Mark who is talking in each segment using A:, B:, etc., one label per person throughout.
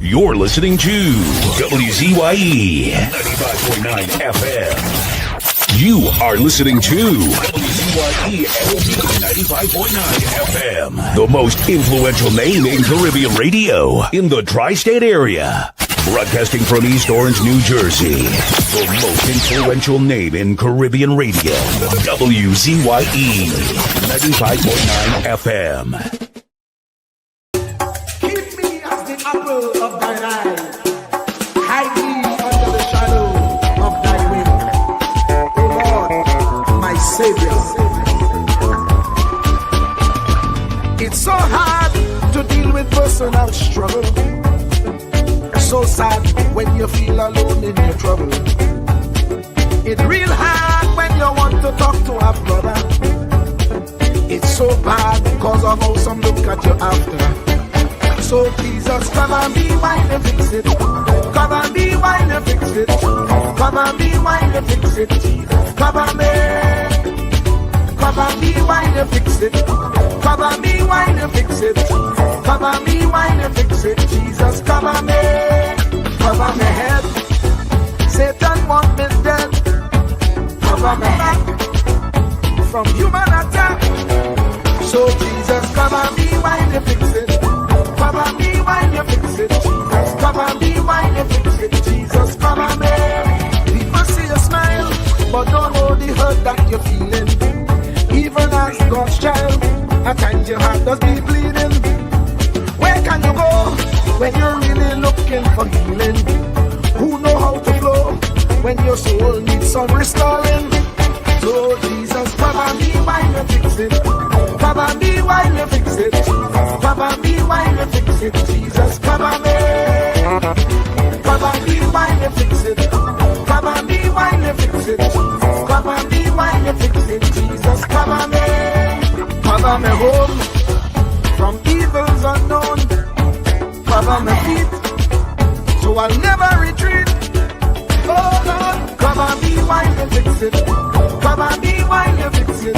A: You're listening to WZYE 95.9 FM. You are listening to WZYE 95.9 FM, the most influential name in Caribbean radio in the tri-state area. Broadcasting from East Orange, New Jersey, the most influential name in Caribbean radio, WZYE 95.9 FM.
B: Keep me as the apple of thine eye, hide me under the shadow of thy wing, O Lord, my Savior. It's so hard to deal with personal struggle. So sad when you feel alone in your trouble. It's real hard when you want to talk to a brother. It's so bad because of how some look at you after. So Jesus, cover me while you fix it. Cover me while you fix it. Cover me while you fix it. Cover me. Cover me while you fix it. Cover me while you fix it. Cover me while you fix it. Jesus, cover me. Cover my head. Satan want me dead. Cover my back from human attack. So Jesus, cover me while you fix it. Cover me while you fix it. Jesus, cover me while you fix it. Jesus, cover me. People see you smile, but don't know the hurt that you're feeling. Even as God's child, at times your heart does be bleeding. Where can you go when you're really looking for healing? Who know how to flow when your soul needs some restoring? So Jesus, cover me while you fix it. Cover me while you fix it. Cover me while you fix it. Jesus, cover me. Cover me while you fix it. Cover me while you fix it. Cover me while you fix it. Jesus, cover me. Cover me home from evils unknown. Cover my feet so I'll never retreat. Oh Lord, cover me while you fix it. Cover me while you fix it.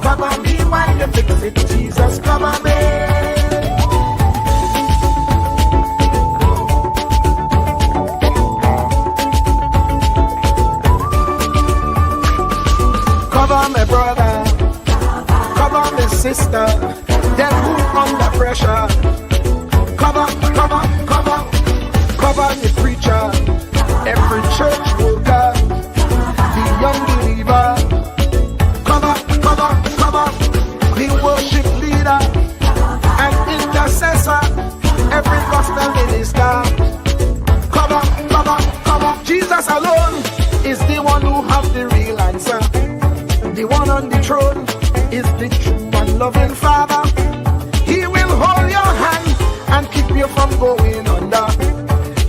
B: Cover me while you fix it. Jesus, cover me. Cover my brother, cover my sister, them who under pressure. Cover the preacher, every church worker, the young believer. Cover the worship leader and intercessor, every gospel minister. Cover. Jesus alone is the one who has the real answer. The one on the throne is the true and loving Father. He will hold your hand and keep you from going under.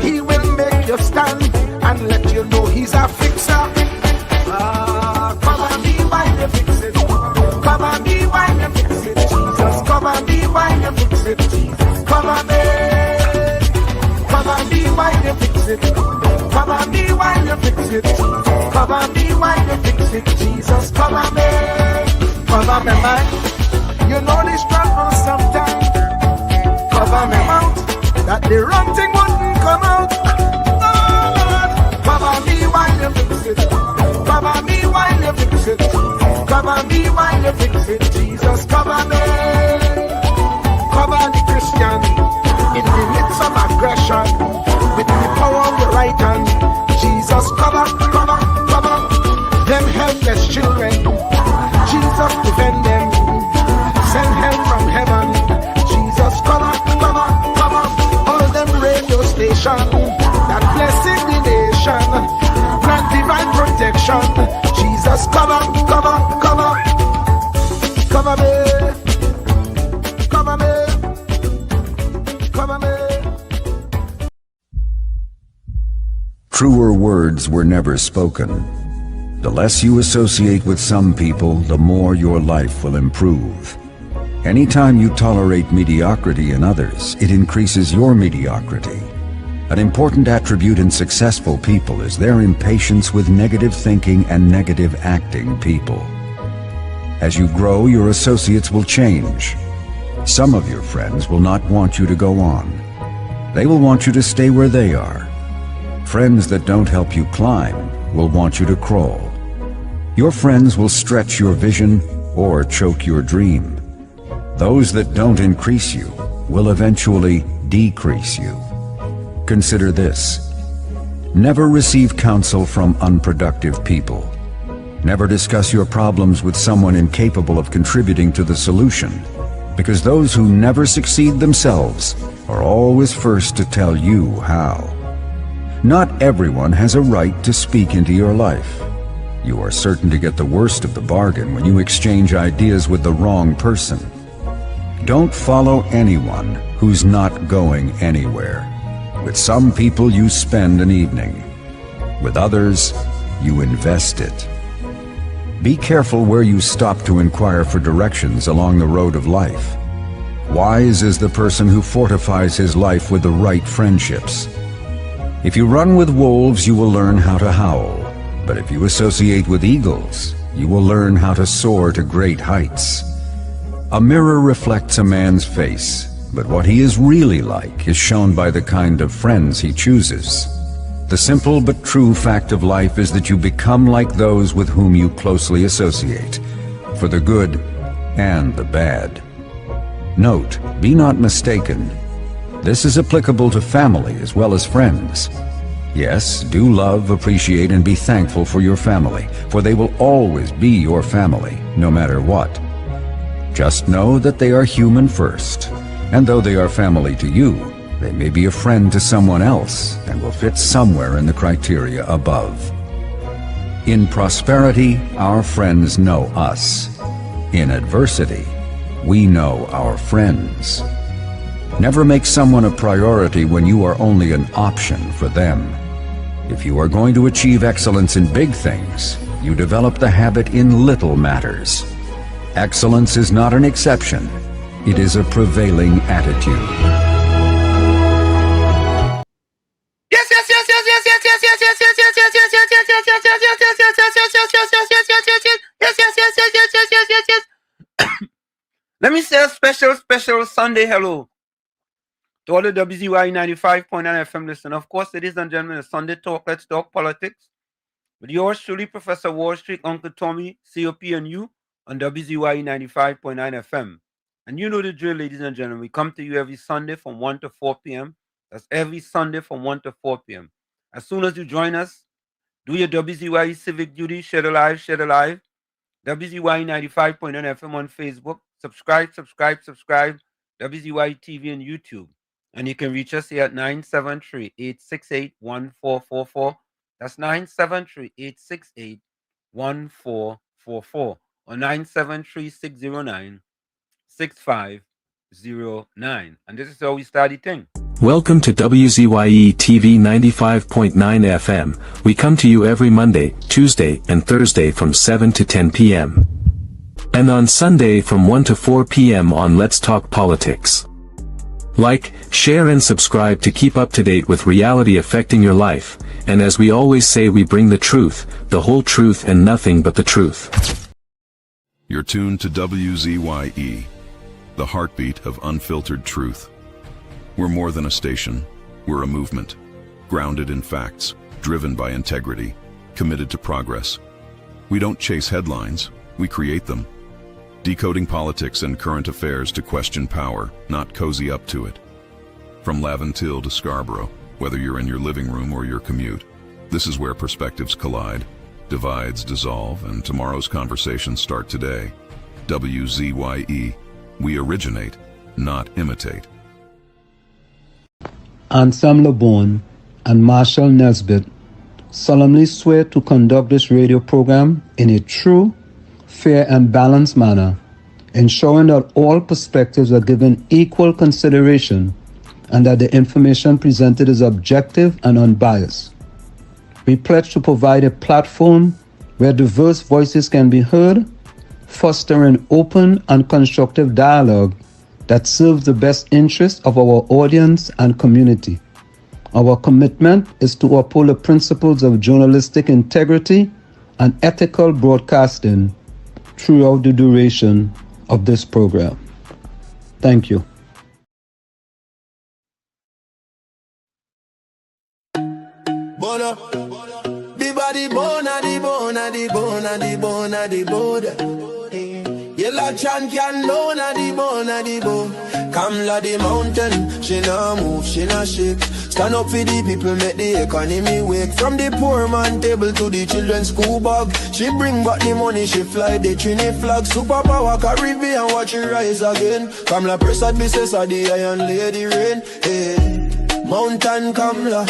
B: He will make you stand and let you know he's a fixer. Cover me while you fix it. Cover me while you fix it. Jesus, cover me while you fix it. Jesus, cover me. Cover me while you fix it. Cover me while you fix it. Cover me while you fix it. Jesus, cover me. Cover me mind. You know the struggle sometimes. Cover me mouth, that the wrong thing wouldn't come out. Oh Lord, cover me while you fix it. Cover me while you fix it. Cover me while you fix it. Jesus, cover me. Cover the Christian in the midst of aggression with the power of your right hand. Jesus, cover them helpless children. Jesus, defend them. Send help from heaven. Jesus, cover all them radio stations that blessing the nation, grant divine protection. Jesus, cover me.
C: Truer words were never spoken. The less you associate with some people, the more your life will improve. Anytime you tolerate mediocrity in others, it increases your mediocrity. An important attribute in successful people is their impatience with negative thinking and negative acting people. As you grow, your associates will change. Some of your friends will not want you to go on. They will want you to stay where they are. Friends that don't help you climb will want you to crawl. Your friends will stretch your vision or choke your dream. Those that don't increase you will eventually decrease you. Consider this. Never receive counsel from unproductive people. Never discuss your problems with someone incapable of contributing to the solution, because those who never succeed themselves are always first to tell you how. Not everyone has a right to speak into your life. You are certain to get the worst of the bargain when you exchange ideas with the wrong person. Don't follow anyone who's not going anywhere. With some people you spend an evening. With others, you invest it. Be careful where you stop to inquire for directions along the road of life. Wise is the person who fortifies his life with the right friendships. If you run with wolves, you will learn how to howl. But if you associate with eagles, you will learn how to soar to great heights. A mirror reflects a man's face, but what he is really like is shown by the kind of friends he chooses. The simple but true fact of life is that you become like those with whom you closely associate, for the good and the bad. Note, be not mistaken. This is applicable to family as well as friends. Yes, do love, appreciate, and be thankful for your family, for they will always be your family, no matter what. Just know that they are human first, and though they are family to you, they may be a friend to someone else and will fit somewhere in the criteria above. In prosperity, our friends know us. In adversity, we know our friends. Never make someone a priority when you are only an option for them. If you are going to achieve excellence in big things, you develop the habit in little matters. Excellence is not an exception. It is a prevailing attitude.
D: Let me say a special Sunday hello to all the WZYE 95.9 FM listen. Of course, ladies and gentlemen, a Sunday talk. Let's talk politics with yours truly, Professor Wall Street, Uncle Tommy, COP, and you on WZYE 95.9 FM. And you know the drill, ladies and gentlemen. We come to you every Sunday from 1 to 4 p.m. That's every Sunday from 1 to 4 p.m. As soon as you join us, do your WZYE civic duty, share the live, WZYE 95.9 FM on Facebook. Subscribe, WZYE TV and YouTube. And you can reach us here at 973-868-1444. That's 973-868-1444 or 973-609-6509. And this is how we start the thing.
E: Welcome to WZYE TV 95.9 FM. We come to you every Monday, Tuesday, and Thursday from 7 to 10 p.m. and on Sunday from 1 to 4 p.m. on Let's Talk Politics. Like, share and subscribe to keep up to date with reality affecting your life, and as we always say, we bring the truth, the whole truth and nothing but the truth.
F: You're tuned to WZYE, the heartbeat of unfiltered truth. We're more than a station, we're a movement, grounded in facts, driven by integrity, committed to progress. We don't chase headlines, we create them. Decoding politics and current affairs to question power, not cozy up to it. From Laventille to Scarborough, whether you're in your living room or your commute, this is where perspectives collide, divides dissolve, and tomorrow's conversations start today. WZYE, we originate, not imitate.
G: Ansam LeBon and Marshall Nesbitt solemnly swear to conduct this radio program in a true, fair, and balanced manner, ensuring that all perspectives are given equal consideration and that the information presented is objective and unbiased. We pledge to provide a platform where diverse voices can be heard, fostering open and constructive dialogue that serves the best interests of our audience and community. Our commitment is to uphold the principles of journalistic integrity and ethical broadcasting throughout the duration of this program. Thank you.
B: the bone and the bone and the bone. Yellow chan can loan and the bone and the bone. Kamla the mountain, she nah move, she nah shake. Stand up for the people, make the economy wake. From the poor man table to the children's school bag. She bring back the money, she fly the Trini flag. Superpower Caribbean, watch it rise again. Kamla Prasad business of the Iron Lady rain. Hey, Mountain Kamla,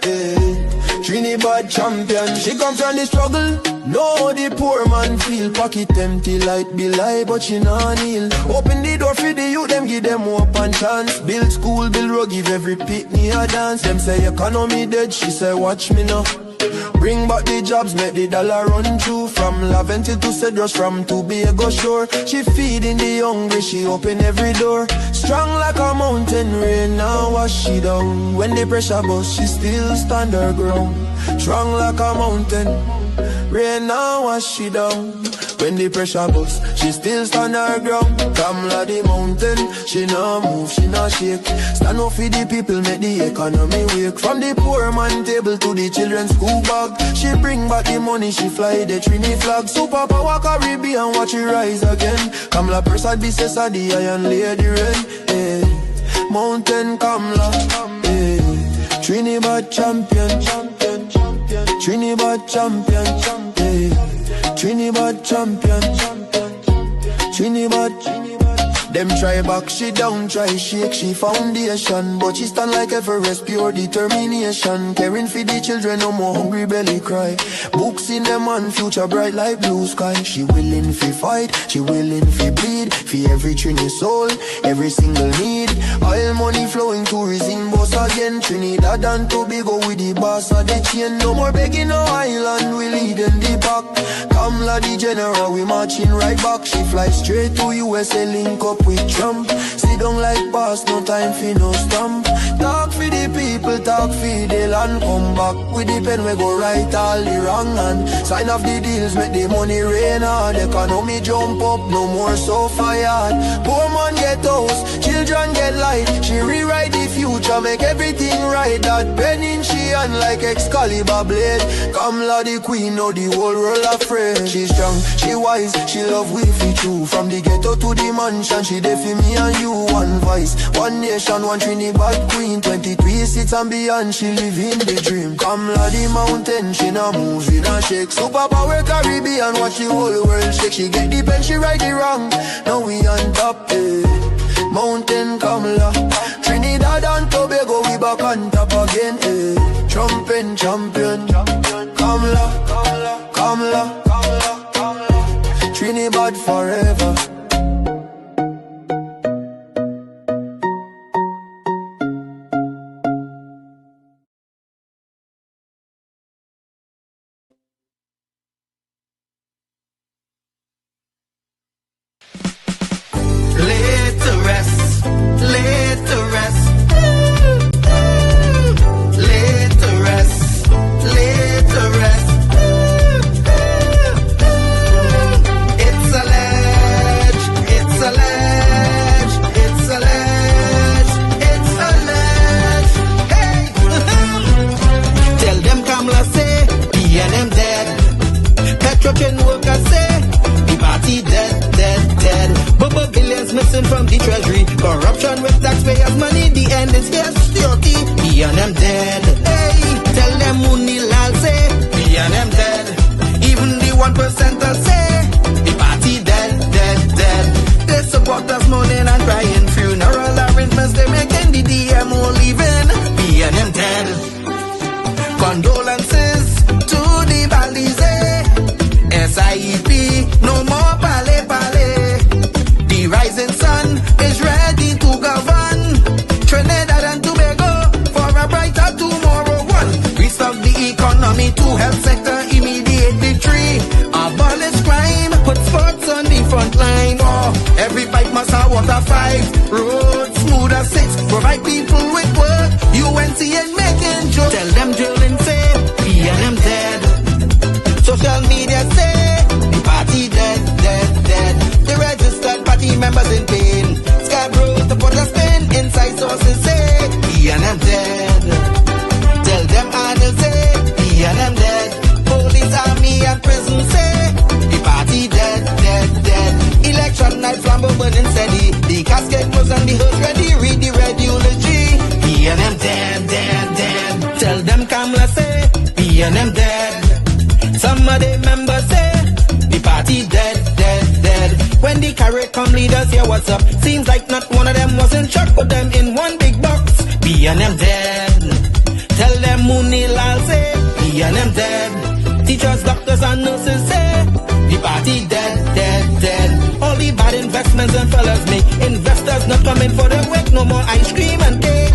B: hey. Trinidad champion, she come from the struggle. No, the poor man feel pocket empty, light be lie, but she nah kneel. Open the door for the youth, them give them hope and chance. Build school, build road, give every pitney a dance. Them say economy dead, she say watch me now. Bring back the jobs, make the dollar run through. From Laventil to Cedros, from Tobago shore. She feeding the hungry, she open every door. Strong like a mountain, rain now wash she down. When the pressure bust, she still stand her ground. Strong like a mountain, rain now wash she down. When the pressure bust, she still stand her ground. Kamla the mountain, she nah move, she nah shake. Stand up for the people, make the economy wake. From the poor man table to the children's school bag. She bring back the money, she fly the Trini flag. Superpower Caribbean, watch it rise again. Kamla Prasad business of the Iron Lady rain. Hey, Mountain Kamla, hey. Trinidad champion, champion, champion. Trinidad champion, champion. Trinidad champion, Trinidad. Them try back, she down, try shake, she foundation. But she stand like Everest, pure determination. Caring for the children, no more hungry belly cry. Books in them and future bright like blue sky. She willing fi fight, she willing fi bleed. For every Trini soul, every single need. Oil money flowing, tourism boss again. Trinidad and Tobago with the boss of the chain. No more begging no island, we lead in the back. Kamla the general, we marching right back. She fly straight to USA, link up with Trump. Sit down like boss, no time for no stamp. Talk for the people, talk for the land. Come back with the pen, we go right all the wrong. And sign off the deals, make the money rain hard. Economy jump up, no more so fired. Poor man get house, children get light. She rewrite the future, make everything right. That pen in she hand like Excalibur blade. Kamla the queen, know the whole world afraid. She strong, she wise, she love we fi true. From the ghetto to the mansion, she there for me and you. One voice, one nation, one Trinidad queen. 23 seats and beyond, she live in the dream. Kamla the mountain, she nah move, she nah shake. Superpower Caribbean, watch the whole world shake. She get the pen, she right the wrong. Now we on top, eh. Mountain Kamla, Trinidad and Tobago, we back on top again, eh. Trumpin' champion, Kamla, Kamla, Kamla, Kamla, Kamla. Trinidad forever.
H: From the treasury, corruption with taxpayers' money, the end is here, security, me and them dead. Hey, tell them Munilal say, me and them dead. Even the 1% say, the party dead, dead, dead. They support us mourning and crying, funeral arrangements they making, the DMO leaving, me and them dead. Condolences to the Balize, SIEP, no more pale pale. The rising sun is ready to govern Trinidad and Tobago for a brighter tomorrow. One, restart the economy, to health sector, immediate victory. Abolish crime, put sports on the front line. Oh, every bike must have water. 5 roads smooth as 6. Provide people with work. UNC and making jokes. Tell them drilling say, we and them dead. Social media say, the party dead, dead, dead. The registered party members in pain. Scarborough to put a spin. Inside sources say, we and them dead. Tell them Arnold say, we and them dead. Police, army and prison say, and them dead. Some of the members say the party dead, dead, dead. When the carry come leaders hear what's up, seems like not one of them was in shock. Put them in one big box. And them dead. Tell them Mooney Lal say and them dead. Teachers, doctors and nurses say the party dead, dead, dead. All the bad investments and fellas make investors not coming for the work. No more ice cream and cake.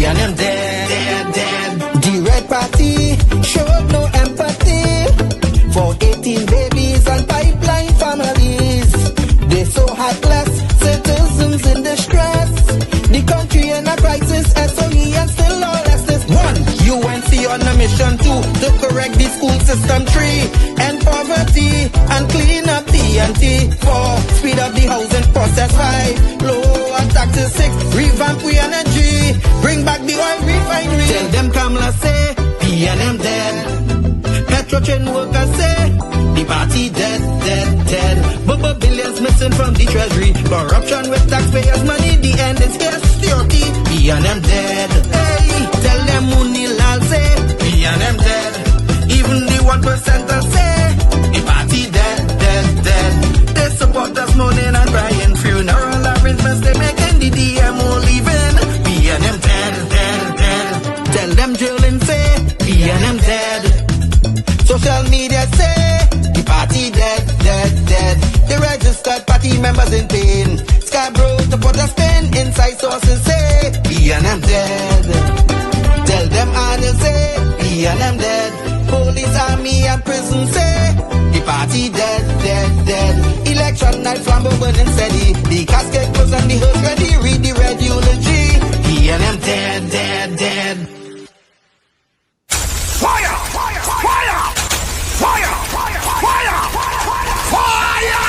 H: And them dead, dead, dead. The Red Party showed no empathy for 18 babies and pipeline families. They so heartless, citizens in distress. The country in a crisis, SOE and still all less. One, UNC on a mission to correct the school system. 3, end poverty and clean up TNT. 4, speed up the housing process. 5, lower taxes. 6, revamp we energy. Bring back the oil refinery. Tell them Kamala say, PNM dead. Petro train workers say, the party dead, dead, dead. Bubba billions missing from the treasury. Corruption with taxpayers' money. The end is here, security. PNM dead. Hey, tell them Mooney Lal say, PNM dead. Even the 1% say, the party dead, dead, dead. They support us mourning and crying. Funeral arrangements they making. The DMO leaving. PNM dead, dead, dead. Tell them drilling say, PNM dead. Social media say, the party dead, dead, dead. The registered party members in pain. Scarborough to put a spin. Inside sources say, PNM dead. Tell them Arnold say, PNM dead. Police, army and prison say, the party dead, dead, dead. Election night flambeau burning steady. The casket closed and the hearse ready. Read the red eulogy. PNM dead, dead, dead.
A: Fire! Fire! Fire! Fire! Fire! Fire! Fire!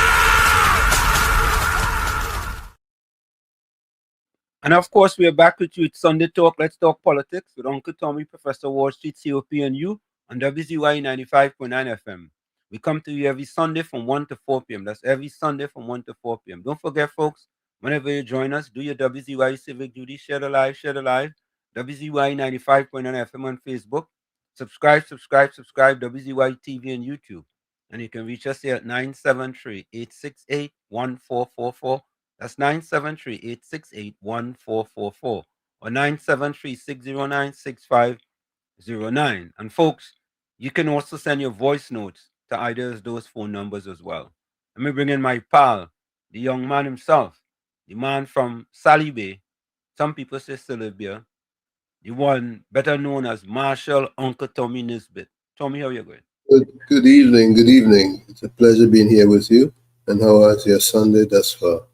D: And of course, we are back with you. It's Sunday Talk. Let's talk politics with Uncle Tommy, Professor Wall Street, COP, and you on WZYE 95.9 FM. We come to you every Sunday from 1 to 4 p.m. That's every Sunday from 1 to 4 p.m. Don't forget, folks, whenever you join us, do your WZYE civic duty. Share the live, share the live. WZYE 95.9 FM on Facebook. Subscribe, WZYE TV and YouTube. And you can reach us here at 973-868-1444. That's 973-868-1444 or 973-609-6509. And folks, you can also send your voice notes to either of those phone numbers as well. Let me bring in my pal, the young man himself, the man from Sally Bay. Some people say Celibia. The one better known as Marshall Uncle Tommy Nisbet. Tommy, how are you going?
I: Good evening. Good evening. It's a pleasure being here with you. And how was your Sunday thus far?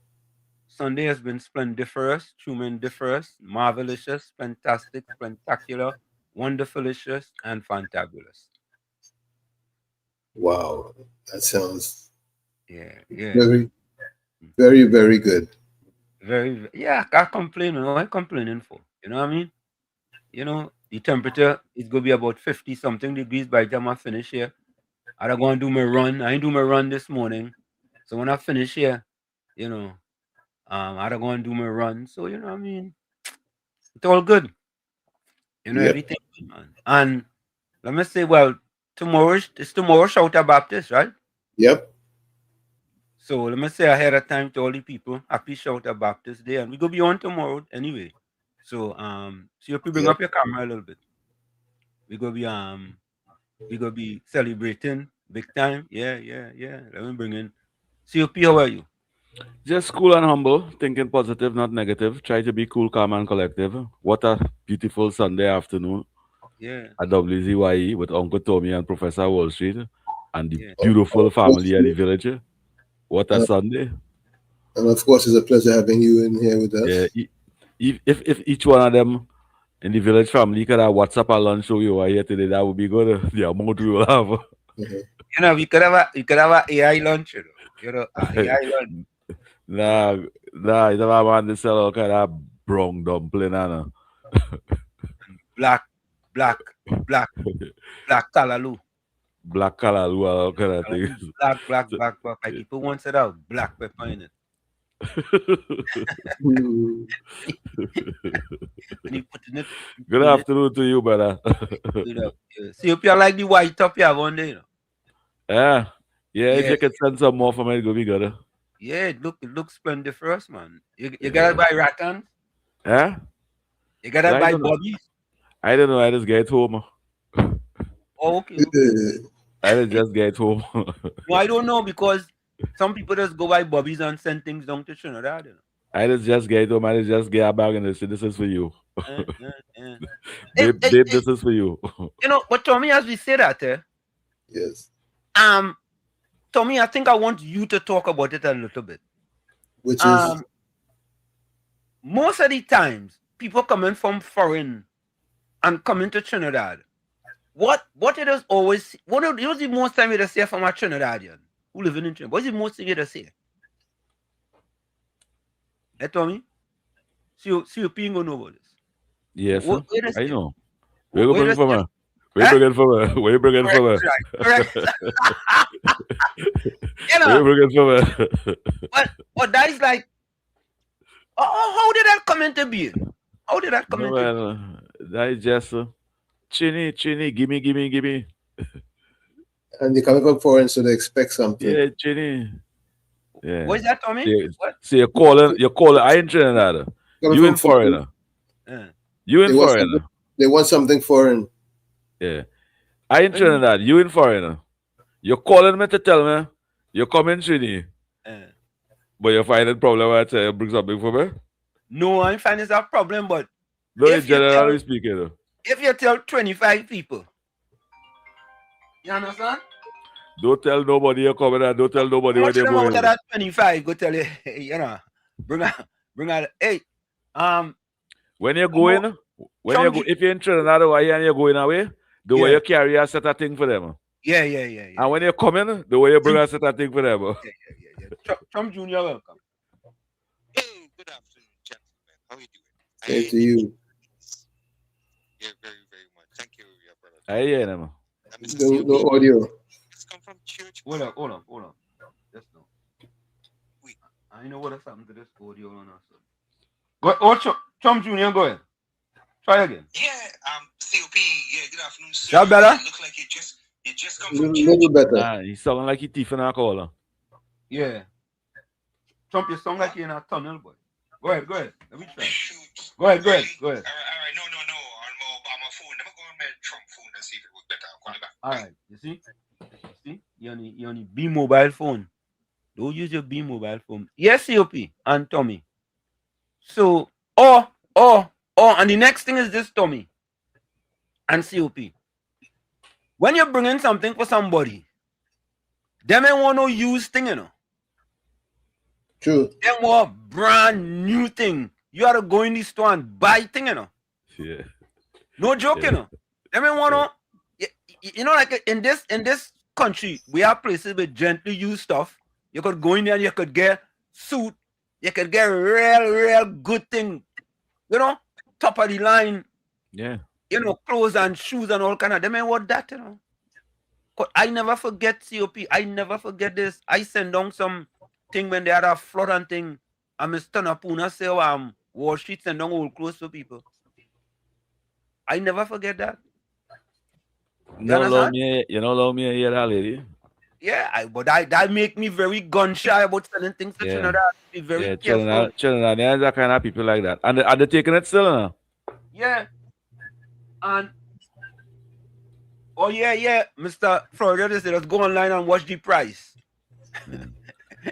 D: Sunday has been splendiferous, tremendous, marvelous, fantastic, spectacular, wonderfulicious, and fantabulous.
I: Wow, that sounds
D: very,
I: very good.
D: I can't complain. What am I complaining for? You know what I mean? You know, the temperature is going to be about 50 something degrees by the time I finish here. I'm going to do my run. I ain't do my run this morning. So when I finish here, you know, I'm going to do my run. So, you know what I mean? It's all good. You know, everything, man. And let me say, well, tomorrow Shouter Baptist, right?
I: Yep.
D: So let me say ahead of time to all the people, happy Shouter Baptist Day. And we're going to be on tomorrow anyway. So, so you can bring up your camera a little bit. We're going to be celebrating big time. Yeah. Let me bring in COP. How are you?
J: Just cool and humble, thinking positive, not negative. Try to be cool, calm, and collective. What a beautiful Sunday afternoon at WZYE with Uncle Tommy and Professor Wall Street and the beautiful family at the village. What a Sunday.
I: And of course, it's a pleasure having you in here with us.
J: Yeah, if each one of them in the village family could have WhatsApp a lunch show you are here today, that would be good. The amount we will have.
D: You know, we could have an AI lunch, you know, AI lunch.
J: Nah, you never want to sell all kind of brown dumpling and
D: black callaloo.
J: Black callaloo, all kind of things.
D: Black. Like people once said out, black pepper in it.
J: Good afternoon to you, brother.
D: See if you like the white top you have on there.
J: Yeah. If you can send some more for me, it'll be good.
D: Yeah, it looks splendid for us, man. You got to buy rattan?
J: Yeah?
D: You got to buy Bobby?
J: I don't know. I just get home.
D: Oh, okay.
J: I just get home.
D: No, I don't know because some people just go buy Bobbies and send things down to Trinidad.
J: I just get home. I just get a bag and say, this is for you. Babe, this is for you.
D: But Tommy, as we say that,
I: yes.
D: Tommy, I think I want you to talk about it a little bit.
I: Which is?
D: Most of the times, people coming from foreign and coming to Trinidad, what it is always, what is the most time you say from a Trinidadian who living in Trinidad? What's the most thing you say? Hey, Tommy? See you being on over this.
J: Yes, I know. Where you bringing from her? Where you bringing from her? Where you bringing from her?
D: Correct.
J: Where you bringing from her?
D: But that is like, how did that come into being? How did that come into being?
J: That is just Chinny, gimme.
I: And they come from foreign, so they expect something.
J: Yeah, Chinny. Yeah.
D: What is that, Tommy?
J: See, you're calling. I ain't Trinidad. You in foreigner. You in foreigner.
I: They want something foreign.
J: Yeah. I ain't Trinidad. You in foreigner. You're calling me to tell me you're coming Trini. But you're finding problem where I tell you bring something for me?
D: No, I'm finding that problem, but
J: no, generally speaking.
D: If you tell 25 people, you understand?
J: Don't tell nobody you're coming and don't tell nobody where they're going.
D: That 25, go tell you, bring out, hey,
J: when you're going, if you're in Trinidad and you're going away, the way you carry a set of thing for them.
D: Yeah.
J: And when you're coming, the way you bring a set of thing for them.
D: Yeah. Trump Jr., welcome.
K: Hey, good afternoon, gentlemen. How are you doing?
I: Same to you.
K: Yeah, very, very much. Thank you, your brother.
J: I hear them.
I: No audio.
K: It's come from church.
D: Hold on. Just no. Wait. I know what has happened to this audio on us. Go, Trump Jr., go ahead. Try again.
K: Yeah, COP. Yeah, good afternoon, sir.
D: That better?
K: Look like you just come from
I: church. Little better.
J: Nah, he sound like he thief in a caller.
D: Yeah. Trump, you sound like you're in a tunnel, boy. Go ahead. Let me try. Go ahead.
K: All right. No. On my phone. Let me go on my Trump phone and see if it works better. I'll call you back.
D: All right. You see? You're on the B mobile phone. Don't use your B mobile phone. Yes, COP and Tommy. So, and the next thing is this, Tommy and COP. When you're bringing something for somebody, they may want to use thing,
I: True.
D: They want brand new thing. You have to go in the store and buy thing,
J: Yeah.
D: No joke, They may want to, like in this country, we have places with gently used stuff. You could go in there and you could get suit. You could get real good thing. Top of the line.
J: Yeah.
D: Clothes and shoes and all kind of. They may want that, I never forget COP. I never forget this. I send down some thing when they had a flood and thing. And Mr. Napuna say, Wall Street send down old clothes for people. I never forget that.
J: You don't allow me to hear that, lady.
D: Yeah, but that make me very gun shy about selling things to Trinidad. Be very careful.
J: Trinidad, that kind of people like that. And they're taking it still, huh?
D: Yeah. And Mr. Florida just said, let's go online and watch the price.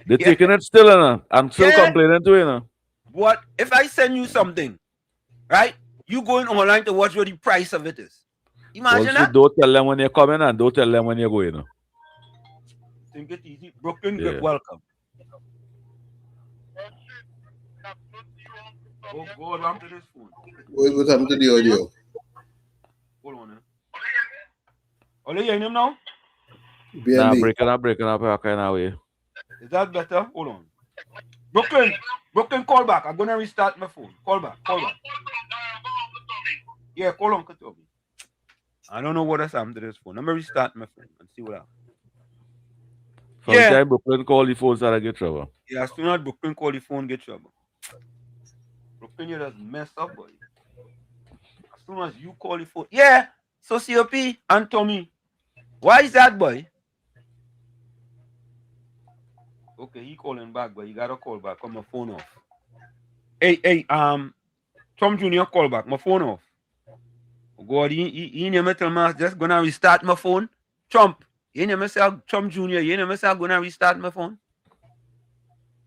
J: They're taking it still, huh? I'm still complaining to you,
D: What if I send you something, right? You going online to watch what the price of it is. Imagine that.
J: Don't tell them when you're coming and don't tell them when you're going.
D: Think it easy. Brooklyn, get welcome. Go on to this phone.
I: What happened to the audio?
D: Hold on. Are you hearing him now?
J: Nah, breaking up kind of way.
D: Is that better? Hold on. Brooklyn, call back. I'm gonna restart my phone. Call back. Yeah, call on Katobi. I don't know what has happened to this phone. I'm gonna restart my phone and see what happens.
J: From time Brooklyn call the phone, so I get trouble.
D: Yeah, as soon as Brooklyn call the phone, get trouble. Brooklyn, you just mess up, boy. As soon as you call the phone, yeah. So COP and Tommy, why is that, boy? Okay, he calling back, but you gotta call back. Cut my phone off. Hey, Tom Junior, call back. My phone off. God, he never tell me just gonna restart my phone. Trump, you never say Trump Junior. You never say I'm gonna restart my phone.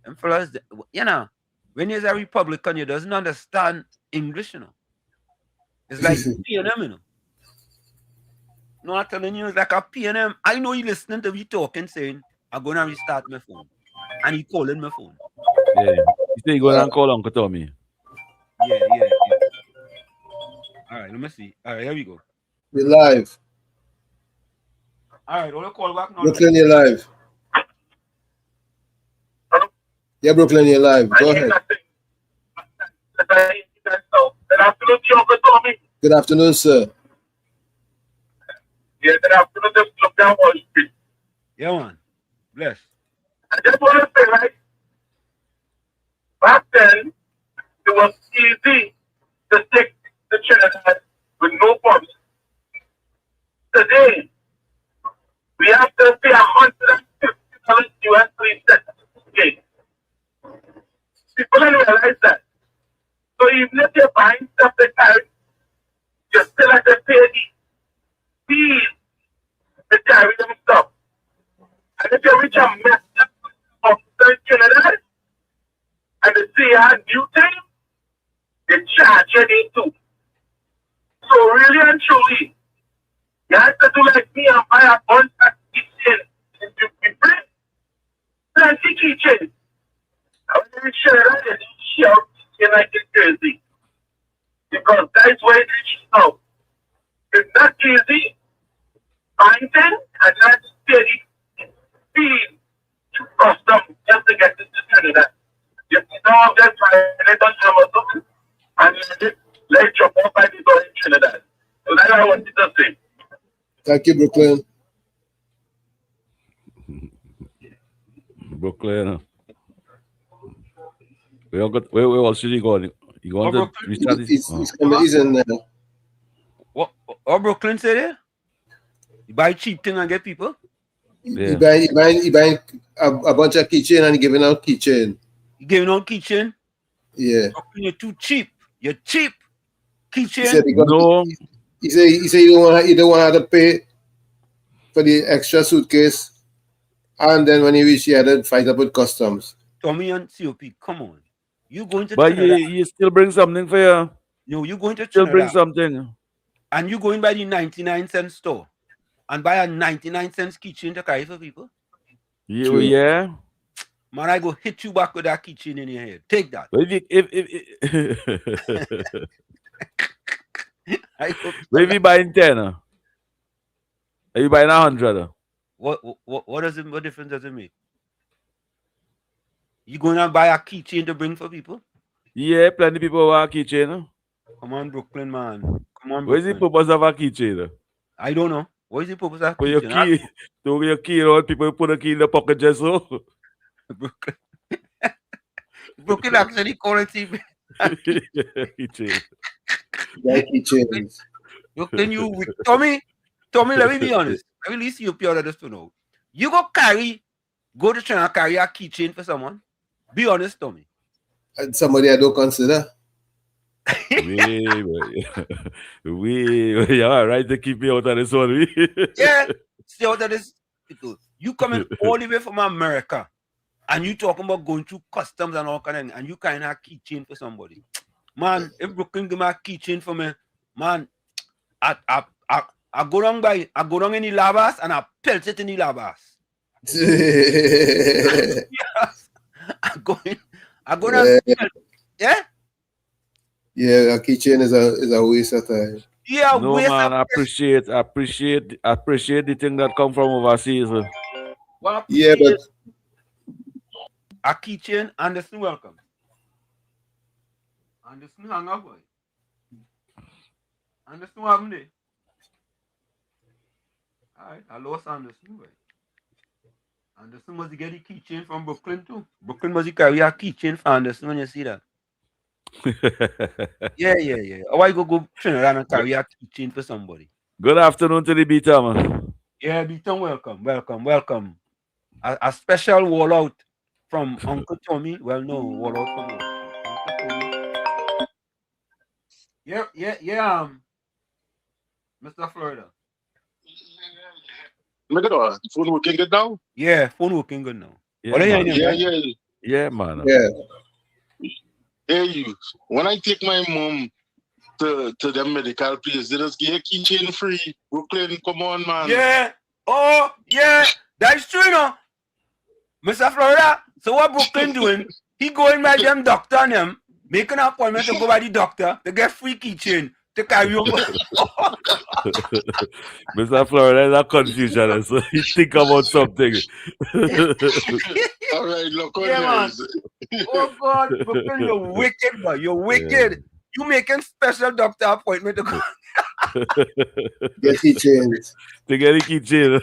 D: And for us, you know, when you're a Republican, you doesn't understand English, you know. It's like P&M, you know. No, I'm telling you, it's like a P&M. I know you listening to me talking, saying, I'm going to restart my phone. And he calling my phone.
J: Yeah. You say you go and call Uncle Tommy.
D: Yeah. All right, let me see. All right, here we go.
I: We're live.
D: All right, want to call back now?
I: Brooklyn, you're live. Yeah, Brooklyn, you're live. Go ahead.
K: Good afternoon to you, Uncle Tommy.
I: Good afternoon, sir.
K: Yeah, good afternoon. Just look down Wall Street.
D: Yeah, man. Bless.
K: I just want to say, right, back then, it was easy to take the Trinidad with no problems. Today, we have to pay $150 US $3 People don't realize that. So even if you're buying stuff they carry, you still have to pay the fees to carry them stuff. And if you reach a mess of Trinidad and the sea had duty, they charge you too. So really and truly, you have to do like me and buy a bunch of keychains. You bring plenty keychains. I want to reach Trinidad and shout United Jersey. Because that's where it reaches now. It's not easy finding and not steady speed to custom just to get into Trinidad. You know, just trying it on Amazon and let you go by the door in Trinidad. So that's what I wanted to say.
I: Thank you, Brooklyn.
J: Brooklyn. Where else should he go? You going to restart this?
I: He's in there.
D: What Brooklyn say there? You buy cheap thing and get people?
I: Yeah. He buying a bunch of keychain and he giving out keychain.
D: You giving out keychain?
I: Yeah.
D: You're too cheap. You're cheap. Keychain?
I: He said you don't want to pay for the extra suitcase. And then when he reached, he had to fight up with customs.
D: Tommy and COP, come on. You going to
J: But
D: Trinidad?
J: you still bring something for you.
D: No, you going to
J: still
D: Trinidad.
J: Bring something.
D: And you going by the 99-cent store and buy a 99-cent keychain to carry for people?
J: Yeah.
D: Man, I go hit you back with that keychain in your head. Take that.
J: If you buying 10, are you buying 100?
D: What difference does it make? You going to buy a keychain to bring for people?
J: Yeah, plenty of people want a keychain.
D: Come on, Brooklyn, man. Come on, Brooklyn.
J: What is the purpose of a keychain?
D: I don't know. What is the purpose of a
J: keychain? Your key, people put a key in the pocket just so.
D: Brooklyn actually call it
J: keychain.
I: Keychains.
D: Brooklyn, you Tommy, let me be honest. Let me see you pure this to know. You go to China carry a keychain for someone. Be honest, Tommy.
I: And somebody I don't consider.
J: we are right to keep me out of this one.
D: Yeah, stay out of this. You coming all the way from America and you talking about going through customs and all kind of thing, and you kind of have a keychain for somebody. Man, if Brooklyn give me a keychain for me, man, I go down in the labas and I pelt it in the labas. Yes. I go down. Yeah.
I: Yeah, a keychain is a waste of time.
D: Yeah,
J: no man, I appreciate the thing that come from overseas.
I: Well, yeah, but
D: a keychain and the snow welcome. And the snow hang up, boy. And the snow haven't they? Alright, I lost on the snow, boy. Anderson must get a keychain from Brooklyn too. Brooklyn must carry a keychain for Anderson when you see that. Yeah. Why go Trinidad and carry a keychain for somebody?
J: Good afternoon to the Beta, man.
D: Yeah, Beaton, welcome. A special wall out from Uncle Tommy. Well, no, wall out from Uncle Tommy. Yeah, Mr. Florida.
L: Look at that. Phone working good now?
D: Yeah, phone working good now.
J: Yeah, man.
L: Yeah,
J: man.
I: Yeah.
L: Hey, you. When I take my mom to the medical place, they just get a keychain free. Brooklyn, come on, man.
D: Yeah. Oh, yeah. That's true, you know. Mr. Florida, so what Brooklyn doing? He going by them doctor and them, making an appointment to go by the doctor to get free keychain to carry over.
J: Mr. Florida is a confusion, so he think about something.
L: All right, look on
D: man. Oh God, Brooklyn, you're wicked, boy. You're wicked. Yeah. You making special doctor appointment to go.
I: Get keychains.
J: To get a keychain.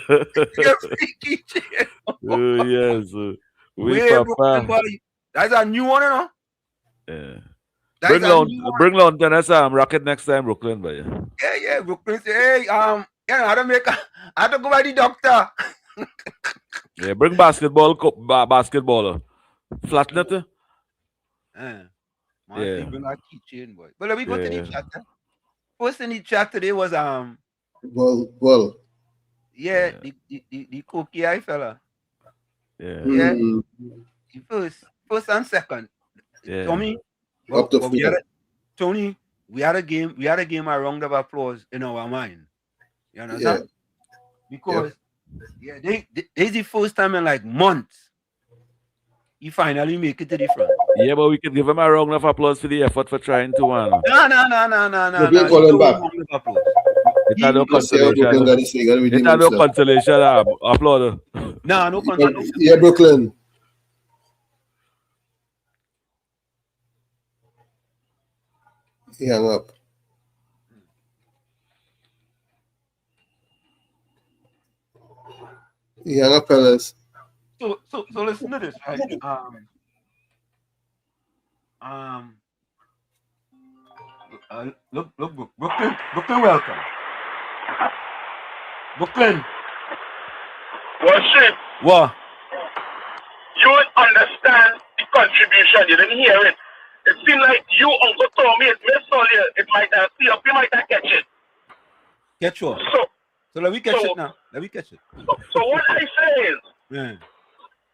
D: Get free keychain.
J: Oh, yes.
D: Wait, Brooklyn, boy. That's a new one, you know?
J: Yeah. Bring London as rocket next time, Brooklyn, boy.
D: Yeah. Brooklyn say, hey, I had to go by the doctor.
J: Yeah, bring basketball. Flat net.
D: Yeah. Bring a keychain, boy. But let me go to the chat. First in the chat today was
I: Well.
D: Yeah, the cookie eye fella.
J: Yeah.
D: Yeah. First and second.
J: Yeah.
D: Tommy. Tony, we had a game a round of applause in our mind. You understand? Yeah. Because this the first time in like months he finally make it to the front.
J: Yeah, but we can give him a round of applause for the effort for trying to win.
D: No.
I: We're calling back.
J: It's no consolation. It's no consolation. Applaud.
D: No consolation.
I: Yeah, Brooklyn. He hung up. He hung up, fellas.
D: So listen to this, right? Look, Brooklyn, welcome. Brooklyn.
K: What's it?
D: What?
K: You would understand the contribution. You didn't hear it. It seemed like you, Uncle Tommy, it missed all you. It might have see up. You might have catch it.
D: Catch what? So let me catch it now. Let me catch it.
K: So what I say is,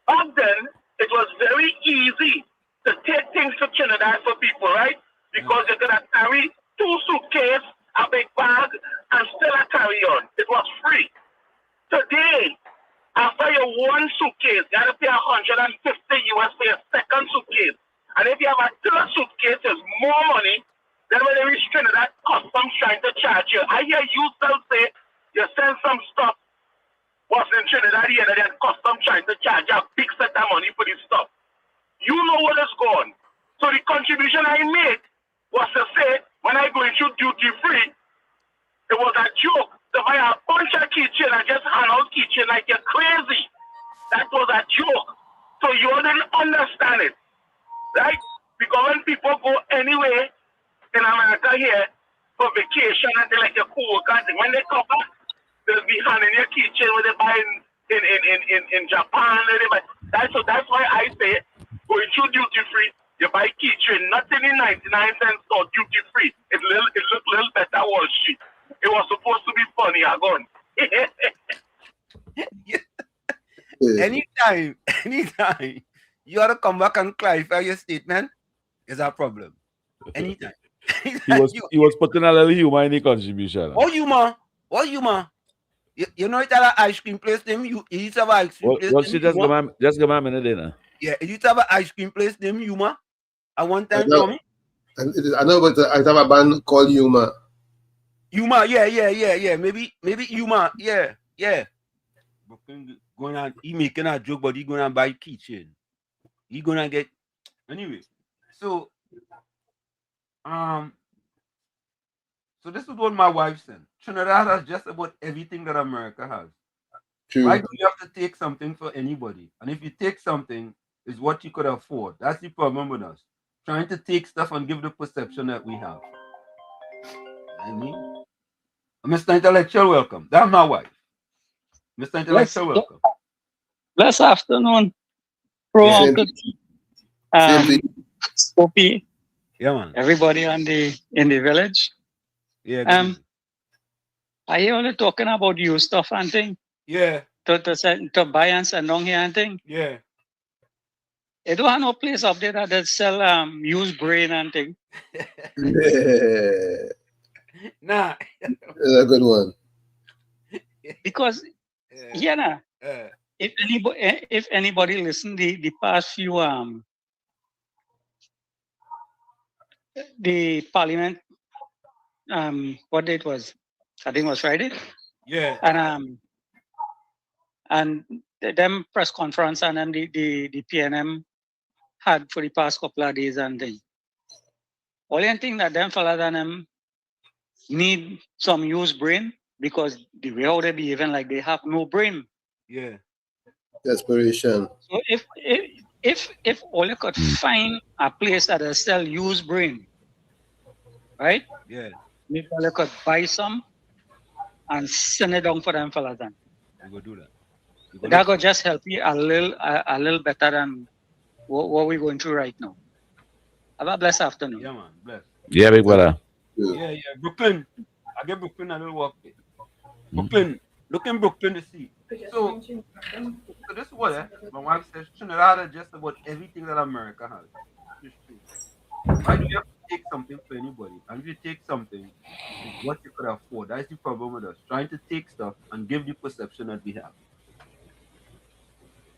K: back then it was very easy to take things to Trinidad for people, right? Because you're gonna carry 2 suitcases, a big bag, and still a carry on. It was free. Today, after your 1 suitcase, you have to pay $150 US for your second suitcase. And if you have a 3rd suitcase, there's more money. Then when they reach Trinidad, customs trying to charge you. I hear you still say you send some stuff was in Trinidad here, and then customs trying to charge you a big set of money for this stuff. You know what is going. So the contribution I made was to say, when I go into duty free, it was a joke to buy a bunch of keychain and just hand out keychain like you're crazy. That was a joke. So you didn't understand it, right? Because when people go anywhere in America here for vacation and they like your co-workers, when they come back, they'll be handing your keychain when they buy in Japan. So that's why I say, going through duty free, you buy keychain, nothing in 99 cents or duty free. It looked a little better Wall Street. It was supposed to be funny, I gone.
D: Anytime you ought to come back and clarify your statement is a problem. Anytime.
J: He was putting a little humor in the contribution.
D: What humor? You know it's an ice cream place name. You used to have an ice cream place.
J: Well, she just give me a minute dinner.
D: Yeah, you used to have an ice cream place named Yuma at one time, Tommy.
I: I know, but I have a band called Yuma.
D: Yuma, yeah. Maybe Yuma, yeah. Going on, he making a joke, but he gonna buy keychain. He gonna get anyway. So this is what my wife said. Trinidad has just about everything that America has.
I: True.
D: Why do you have to take something for anybody? And if you take something, it's what you could afford. That's the problem with us. Trying to take stuff and give the perception that we have. I mean, Mr. Intellectual, welcome. That's my wife. Mr. Intellectual, welcome.
M: Blessed afternoon, Pro
D: Yeah.
M: Uncle Sophie.
D: Yeah, man.
M: Everybody in the village.
D: Yeah.
M: Are you only talking about you stuff and thing?
D: Yeah.
M: To buy and send down here and thing?
D: Yeah.
M: You don't have no place up there that sell used brain and thing.
D: Nah.
I: That's a good one.
M: Because if anybody listen the past few the Parliament what date was? I think it was Friday.
D: Yeah.
M: And them press conference and then the PNM had for the past couple of days and thing. Only thing that them fellas and them need some used brain because the way how they behaving like they have no brain.
D: Yeah.
I: Desperation.
M: So if all you could find a place that will sell used brain, right?
D: Yeah.
M: Maybe all you could buy some and send it down for them fellas then.
D: We go do that.
M: That could just help you a little better than what we're going through right now. Have a blessed afternoon.
D: Yeah, man. Bless.
J: Yeah, big brother.
D: Yeah. Brooklyn. I get Brooklyn a little walk there. Brooklyn. Look in Brooklyn to see. So this is what my wife says Trinidad is just about everything that America has. It's true. Why do you have to take something for anybody? And if you take something, it's what you could afford. That's the problem with us. Trying to take stuff and give the perception that we have.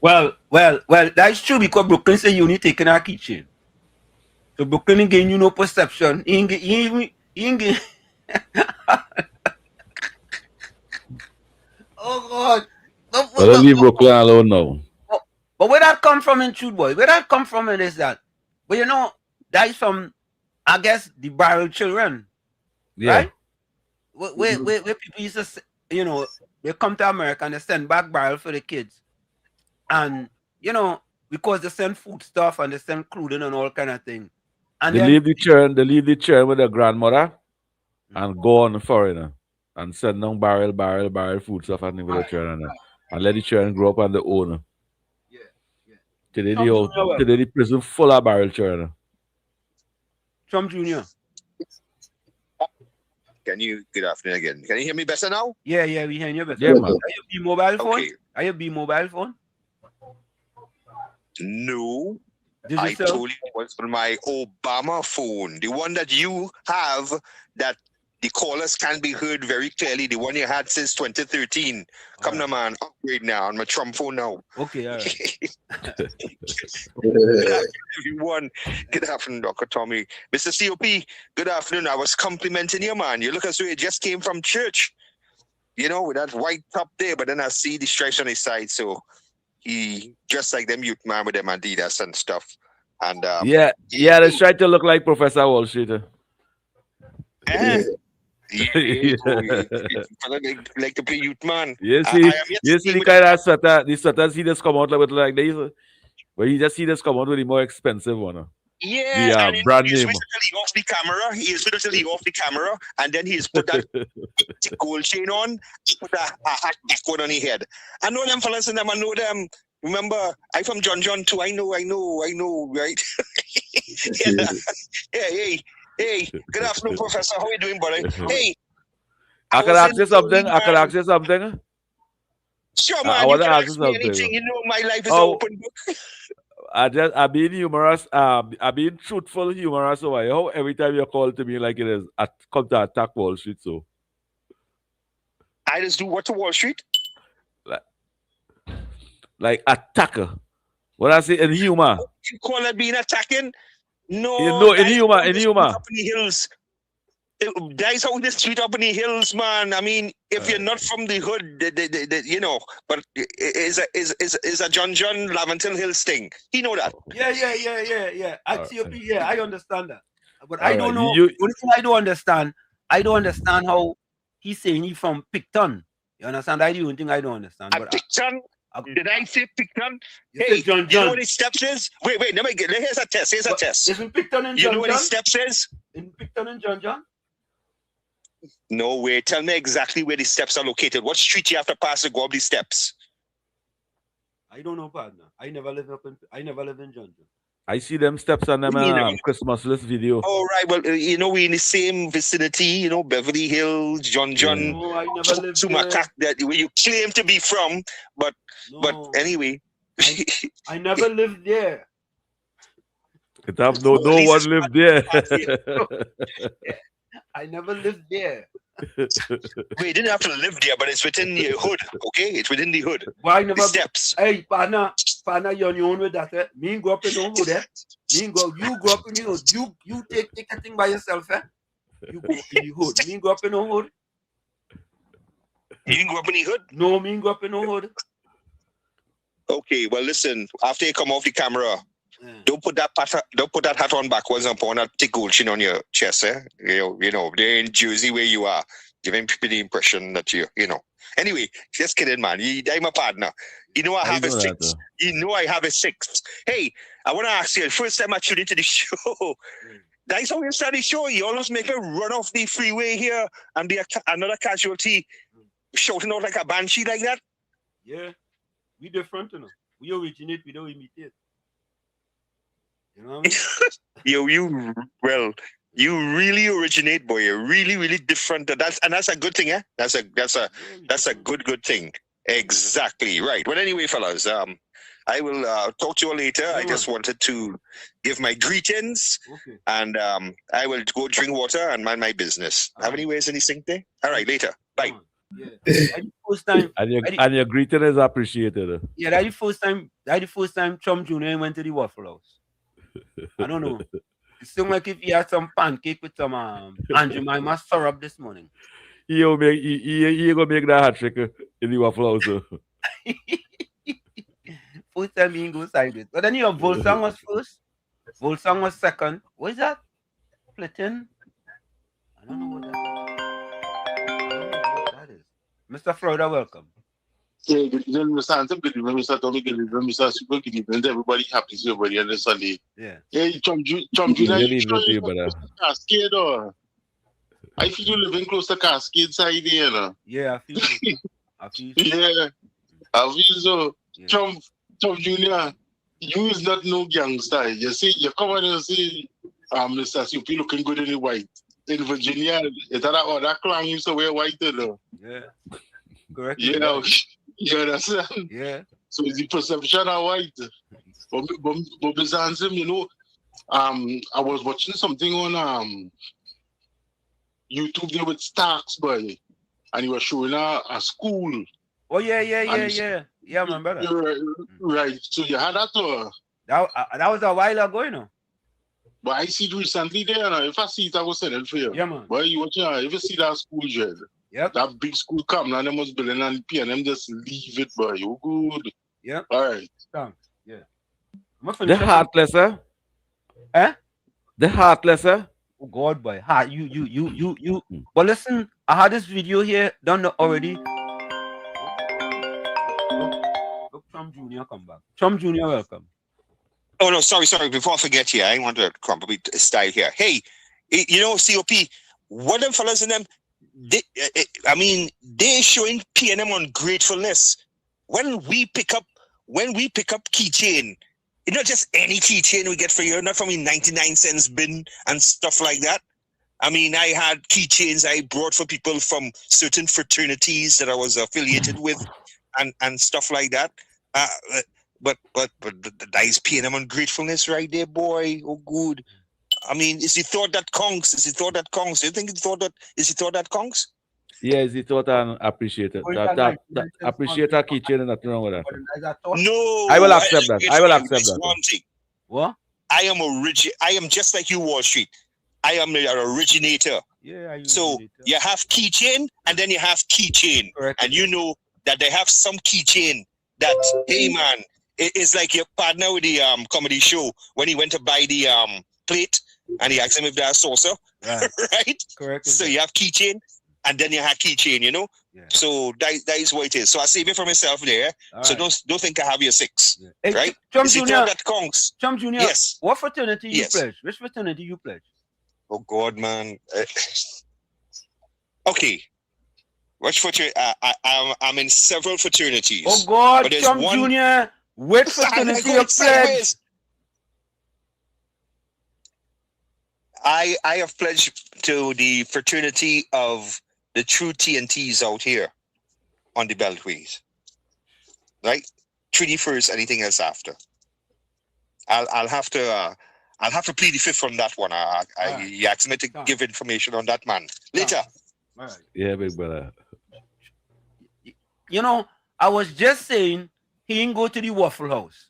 D: Well, that's true because Brooklyn say you only taking our keychain. So Brooklyn ain't getting you no perception. He ain't get Oh God.
J: But don't leave Brooklyn alone now.
D: But where that come from in truth, boy? Where that come from in is that? But you know, that is from, I guess, the barrel children.
J: Yeah.
D: Right? Where people used to say, you know, they come to America and they send back barrel for the kids. And, you know, because they send food stuff and they send clothing and all kind of thing. And
J: they leave the churn with their grandmother and go on the foreigner and send down barrel food stuff and with the children and let the children grow up on the own.
D: Yeah.
J: Today the prison full of barrel children.
D: Trump Jr.
N: Good afternoon again. Can you hear me better now?
D: Yeah, we hear you better.
J: Yeah, man.
D: Are you be mobile phone?
N: Okay.
D: Are you be mobile phone?
N: No.
D: Digital?
N: I told you it was on my Obama phone. The one that you have that the callers can be heard very clearly. The one you had since 2013. Come now, man. Upgrade now on my Trump phone now.
D: Okay, all right.
N: Good afternoon, everyone. Good afternoon, Dr. Tommy. Mr. COP, good afternoon. I was complimenting you, man. You look as though you just came from church. You know, with that white top there, but then I see the stripes on his side, so he just like them youth man with them Adidas and stuff. And
J: they try to look like Professor Wall Street.
N: Like to play youth man.
J: You see the kind of sweater, the sweaters he just come out with like this, but he just come out with the more expensive one.
N: Yeah,
J: the brand name.
N: Off the camera. He is literally off the camera, and then he's put that gold chain on, put a hat back on his head. I know them fellas and them. I know them. Remember, I'm from John too. I know, right? Yeah, hey. Good afternoon, Professor. How are you doing, buddy? Hey.
J: I can ask you something.
N: Sure, man. You can ask me anything. You know, my life is an open book.
J: I've been humorous. I've been truthful, humorous over here. How every time you call to me like it is, come to attack Wall Street. So
N: I just do what to Wall Street?
J: Like attacker. What I say in humor.
N: You call it being attacking? No.
J: In humor.
N: Up in the hills. That is how the street up in the hills, man. I mean, if you're not from the hood, you know, but is a John Laventil Hills thing. He know that.
D: Yeah. Actually, I understand that. But I don't know. Only thing I don't understand how he's saying he from Picton. You understand? That's the only thing I don't understand.
N: A
D: But
N: Picton? Did I say Picton?
D: You
N: Hey,
D: said John
N: you know
D: John.
N: what his steps is? Wait, let me get. Here's a test. Here's a test.
D: Isn't Picton and
N: You
D: John
N: know what
D: John?
N: his steps is?
D: Isn't Picton and John John?
N: No way. Tell me exactly where the steps are located. What street you have to pass to go up these steps?
D: I don't know, partner. I never live in John John.
J: I see them steps on them Christmas list video.
N: All right. Well, you know, we in the same vicinity. You know, Beverly Hills, John John,
D: No, I never lived there.
N: that where you claim to be from, but anyway.
D: I never lived there.
J: It have no one lived there.
D: I never lived there.
N: We didn't have to live there, but it's within the hood. Okay, it's within the hood.
D: Why never
N: the steps?
D: Hey, partner, you're on your own with that. Eh? Me and go up in the hood. Eh? You go up in the hood. You take a thing by yourself. Eh? You go up in the hood. Me and go up in the hood.
N: You didn't go up in the hood?
D: No, me and go up in the hood.
N: Okay, well, listen. After you come off the camera, don't put that hat on backwards and put that thick gold chain on your chest. Eh? You know, they're in Jersey where you are, giving people the impression that you know. Anyway, just kidding, man. I'm a partner. You know I have a six. You know I have a six. Hey, I want to ask you. First time I tuned into the show. That's how you start the show. You almost make me run off the freeway here and be another casualty, shouting out like a banshee like that.
D: Yeah, we different, you know. We originate, we don't imitate. You know what I mean?
N: You really originate, boy. You're really, really different. That's a good thing, eh? That's a good thing. Exactly right. Well, anyway, fellas, I will talk to you later. I just wanted to give my greetings, and I will go drink water and mind my business. Have any ways anything there? All right, later. Bye.
D: Yeah. First time,
J: and your greeting is appreciated.
D: Yeah, that's the first time Trump Jr. went to the Waffle House. I don't know. It seemed like if he had some pancake with some Andrew Mima syrup this morning.
J: He gonna make that hat trick in the Waffle House.
D: First time he go sideways. But then your Volsong was first. Volsong was second. What is that? Platin? I don't know what that is. Mr. Florida, welcome.
L: Yeah, good evening, Mr. Anthem. Good evening, Mr. Tommy. Good evening, Mr. Super. Good evening, everybody. Happy to see everybody on this Sunday.
D: Yeah.
L: Hey, Trump Jr. You sure you live close to Cascade, or? I feel you living close to Cascade side, you know?
D: Yeah, I feel so.
L: Yeah, I feel so. Yeah. Trump Jr., you is not no gangster. You see, you come on and say, Mr. Super looking good in the white. In Virginia, it's that clan used to wear white, you know?
D: Yeah. Correct.
L: You know, you understand?
D: Yeah.
L: So it's the perception of white. But Mr. Hansen, you know, I was watching something on YouTube there with Starks, boy, and he was showing a school.
D: Oh yeah. Yeah, I remember that.
L: Right. So you had that
D: that was a while ago, you know.
L: But I see it recently there, and if I see it, I will send it for you.
D: Yeah, man.
L: But you watch, if you see that school, Jed, that big school come, and they must build an NP, and them just leave it, boy. You good.
D: Yeah.
L: All right.
D: Thanks. Yeah.
J: The heartless, eh?
D: Eh?
J: The heartless, eh?
D: Oh God, boy. You. But listen, I had this video here done already. Look, Trump Jr. come back. Trump Jr. welcome.
N: Oh no, sorry. Before I forget here, I want to complete style here. Hey, you know, COP, what them fellas in them, they're showing PNM ungratefulness. When we pick up keychain, it's not just any keychain we get for you, not from a 99-cent bin and stuff like that. I mean, I had keychains I brought for people from certain fraternities that I was affiliated with and stuff like that. But that is PNM ungratefulness right there, boy. Oh, good. I mean, is he thought that conks? Do you think he thought that conks?
J: Yeah, is he thought and appreciated. That appreciate that keychain and nothing wrong with that.
N: No.
J: I will accept that.
N: One thing.
D: What?
N: I am just like you, Wall Street. I am an originator.
D: Yeah.
N: So you have keychain and then you have keychain.
D: Correct.
N: And you know that they have some keychain that, hey man, it's like your partner with the comedy show when he went to buy the plate and he asked him if there's saucer. Right?
D: Correct.
N: So you have keychain and then you have keychain, you know? So that is what it is. So I save it for myself there.
D: All
N: so
D: right.
N: don't think I have your 6.
D: Hey,
N: right?
D: Chum
N: It's the
D: Junior.
N: thought that counts.
D: Chum Junior.
N: Yes.
D: What fraternity you
N: Yes.
D: pledge? Which fraternity you pledge?
N: Oh God, man. Okay. Which fraternity? I'm in several fraternities.
D: Oh God,
N: but there's
D: Chum
N: one...
D: Junior. Which fraternity you pledge?
N: I have pledged to the fraternity of the true TNTs out here on the beltways. Right? Treaty first, anything else after. I'll have to plead the fifth on that one. You asked me to give information on that, man. Later.
D: Right.
J: Yeah, big brother.
D: You know, I was just saying he didn't go to the Waffle House.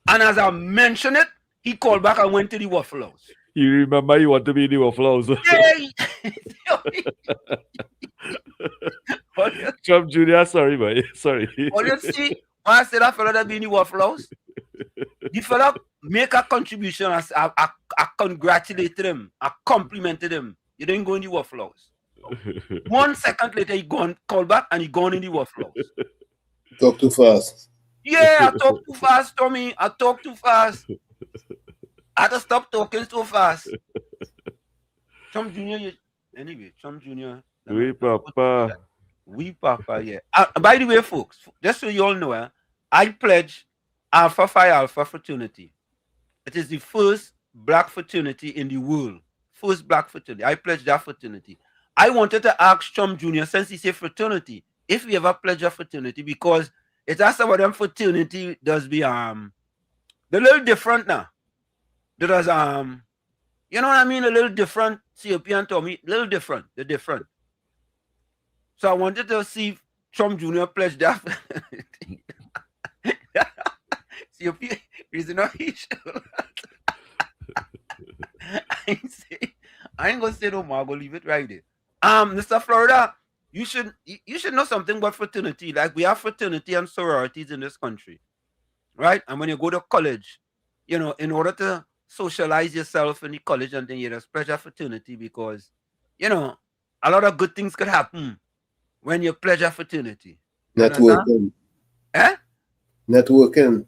D: And as I mentioned it, he called back and went to the Waffle House.
J: You remember you want to be in the Waffle House?
D: Yeah.
J: Trump Jr., sorry, man. Sorry.
D: Oh, you see, when I said that fella that be in the Waffle House, the fella make a contribution. I congratulated him. I complimented him. You didn't go in the Waffle House. 1 second later, he called back and he gone in the Waffle House.
I: Talk too fast.
D: Yeah, I talk too fast, Tommy. I talk too fast. I had to stop talking so fast. Chum Junior, anyway, Chum Junior.
J: We Papa.
D: We Papa, yeah. By the way, folks, just so you all know, I pledge Alpha Phi Alpha fraternity. It is the first black fraternity in the world. First black fraternity. I pledge that fraternity. I wanted to ask Chum Junior, since he said fraternity, if we ever pledge a fraternity, because it's as some of them fraternity does be they're a little different now. There's you know what I mean? A little different. COP and Tommy, a little different. They're different. So I wanted to see if Trump Jr. pledged that. COP is not issue. I ain't gonna say no more. I'm gonna leave it right there. Mr. Florida, you should know something about fraternity. Like, we have fraternity and sororities in this country, right? And when you go to college, you know, in order to socialize yourself in the college, and then you just pledge a fraternity, because, you know, a lot of good things could happen when you pledge a fraternity.
I: Networking. Networking.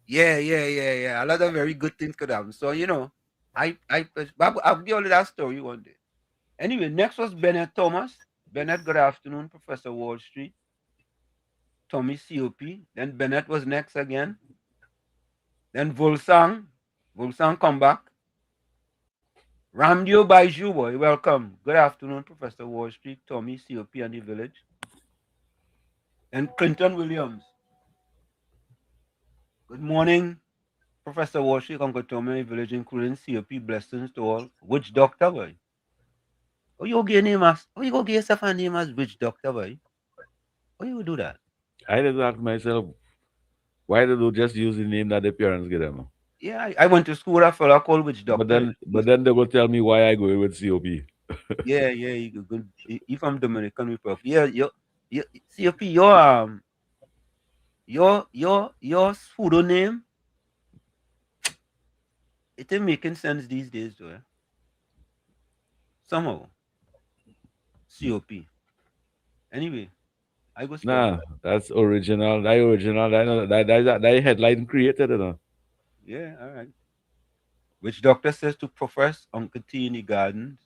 D: Yeah. A lot of very good things could happen. So, you know, I'll give you that story one day. Anyway, next was Bennett Thomas. Bennett, good afternoon, Professor Wall Street. Tommy COP. Then Bennett was next again. Then Volsang. Volsang come back. Ramdio Baiju, boy, welcome. Good afternoon, Professor Wall Street, Tommy COP and the village. And Clinton Williams. Good morning, Professor Wall Street, Uncle Tommy and the village, including COP. Blessings to all. Witch doctor, boy. Oh, you go get yourself a name as witch doctor, boy? How you do that?
J: I just ask myself, why did you just use the name that the parents give them?
D: Yeah, I went to school with a fella called witch doctor.
J: But then they will tell me why I go with COP.
D: yeah, you from Dominican Republic. Yeah, COP, your pseudo name, it ain't making sense these days, though. Eh? Somehow. COP. Anyway, I go.
J: Nah, that's original. That headline created, you know.
D: Yeah, all right. Which doctor says to profess Uncle T in the gardens.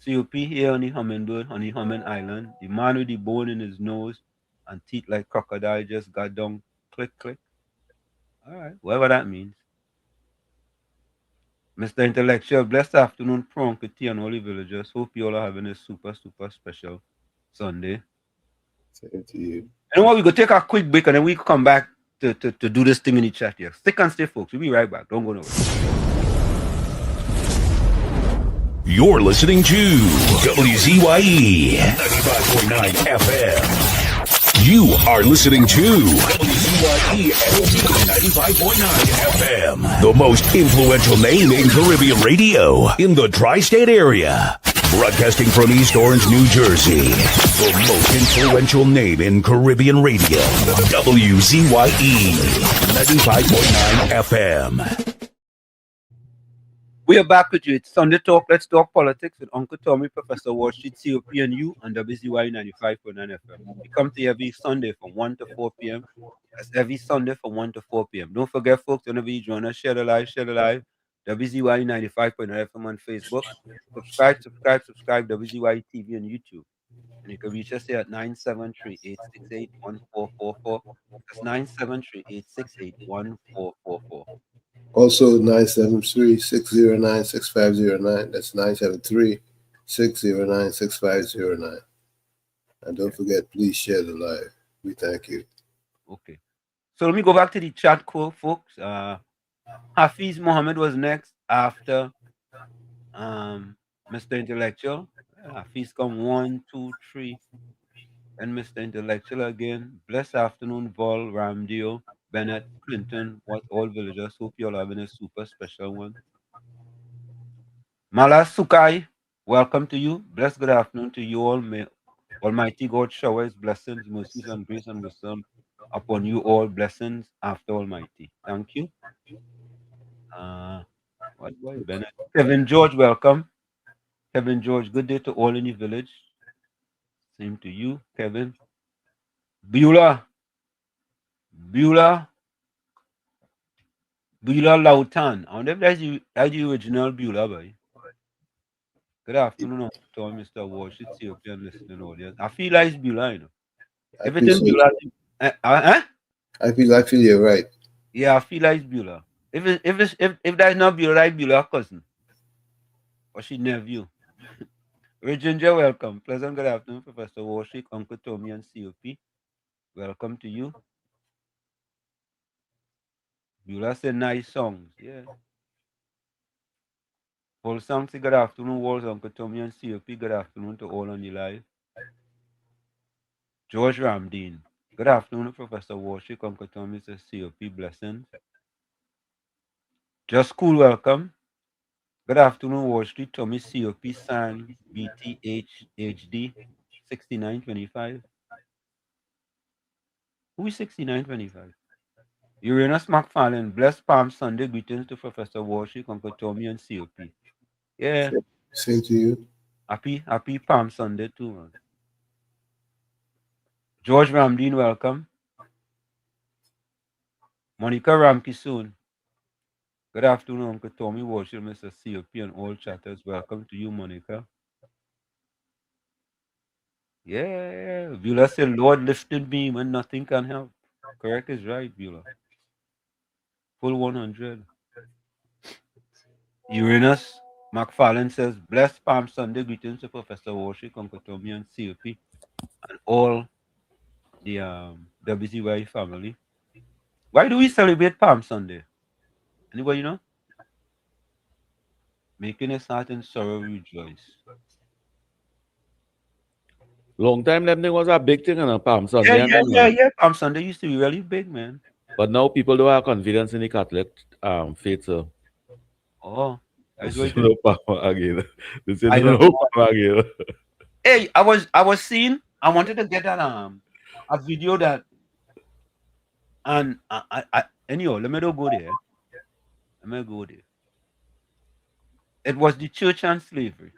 D: COP here on the Hummingbird, on the Humming Island. The man with the bone in his nose and teeth like crocodile just got down. Click, click. All right, whatever that means. Mr. Intellectual, blessed afternoon, pro Uncle T and all the villagers. Hope you all are having a super, super special Sunday.
I: Same to you.
D: You know what? We go take a quick break and then we come back to do this thing in the chat here. Stick and stay, folks. We'll be right back. Don't go nowhere.
A: You're listening to WZYE 95.9 FM. You are listening to WZYE 95.9 FM. The most influential name in Caribbean radio in the tri-state area. Broadcasting from East Orange, New Jersey. The most influential name in Caribbean radio. WZYE 95.9 FM.
D: We are back with you. It's Sunday Talk. Let's talk politics with Uncle Tommy, Professor Wall Street, COP, and you on WZYE 95.9 FM. We come to you every Sunday from 1 to 4 p.m. That's every Sunday from 1 to 4 p.m. Don't forget, folks, whenever you join us, share the live, WZYE 95.9 FM on Facebook. Subscribe, WZYE TV on YouTube. And you can reach us here at 973-868-1444. That's 973-868-1444.
I: Also 973-609-6509. That's 973-609-6509. And don't forget, please share the live. We thank you.
D: Okay. So let me go back to the chat call, folks. Hafiz Mohammed was next after Mr. Intellectual. Hafiz come 1, 2, 3. And Mr. Intellectual again. Blessed afternoon, Vol, Ramdio, Bennett, Clinton, what all villagers. Hope you're having a super special one. Mala Sukai, welcome to you. Blessed good afternoon to you all. May Almighty God shower his blessings, mercies, and grace and wisdom upon you all. Blessings after Almighty. Thank you. What boy, Bennett? Kevin George, welcome. Kevin George, good day to all in the village. Same to you, Kevin. Beulah Lautan. I wonder if that's the original Beulah, boy. Good afternoon, to all Mr. Walsh. It's your listening audience. I feel like it's Beulah, you know. If it's in Beulah,
I: I feel you're right.
D: Yeah, I feel like it's Beulah. If that's not Beulah, it's Beulah cousin. Or she nephew. Ginger, welcome. Pleasant good afternoon, Professor Warshik, Uncle Tommy, and COP. Welcome to you. Beulah said nice songs. Yeah. Paul Song say good afternoon, Walls, Uncle Tommy, and COP. Good afternoon to all on the live. George Ramdeen. Good afternoon, Professor Warshik, Uncle Tommy, says COP. Blessings. Just cool, welcome. Good afternoon, Wall Street. Tommy COP San BTHHD 6925. Who is 6925? Uranus McFarlane. Blessed Palm Sunday. Greetings to Professor Warshik, Uncle Tommy, and COP. Yeah.
I: Same to you.
D: Happy Palm Sunday too, man. George Ramdeen, welcome. Monica Ramki soon. Good afternoon, Uncle Tommy Warshik, Mr. COP, and all chatters. Welcome to you, Monica. Yeah, Beulah said, Lord lifted me when nothing can help. Correct is right, Beulah. Full 100. Uranus McFarlane says, Blessed Palm Sunday. Greetings to Professor Warshik, Uncle Tommy, and COP, and all the WZYE family. Why do we celebrate Palm Sunday? Anybody know? Making us heart and sorrow rejoice.
J: Long time that thing was a big thing on Palm Sunday.
D: Yeah. Palm Sunday used to be really big, man.
J: But now people don't have confidence in the Catholic faith, so.
D: Oh,
J: that's what no Palm again. This is
D: I
J: no Palm again.
D: Hey, I was seeing. I wanted to get that a video that, and anyhow, let me not go there. It was the church and slavery.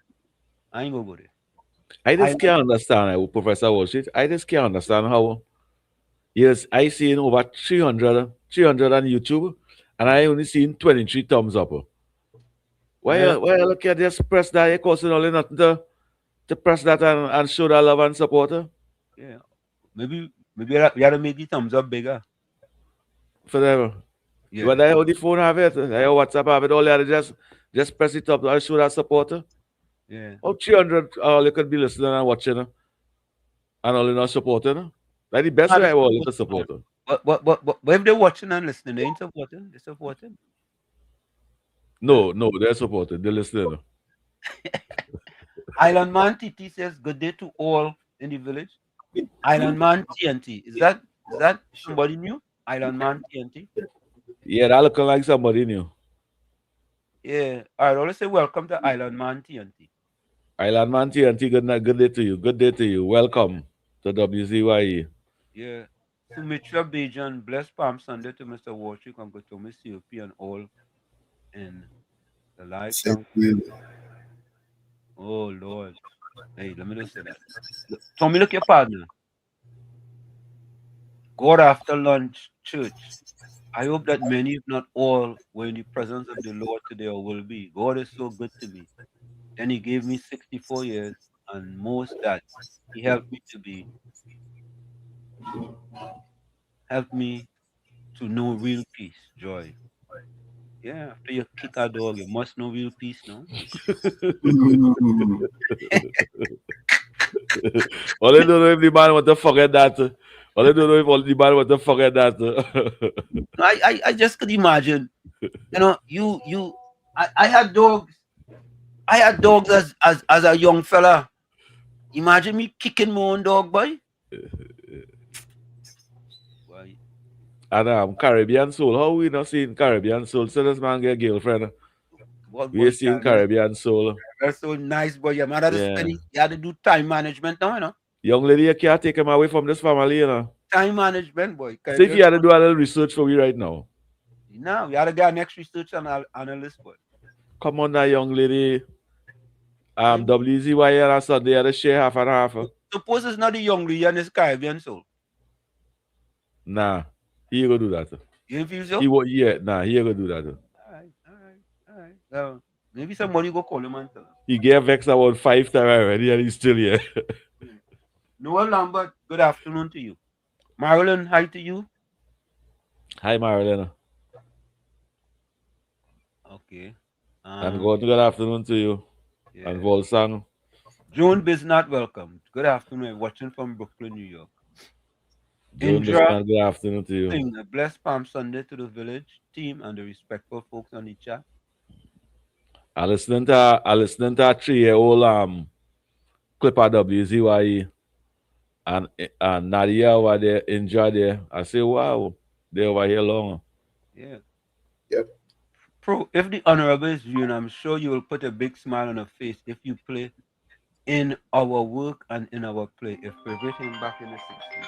D: I ain't gonna go there.
J: I just can't understand, Professor Walsh. I just can't understand how. Yes, I seen over 300 on YouTube, and I only seen 23 thumbs up. Why you look at just press that? It costing only nothing to press that and show that love and support.
D: Yeah, maybe we had to make the thumbs up bigger.
J: Forever. Yeah. But I the phone have it. I WhatsApp have it. All you have to just press it up and show that support.
D: Yeah.
J: Oh, 300 you could be listening and watching and only not supporting. That's the best way I want to support.
D: But if they're watching and listening, they ain't supporting. They're supporting.
J: No, they're supporting. They're listening.
D: Island Man TT says, good day to all in the village. Island Man TNT. Is that somebody new? Island Man TNT?
J: Yeah, that looking like somebody new.
D: Yeah. All right, let's say welcome to Island Man TNT.
J: Island Man TNT, good day to you. Good day to you. Welcome to WZYE.
D: Yeah. Sumitra Bajan, blessed Palm Sunday to Mr. Warshik, Uncle Thomas COP, and all in the life
I: Same
D: thank
I: to you.
D: Oh Lord. Hey, let me just say that. Tommy, look your partner. God after lunch church. I hope that many, if not all, were in the presence of the Lord today or will be. God is so good to me. Then he gave me 64 years and most that he helped me to know real peace, joy. Yeah, after you kick a dog, you must know real peace, no?
J: All I don't know if the man want to forget that. All I don't know if all the man want to forget that.
D: I just could imagine, you know, I had dogs. I had dogs as a young fella. Imagine me kicking my own dog, boy. Boy,
J: And Caribbean Soul. How we not seeing Caribbean Soul? So this man get a girlfriend.
D: what
J: We
D: boy,
J: seeing Caribbean Soul.
D: that's so nice, boy. Your mother just
J: Yeah.
D: you had to do time management now, you know.
J: Young lady, you can't take him away from this family, you know.
D: Time management, boy.
J: So if you had to do a little research for me right now.
D: Now, we had to get an next research analyst, boy.
J: Come on now, young lady. WZYE on Sunday, had to share half and half.
D: Suppose it's not the young lady and it's Caribbean Soul.
J: Nah, he ain't gonna do that.
D: You don't feel so?
J: He won't, yeah, nah, he ain't gonna do that.
D: All right. Well, maybe somebody go call him and tell him.
J: He gave Vex about 5 times already and he's still here.
D: Noel Lambert, good afternoon to you. Marilyn, hi to you.
J: Hi, Marilyn.
D: Okay.
J: And good afternoon to you. Yeah. And Volsang.
D: Joan Bisnat, welcome. Good afternoon. Watching from Brooklyn, New York.
J: Joan Bisnat, good afternoon to you.
D: A blessed Palm Sunday to the village team and the respectful folks on the chat.
J: I listening to a 3-year-old clip at WZYE and Nadia over there, enjoy there. I say, wow, they over here long.
D: Yeah.
I: Yep.
D: Pro, if the honorable is viewing, I'm sure you will put a big smile on her face if you play in our work and in our play. If we read him back in the 60s.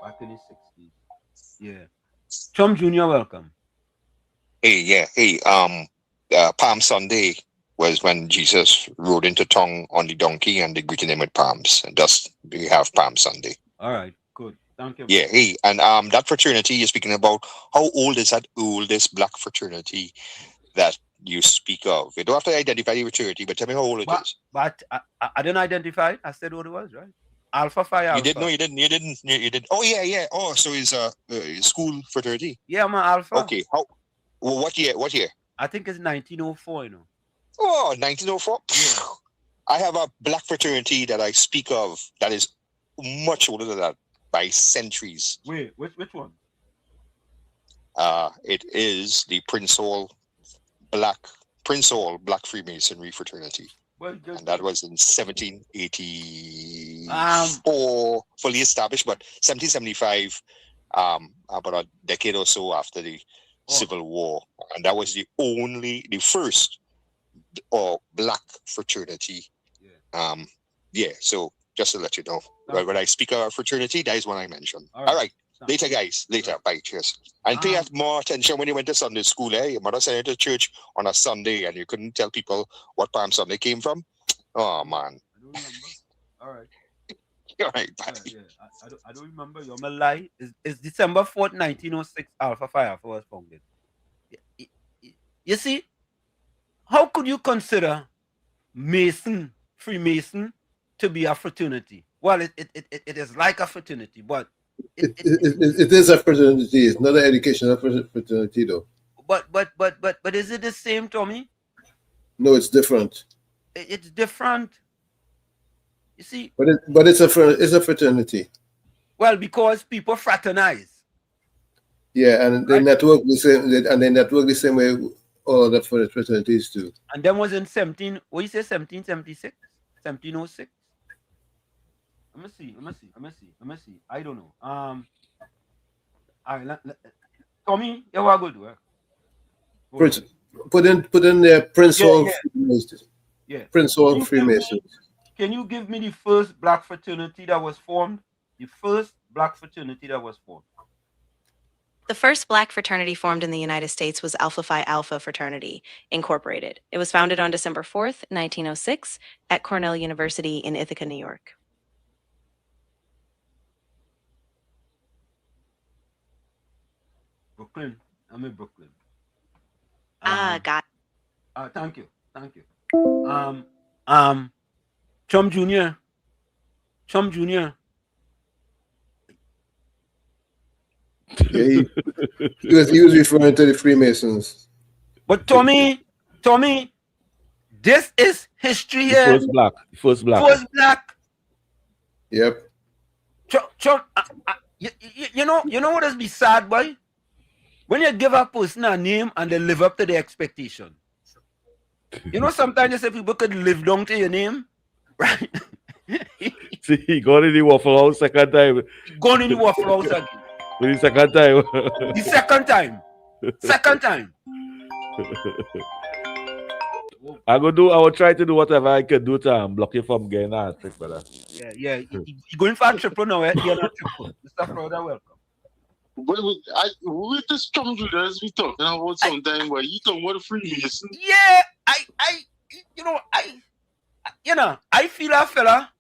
D: Back in the 60s. Yeah. Tom Jr., welcome.
N: Hey, yeah. Hey, Palm Sunday was when Jesus rode into town on the donkey and they greeted him with palms. And thus we have Palm Sunday.
D: All right, good. Thank you.
N: Yeah, hey, and that fraternity you're speaking about, how old is that oldest black fraternity that you speak of? You don't have to identify the fraternity, but tell me how old it is.
D: But I didn't identify it. I said what it was, right? Alpha Phi Alpha.
N: You didn't? No, you didn't. Oh, yeah. Oh, so it's a school fraternity.
D: Yeah, I'm an Alpha.
N: Okay. How? Well, what year?
D: I think it's 1904, you know.
N: Oh, 1904? Yeah. I have a black fraternity that I speak of that is much older than that by centuries.
D: Wait, which one?
N: It is the Prince Hall Black Freemasonry fraternity. Well, and that was in 1784, fully established, but 1775, about a decade or so after the Civil War. And that was the first black fraternity. Yeah. So just to let you know, when I speak of fraternity, that is what I mentioned. All right. Later, guys. Later. Bye. Cheers. And pay more attention when you went to Sunday school. Your mother sent you to church on a Sunday and you couldn't tell people what Palm Sunday came from. Oh, man.
D: I don't remember. All right.
N: All right. Bye.
D: Yeah. I don't remember. You're my lie. It's December 4th, 1906, Alpha Phi Alpha was founded. You see, how could you consider Freemason, to be a fraternity? Well, it is like a fraternity, but
I: it is a fraternity. It's not an educational fraternity, though.
D: But is it the same, Tommy?
I: No, it's different.
D: It's different. You see,
I: but it's a fraternity.
D: Well, because people fraternize.
I: Yeah, and they network the same way all the fraternities do.
D: And then was in 1776, 1706. Let me see. I don't know. All right, Tommy, you are good work.
I: Put in there Prince Hall Freemasons.
D: Yeah.
I: Prince Hall Freemasons.
D: Can you give me the first black fraternity that was formed? The first black fraternity that was formed.
O: The first Black fraternity formed in the United States was Alpha Phi Alpha Fraternity, Incorporated. It was founded on December 4th, 1906, at Cornell University in Ithaca, New York.
D: Brooklyn. I'm in Brooklyn.
O: Got.
D: Thank you. Chum Jr.
I: Yeah, he was referring to the Freemasons.
D: But Tommy, this is history here.
J: First black.
I: Yep.
D: You know what is be sad, boy? When you give a person a name and they live up to the expectation. You know, sometimes you say people could live down to your name, right?
J: See, he got in the Waffle House second time.
D: Gone in the Waffle House again.
J: The second time.
D: Second time.
J: I will try to do whatever I can do to block you from getting that.
D: Yeah. You going for a triple now, eh? You're not triple. Mr. Florida, welcome.
L: With this Trump Judas, we talking about sometime where you talking about the Freemason.
D: Yeah, I feel that fella,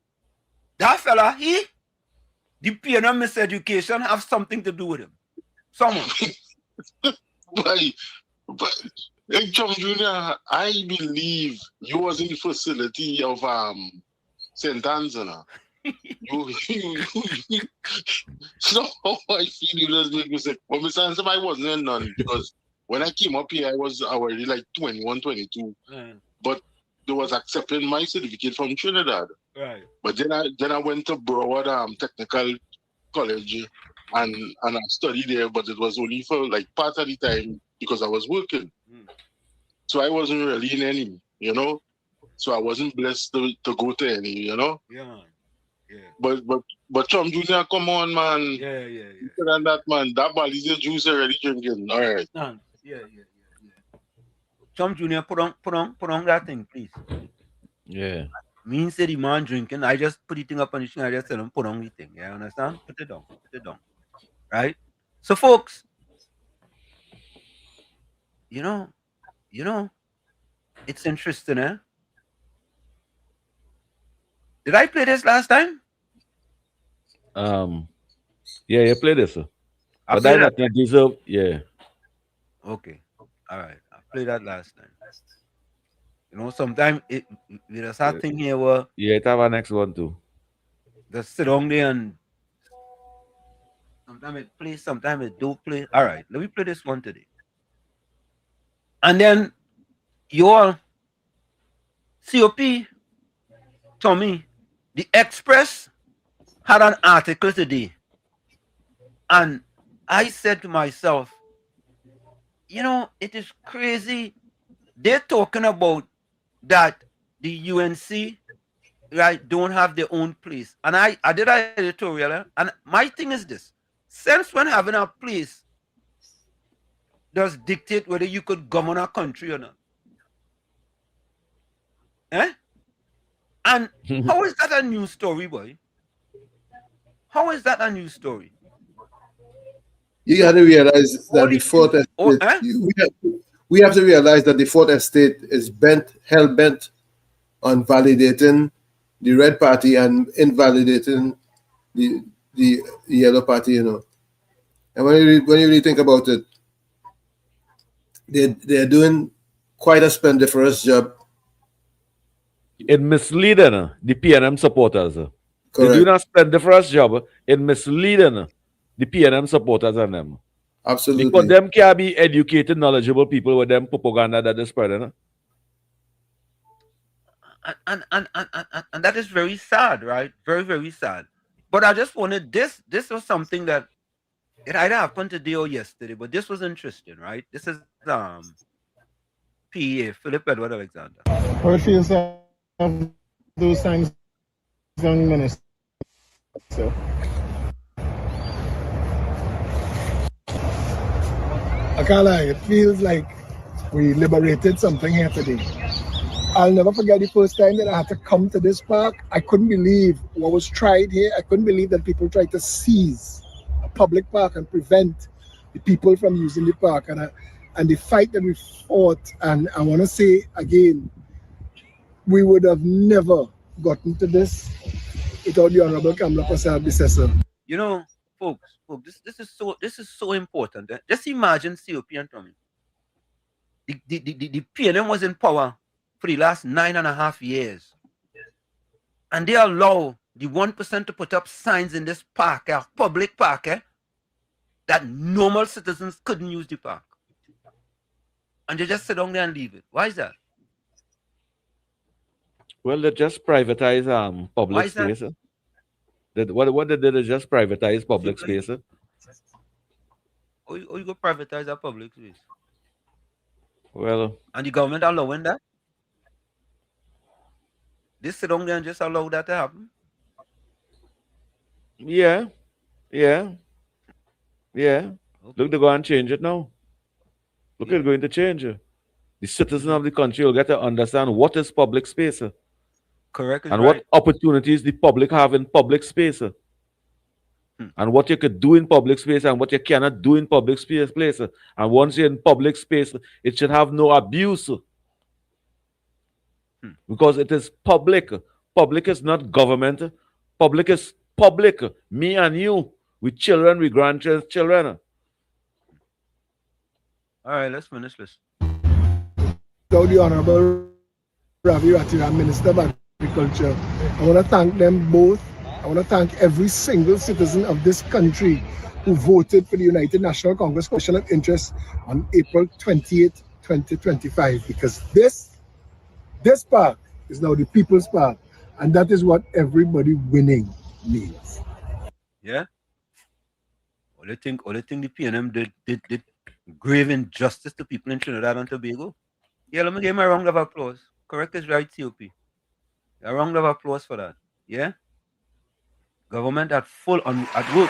D: the PNM miseducation have something to do with him. Someone.
L: But Trump Jr., I believe you was in the facility of St. Anthony. So I feel you just make me say, well, Mr. Ansem, I wasn't in none because when I came up here, I was already like 21, 22. But they was accepting my certificate from Trinidad.
D: Right.
L: But then I went to Broward Technical College and I studied there, but it was only for like part of the time because I was working. So I wasn't really in any, you know. So I wasn't blessed to go to any, you know.
D: Yeah.
L: But Trump Jr., come on, man.
D: Yeah.
L: Than that, man. That Balize juice already drinking. All right.
D: Yeah. Trump Jr., put on that thing, please.
J: Yeah.
D: Means that the man drinking. I just put the thing up on the screen. I just tell him put on the thing. Yeah, understand? Put it down. Right? So, folks, you know, it's interesting, eh? Did I play this last time?
J: Yeah, you played this, sir. But I not deserve. Yeah.
D: Okay. All right. I played that last time. You know, sometimes we just have thing here where
J: it have a next one too.
D: Just sit down there and sometimes it plays, sometimes it don't play. All right, let me play this one today. And then you all COP Tommy, the Express had an article today. And I said to myself, you know, it is crazy. They're talking about that the UNC, right, don't have their own place. And I did an editorial, and my thing is this. Since when having a place does dictate whether you could govern a country or not? Eh? And how is that a new story, boy? How is that a new story?
I: You got to realize that the fourth estate, we have to realize that the fourth estate is hell bent on validating the red party and invalidating the yellow party, you know. And when you really think about it, they're doing quite a splendiferous job
J: in misleading the PNM supporters.
I: Correct.
J: They do not spend the first job in misleading the PNM supporters and them.
I: Absolutely.
J: Because them can be educated, knowledgeable people with them propaganda that they're spreading.
D: And that is very sad, right? Very, very sad. But I just wanted this was something that it either happened today or yesterday, but this was interesting, right? This is PA, Philip Edward Alexander.
P: How it feels to have those times, young minister. So. I can't lie, it feels like we liberated something here today. I'll never forget the first time that I had to come to this park. I couldn't believe what was tried here. I couldn't believe that people tried to seize a public park and prevent the people from using the park, and the fight that we fought. And I want to say again, we would have never gotten to this without the Honorable Kamla Pasal Bissessor.
D: You know, folks, this is so important. Just imagine COP and Tommy. The PNM was in power for the last 9.5 years. And they allow the 1% to put up signs in this park, a public park, that normal citizens couldn't use the park. And they just sit down there and leave it. Why is that?
J: Well, they just privatize public space. What they did is just privatize public space.
D: Or you go privatize a public space?
J: Well,
D: and the government allowing that? They sit down there and just allow that to happen?
J: Yeah. Okay. Look, they're going to change it now. Look, they're going to change it. The citizens of the country will get to understand what is public space.
D: Correct.
J: And what opportunities the public have in public space. And what you could do in public space and what you cannot do in public space. And once you're in public space, it should have no abuse. Because it is public. Public is not government. Public is public. Me and you. With children, with grandchildren.
D: All right, let's finish this.
P: So the Honorable Ravi Ratira, Minister of Agriculture, I want to thank them both. I want to thank every single citizen of this country who voted for the United National Congress Coalition of Interest on April 28, 2025, because this park is now the People's Park, and that is what everybody winning means.
D: Yeah. All I think the PNM did grave injustice to people in Trinidad and Tobago. Yeah, let me give him a round of applause. Correct is right, COP. A round of applause for that. Yeah? Government at work.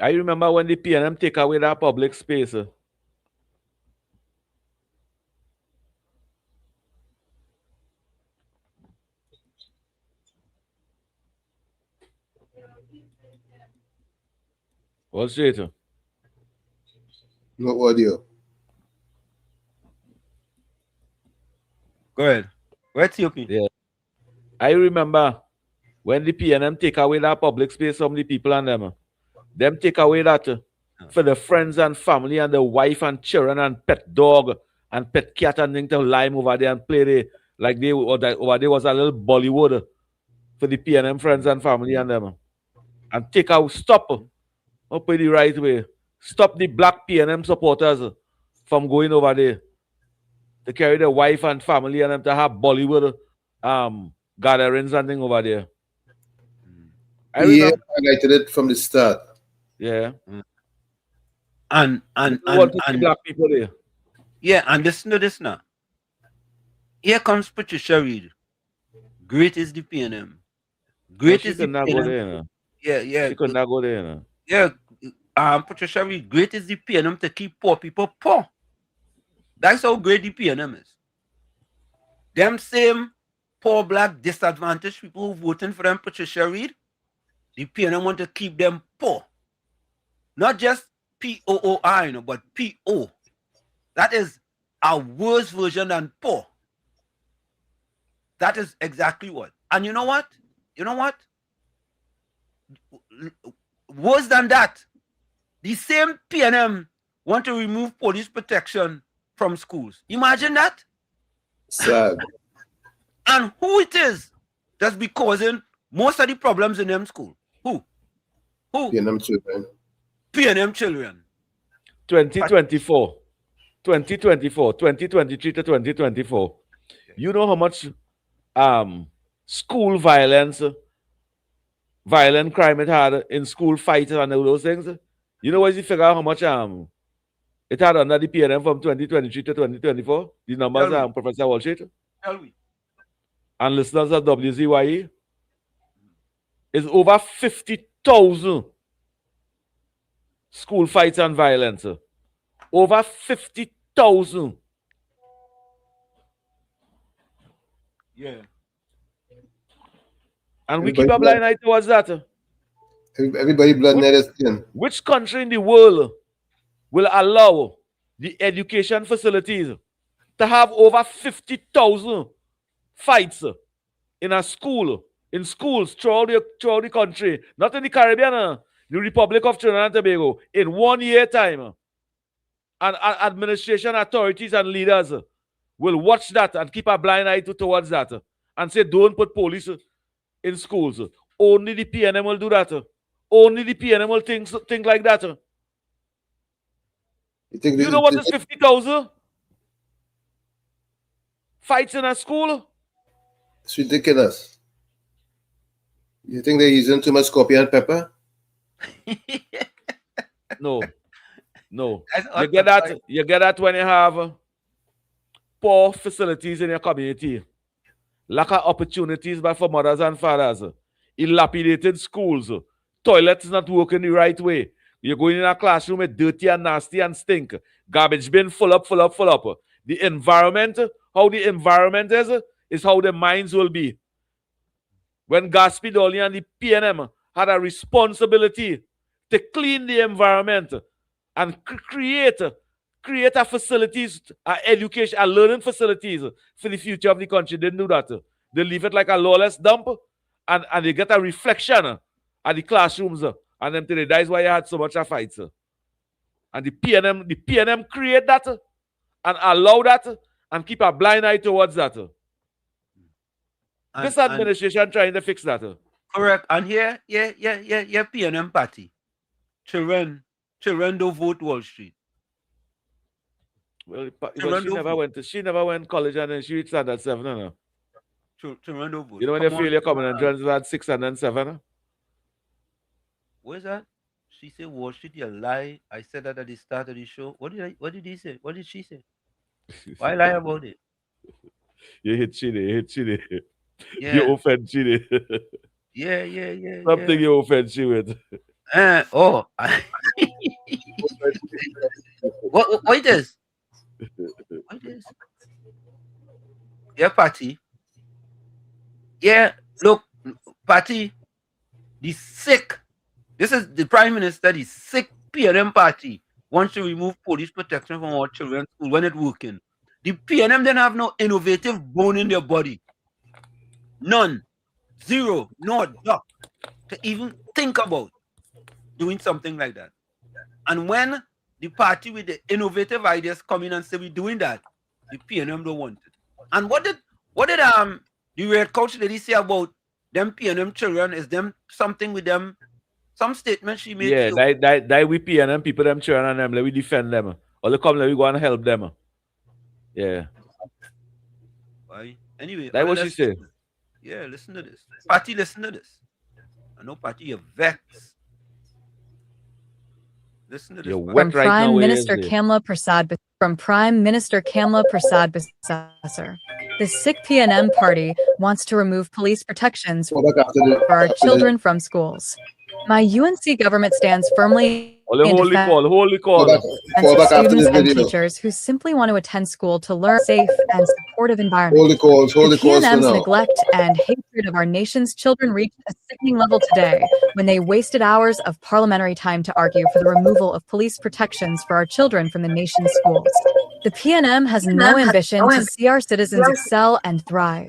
J: I remember when the PNM take away that public space. What's it?
I: No audio.
D: Go ahead. Where's COP?
J: Yeah. I remember when the PNM take away that public space from the people and them take away that for the friends and family and the wife and children and pet dog and pet cat and thing to lime over there and play there like over there was a little Bollywood for the PNM friends and family and them. And stop up in the right way. Stop the black PNM supporters from going over there to carry the wife and family and them to have Bollywood gatherings and thing over there.
I: I highlighted it from the start.
J: Yeah.
D: And
J: black people there.
D: Yeah, and listen to this now. Here comes Patricia Reid. Great is the PNM. Great is the PNM. Yeah.
J: She could not go there.
D: Yeah. Patricia Reid, great is the PNM to keep poor people poor. That's how great the PNM is. Them same poor black disadvantaged people who voting for them, Patricia Reid, the PNM want to keep them poor. Not just POOR, but PO. That is a worse version than poor. That is exactly what. And you know what? Worse than that, the same PNM want to remove police protection from schools. Imagine that.
I: Sad.
D: And who it is that's be causing most of the problems in them school? Who?
I: PNM children.
D: PNM children.
J: 2024, 2023 to 2024. You know how much school violent crime it had in school fights and all those things? You know what you figure out how much It had under the PNM from 2023 to 2024. The numbers are on Professor Wall Street.
D: Tell me.
J: And listeners of WZYE is over 50,000 school fights and violence. Over 50,000.
D: Yeah.
J: And we keep a blind eye towards that.
I: Everybody blood net skin.
J: Which country in the world will allow the education facilities to have over 50,000 fights in a school, in schools throughout the country, not in the Caribbean, the Republic of Trinidad and Tobago, in 1 year time? And administration authorities and leaders will watch that and keep a blind eye towards that and say, don't put police in schools. Only the PNM will do that. Only the PNM will think like that. You know what is 50,000 fights in a school?
I: It's ridiculous. You think they're using too much scorpion pepper?
J: No. You get that when you have poor facilities in your community, lack of opportunities for mothers and fathers, dilapidated schools, toilets not working the right way. You're going in a classroom with dirty and nasty and stink, garbage bin full up. The environment, how the environment is how the minds will be. When Gaspy Dolly and the PNM had a responsibility to clean the environment and create a facilities, education, learning facilities for the future of the country. They didn't do that. They leave it like a lawless dump, and they get a reflection at the classrooms, and then today that's why you had so much of fights. And the PNM create that and allow that and keep a blind eye towards that. This administration trying to fix that.
D: Correct. And here, PNM party. Children don't vote Wall Street.
J: Well, she never went college and then she reached standard 7. No?
D: Children don't vote.
J: You know when you feel your common entrance at 6 and then 7?
D: Where's that? She said Wall Street, you lie. I said that at the start of the show. What did he say? What did she say? Why lie about it?
J: You hit Chidi.
D: Yeah.
J: You offend Chidi.
D: Yeah.
J: Something you offend she with.
D: Wait this. Yeah, Patty. Yeah, look, Patty, the sick. This is the Prime Minister, the sick PNM party wants to remove police protection from our children's school when it's working. The PNM didn't have no innovative bone in their body. None. Zero. No duck to even think about doing something like that. And when the party with the innovative ideas come in and say we're doing that, the PNM don't want it. And what did the red coach lady say about them PNM children? Is them something with them? Some statement she made.
J: Yeah, that we PNM people, them children and them, let we defend them. Or they come, let we go and help them. Yeah.
D: Why? Anyway,
J: that's what she said.
D: Yeah, listen to this. Party, listen to this. I know Party, you're vexed. Listen to this.
Q: From Prime Minister Kamla Prasad Besasar. The sick PNM party wants to remove police protections for our children from schools. My UNC government stands firmly in defense of students and teachers who simply want to attend school to learn a safe and supportive environment. The PNM's neglect and hatred of our nation's children reached a sickening level today when they wasted hours of parliamentary time to argue for the removal of police protections for our children from the nation's schools. The PNM has no ambition to see our citizens excel and thrive.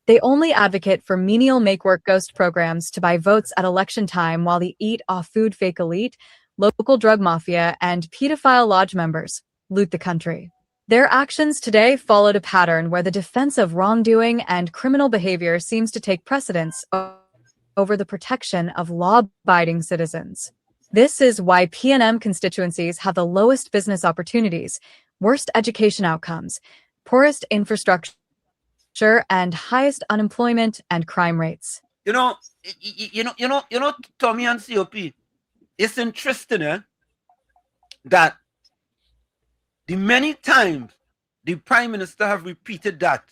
Q: They only advocate for menial make-work ghost programs to buy votes at election time while the eat-off-food fake elite, local drug mafia, and pedophile lodge members loot the country. Their actions today followed a pattern where the defense of wrongdoing and criminal behavior seems to take precedence over the protection of law-abiding citizens. This is why PNM constituencies have the lowest business opportunities, worst education outcomes, poorest infrastructure, and highest unemployment and crime rates.
D: You know, Tommy and COP, it's interesting that the many times the Prime Minister have repeated that,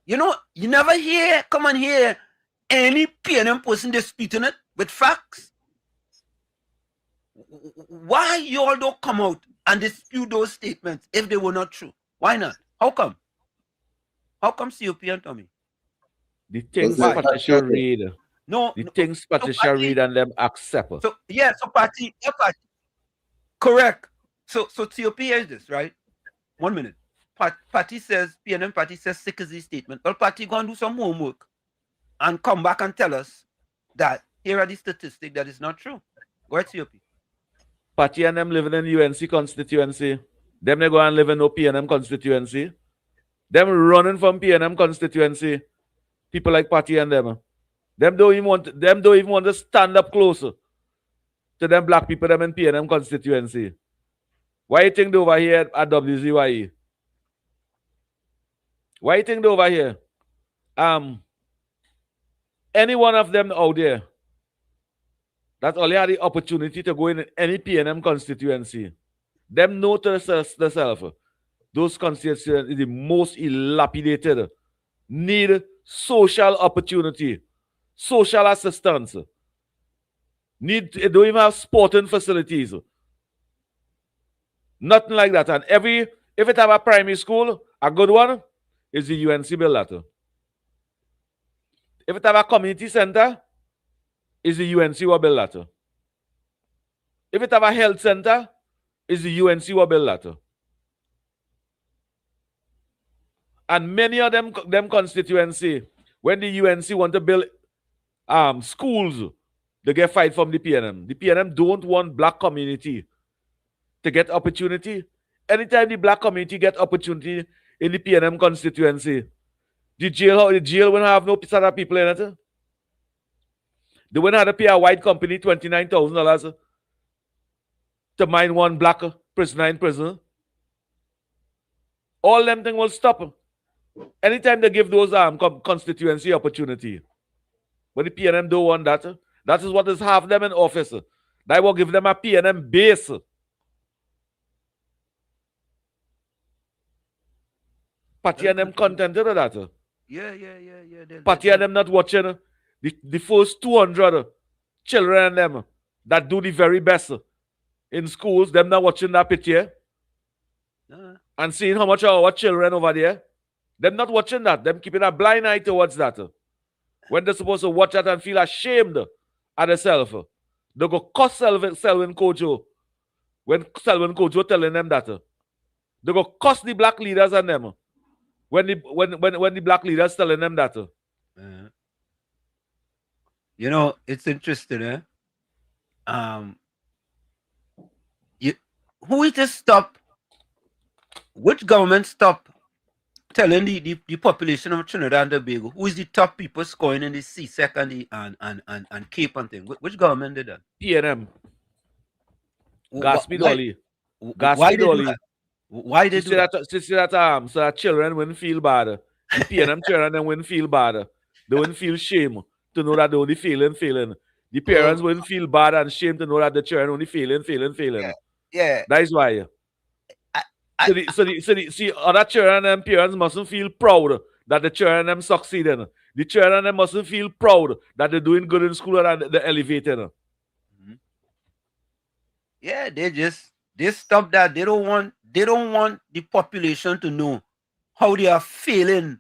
D: you know, you never come and hear any PNM person disputing it with facts. Why you all don't come out and dispute those statements if they were not true? Why not? How come? How come COP and Tommy?
J: The things Patricia read.
D: No.
J: The things Patricia read and them accept.
D: So Patty. Correct. So COP is this, right? 1 minute. Patty says, PNM Patty says sick is the statement. Well, Patty go and do some homework and come back and tell us that here are the statistics that is not true. Go ahead, COP.
J: Patty and them living in UNC constituency. Them they go and live in no PNM constituency. Them running from PNM constituency. People like Patty and them. Them don't even want to stand up closer to them black people them in PNM constituency. Why you think they over here at WZYE? Why you think they over here? Any one of them out there that only had the opportunity to go in any PNM constituency, them know to themselves, those constituencies is the most dilapidated, need social opportunity, social assistance, don't even have sporting facilities. Nothing like that. And if it have a primary school, a good one, is the UNC build that. If it have a community center, is the UNC will build that. If it have a health center, is the UNC will build that. And many of them constituency, when the UNC want to build schools, they get fight from the PNM. The PNM don't want black community to get opportunity. Anytime the black community get opportunity in the PNM constituency, the jail will have no set of people in it. They will have to pay a white company $29,000 to mine one black prisoner in prison. All them things will stop. Anytime they give those constituency opportunity. But the PNM don't want that. That is what is half them in office. They will give them a PNM base. Patty and them contented with that.
D: Yeah.
J: Patty and them not watching the first 200 children and them that do the very best in schools. Them not watching that picture and seeing how much of our children over there. Them not watching that. Them keeping a blind eye towards that. When they're supposed to watch that and feel ashamed at themselves, they go cuss Selwyn Kojo when Selwyn Kojo telling them that. They go cuss the black leaders and them when the black leaders telling them that.
D: You know, it's interesting, who is to stop? Which government stop telling the population of Trinidad and Tobago who is the top people scoring in the CSEC and Cape and thing? Which government did that?
J: PNM. Gaspy Dolly.
D: Why did
J: that? So that children wouldn't feel bad. The PNM children then wouldn't feel bad. They wouldn't feel shame to know that they only failing. The parents wouldn't feel bad and shame to know that the children only failing.
D: Yeah.
J: That is why. See, other children and parents mustn't feel proud that the children them succeeding. The children them mustn't feel proud that they're doing good in school and they're elevating.
D: Yeah, they stop that. They don't want the population to know how they are failing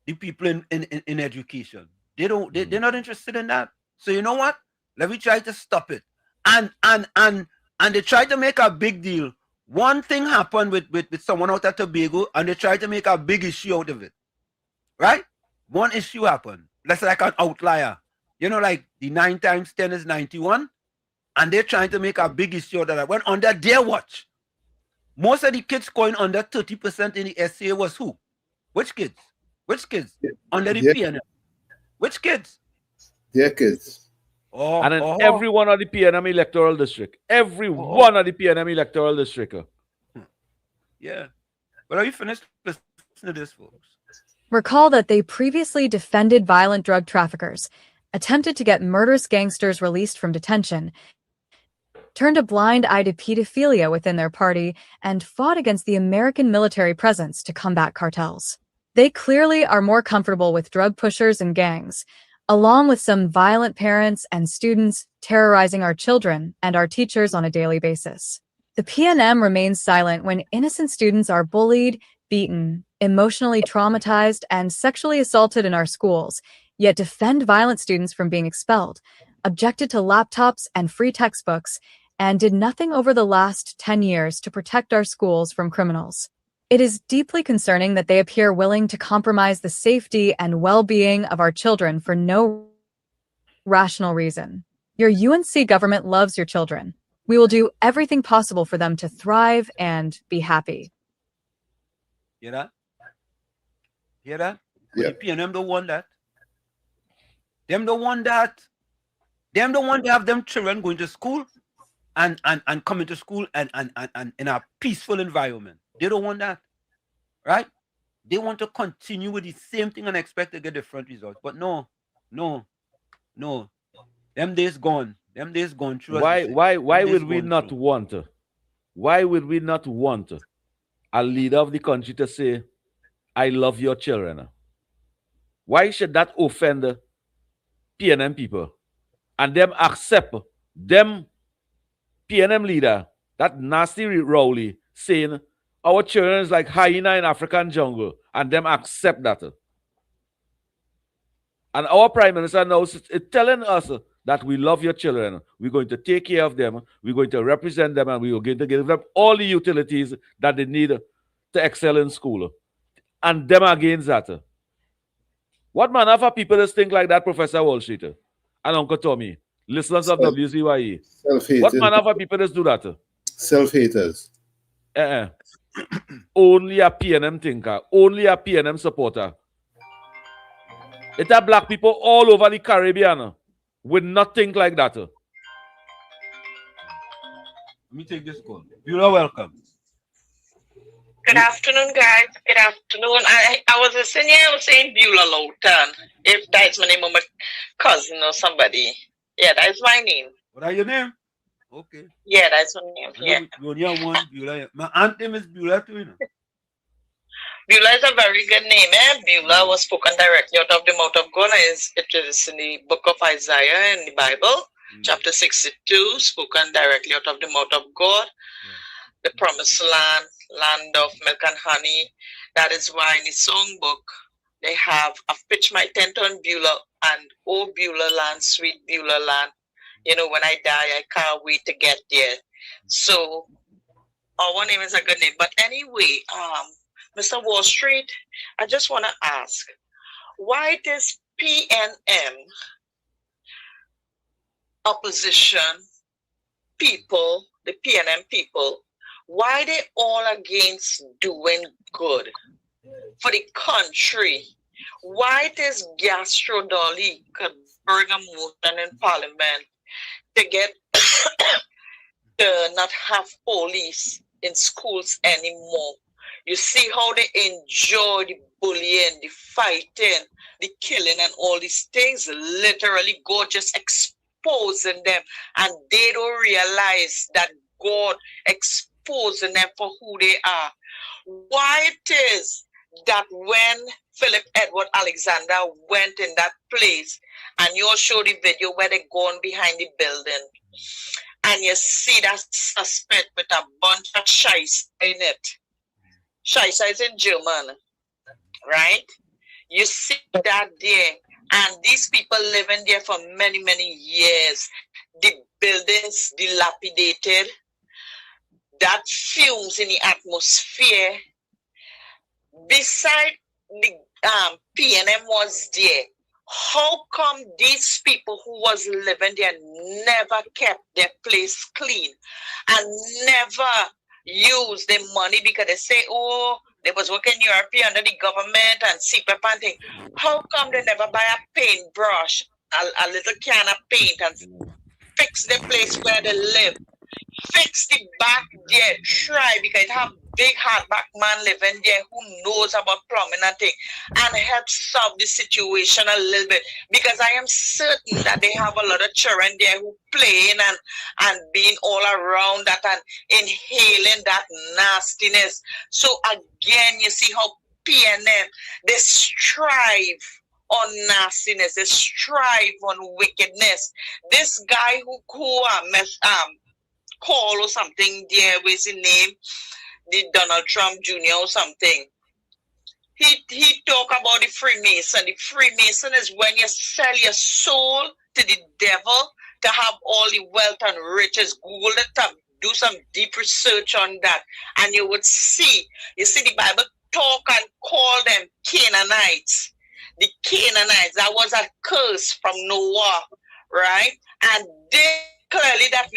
D: the people in education. They're not interested in that. So you know what? Let me try to stop it. And they try to make a big deal. One thing happened with someone out of Tobago, and they tried to make a big issue out of it. Right? One issue happened. That's like an outlier. You know, like the 9 times 10 is 91. And they're trying to make a big issue out of that. When under their watch, most of the kids scoring under 30% in the essay was who? Which kids? Under the PNM. Which kids?
I: Their kids.
J: And in every one of the PNM electoral district. Every one of the PNM electoral district.
D: Yeah. But are you finished listening to this, folks?
Q: Recall that they previously defended violent drug traffickers, attempted to get murderous gangsters released from detention, turned a blind eye to pedophilia within their party, and fought against the American military presence to combat cartels. They clearly are more comfortable with drug pushers and gangs, along with some violent parents and students terrorizing our children and our teachers on a daily basis. The PNM remains silent when innocent students are bullied, beaten, emotionally traumatized, and sexually assaulted in our schools, yet defend violent students from being expelled, objected to laptops and free textbooks, and did nothing over the last 10 years to protect our schools from criminals. It is deeply concerning that they appear willing to compromise the safety and well-being of our children for no rational reason. Your UNC government loves your children. We will do everything possible for them to thrive and be happy.
D: Hear that? Hear that?
I: Yeah.
D: The PNM don't want that. Them don't want that. Them don't want to have them children going to school and coming to school and in a peaceful environment. They don't want that. Right? They want to continue with the same thing and expect to get different results. But no. Them days gone. Them days gone.
J: Why would we not want a leader of the country to say, I love your children? Why should that offend PNM people? And them accept them PNM leader, that nasty Rowley, saying our children is like hyena in African jungle, and them accept that. And our prime minister now is telling us that we love your children. We're going to take care of them. We're going to represent them, and we're going to give them all the utilities that they need to excel in school. And them against that. What manner of people just think like that, Professor Wall Street and Uncle Tommy, listeners of WZYE? What manner of people just do that?
I: Self-haters.
J: Only a PNM thinker, only a PNM supporter. It's a black people all over the Caribbean would not think like that.
D: Let me take this call. You're welcome.
R: Good afternoon, guys. Good afternoon. I was listening, I was saying Beulah Lowton. If that's my name of my cousin or somebody. Yeah, that's my name.
D: What are your name? Okay.
R: Yeah, that's my name. Yeah.
D: You only one Beulah. My aunt name is Beulah too, you know.
R: Beulah is a very good name, eh? Beulah was spoken directly out of the mouth of God. It is in the book of Isaiah in the Bible, chapter 62, spoken directly out of the mouth of God. The promised land, land of milk and honey. That is why in the songbook they have, I've pitched my tent on Beulah, and oh Beulah land, sweet Beulah land. You know, when I die, I can't wait to get there. So our name is a good name. But anyway, Mr. Wall Street, I just want to ask, why this PNM opposition people, the PNM people, why they all against doing good for the country? Why this Gastro Dolly could bring a motion in Parliament to get to not have police in schools anymore? You see how they enjoy the bullying, the fighting, the killing, and all these things. Literally, God just exposing them, and they don't realize that God exposing them for who they are. Why it is that when Philip Edward Alexander went in that place, and you show the video where they gone behind the building, and you see that suspect with a bunch of shice in it. Scheisse is in German, right? You see that there, and these people living there for many, many years. The buildings dilapidated, that fumes in the atmosphere. Beside the PNM was there. How come these people who was living there never kept their place clean and never use the money, because they say, oh, they was working Europe under the government and CPAP and thing. How come they never buy a paintbrush, a little can of paint, and fix the place where they live? Fix the back there, try, because it have big hardback man living there who knows about plumbing and thing and help solve the situation a little bit, because I am certain that they have a lot of children there who playing and being all around that and inhaling that nastiness. So again, you see how PNM, they strive on nastiness, they strive on wickedness. This guy who call or something there with his name, the Donald Trump Jr. or something. He talk about the Freemason. The Freemason is when you sell your soul to the devil to have all the wealth and riches. Google it up, do some deep research on that, and you would see. You see, the Bible talk and call them Canaanites. The Canaanites, that was a curse from Noah, right? And they clearly that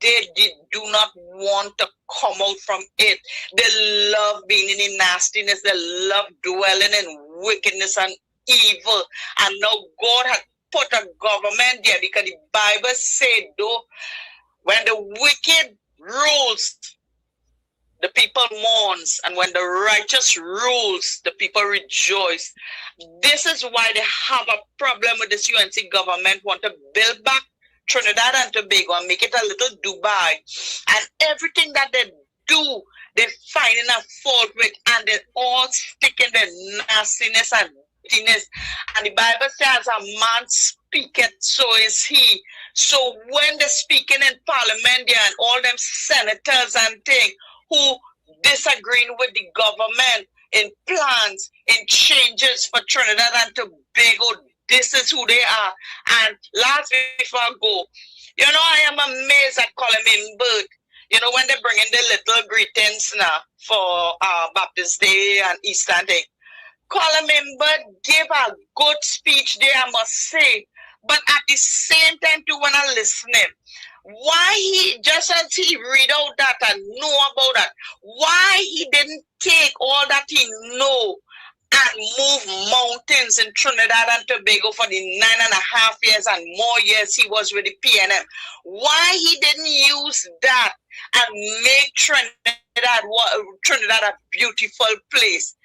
R: they do not want to come out from it. They love being in the nastiness. They love dwelling in wickedness and evil. And now God had put a government there, because the Bible said, though, when the wicked rules, the people mourns, and when the righteous rules, the people rejoice. This is why they have a problem with this UNC government, want to build back Trinidad and Tobago and make it a little Dubai. And everything that they do, they're finding a fault with, and they all stick in the nastiness and dirtiness. And the Bible says, a man speaketh, so is he. So when they're speaking in Parliament there, and all them senators and things who disagreeing with the government in plans, in changes for Trinidad and Tobago, this is who they are. And last week before I go, you know, I am amazed at calling him Bird. You know, when they bring in the little greetings now for Baptist Day and Easter Day, Colin Bird gave a good speech there, I must say. But at the same time, too, when I listen him, why he, just as he read out that and know about that, why he didn't take all that he know and move mountains in Trinidad and Tobago for the 9.5 years and more years he was with the PNM. Why he didn't use that and make Trinidad a beautiful place?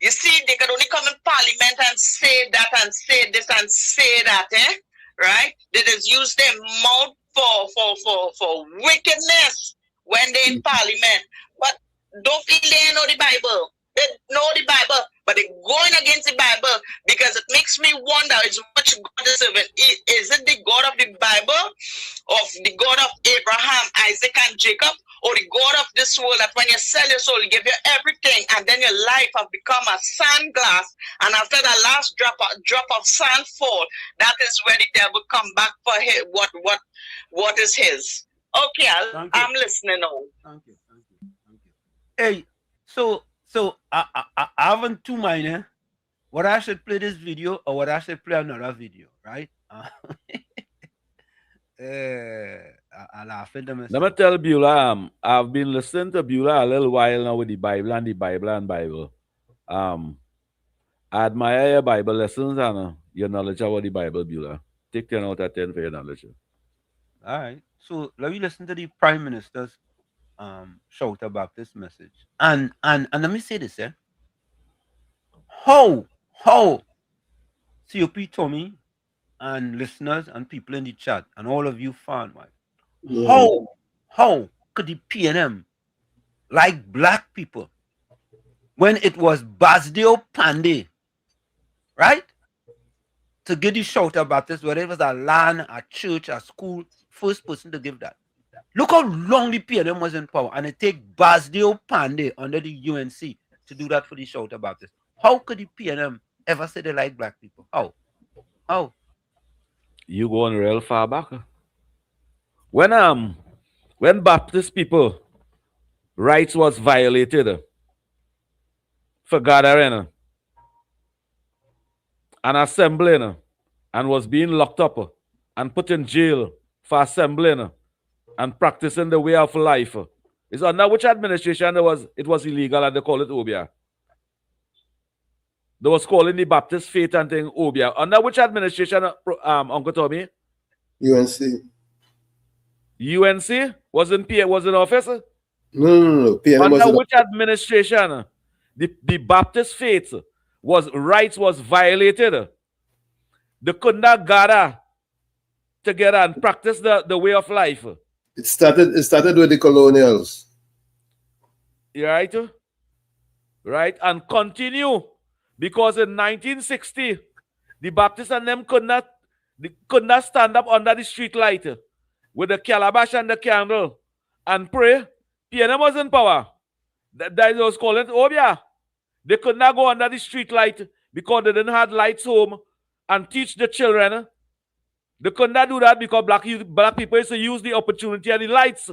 R: You see, they could only come in Parliament and say that and say this and say that, right? They just use their mouth for wickedness when they're in Parliament. But don't feel they know the Bible. They know the Bible, but they're going against the Bible, because it makes me wonder, is which God is serving. Is it the God of the Bible, of the God of Abraham, Isaac, and Jacob, or the God of this world, that when you sell your soul, he give you everything, and then your life have become a sand glass, and after the last drop of sand fall, that is where the devil come back for his, what is his. Okay, I'm listening now.
D: Thank you. Hey, so I haven't two minds. What I should play this video or what I should play another video, right? I laugh at them.
J: Let me tell Beulah, I've been listening to Beulah a little while now with the Bible and the Bible and Bible. I admire your Bible lessons and your knowledge about the Bible, Beulah. Take 10 out of 10 for your knowledge.
D: All right. So let me listen to the Prime Minister's shout about this message. And let me say this, How COP Tommy and listeners and people in the chat and all of you fan, how could the PNM like black people when it was Basdeo Pandey, right? To give the shout about this, whether it was a land, a church, a school, first person to give that. Look how long the PNM was in power, and it take Basdeo Pandey under the UNC to do that for the shout about this. How could the PNM ever say they like black people? How?
J: You going real far back. When Baptist people rights was violated for gathering and assembling and was being locked up and put in jail for assembling and practicing the way of life. It's under which administration it was illegal and they call it Obia? They was calling the Baptist faith and thing Obia. Under which administration, Uncle Tommy?
I: UNC.
J: UNC was in office?
I: No.
J: Under which administration the Baptist faith rights was violated? They could not gather together and practice the way of life.
I: It started with the colonials.
J: Right? Right? And continue. Because in 1960, the Baptists and them could not stand up under the street light with the calabash and the candle and pray. PNM was in power. That was called it Obia. They could not go under the street light because they didn't have lights home and teach the children. They could not do that because black people used to use the opportunity and the lights.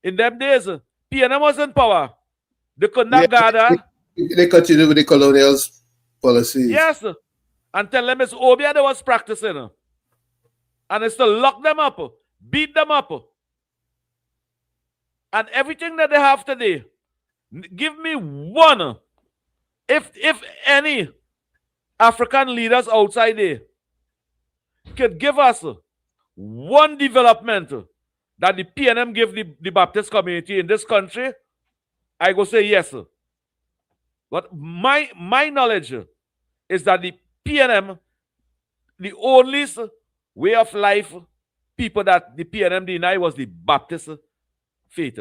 J: In them days, PNM was in power. They could not gather.
I: They continued with the colonials' policies.
J: Yes. And tell them it's Obia they was practicing. And it's to lock them up, beat them up. And everything that they have today, give me one. If any African leaders outside there could give us one development that the PNM give the Baptist community in this country, I go say yes. But my knowledge is that the PNM, the only way of life people that the PNM deny was the Baptist faith.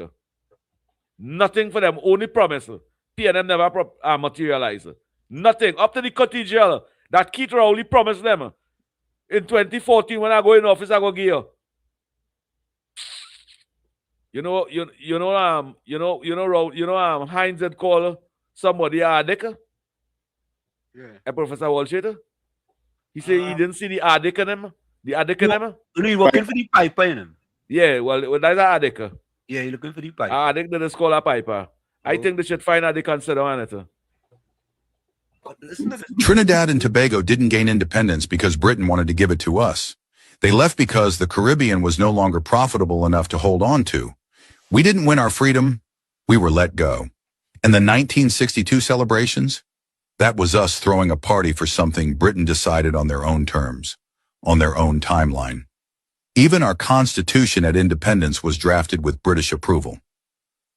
J: Nothing for them, only promise. PNM never materialized. Nothing. Up to the cathedral that Keith Rowley promised them in 2014 when I go in office, I go give you. Heinz had called somebody Adeka.
D: Yeah.
J: A Professor Walshita. He said he didn't see the Adeka in him. The Adeka in him.
D: He's looking for the piper in him.
J: Yeah, well, that's an Adeka.
D: Yeah, he's looking for the piper.
J: Adeka didn't call a piper. I think they should find out they consider on it.
S: Trinidad and Tobago didn't gain independence because Britain wanted to give it to us. They left because the Caribbean was no longer profitable enough to hold on to. We didn't win our freedom, we were let go. And the 1962 celebrations? That was us throwing a party for something Britain decided on their own terms, on their own timeline. Even our Constitution at independence was drafted with British approval.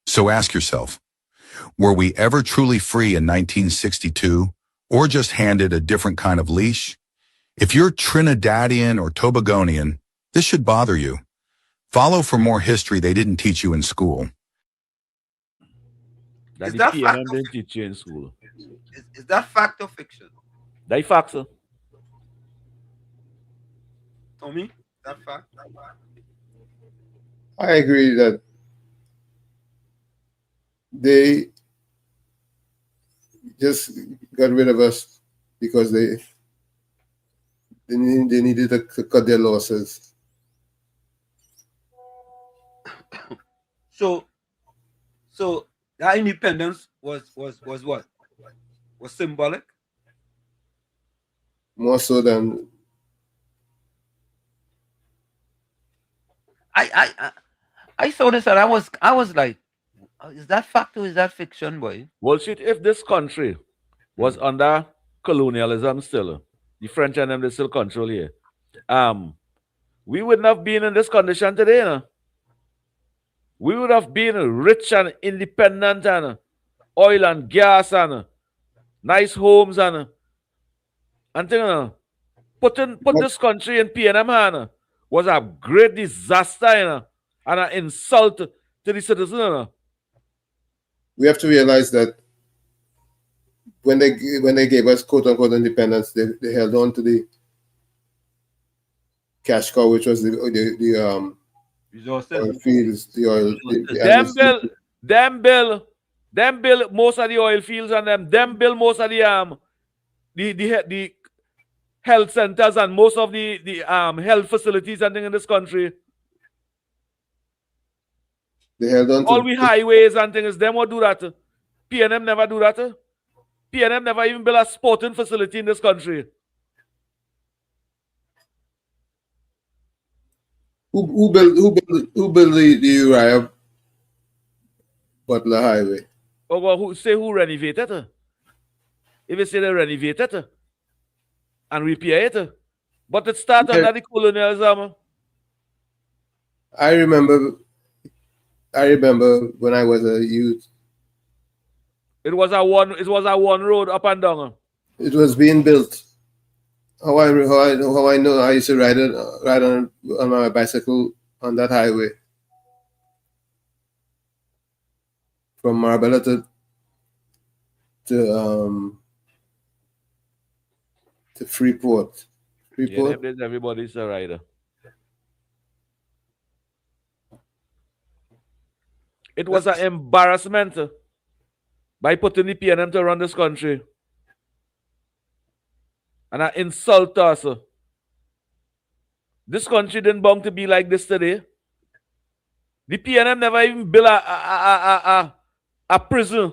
S: So ask yourself, were we ever truly free in 1962, or just handed a different kind of leash? If you're Trinidadian or Tobagonian, this should bother you. Follow for more history they didn't teach you in school.
J: That the PNM didn't teach you in school.
D: Is that fact or fiction?
J: That fact, sir.
D: Tommy, that fact?
I: I agree that they just got rid of us because they needed to cut their losses.
D: So that independence was what? Was symbolic?
I: More so than
D: I saw this and I was like, is that fact or is that fiction, boy?
J: Well, shit, if this country was under colonialism still, the French and them they still control here, we wouldn't have been in this condition today, no? We would have been rich and independent and oil and gas and nice homes and thing. Put this country in PNM hand was a great disaster and an insult to the citizens.
I: We have to realize that when they gave us quote unquote independence, they held on to the cash cow, which was the oil fields, the oil.
J: Them build most of the oil fields and them build most of the health centers and most of the health facilities and things in this country.
I: They held on
J: all we highways and things, them what do that. PNM never do that. PNM never even build a sporting facility in this country.
I: Who built the Uriah Butler Highway?
J: Oh, well, who renovated it? If you say they renovated it and repair it, but it started under the colonialism.
I: I remember I remember when I was a youth.
J: It was a one road up and down.
I: It was being built. How I know I used to ride on my bicycle on that highway from Marbella to Freeport.
J: Yeah, everybody's a rider. It was an embarrassment by putting the PNM to run this country. And I insult us. This country didn't bound to be like this today. The PNM never even built a prison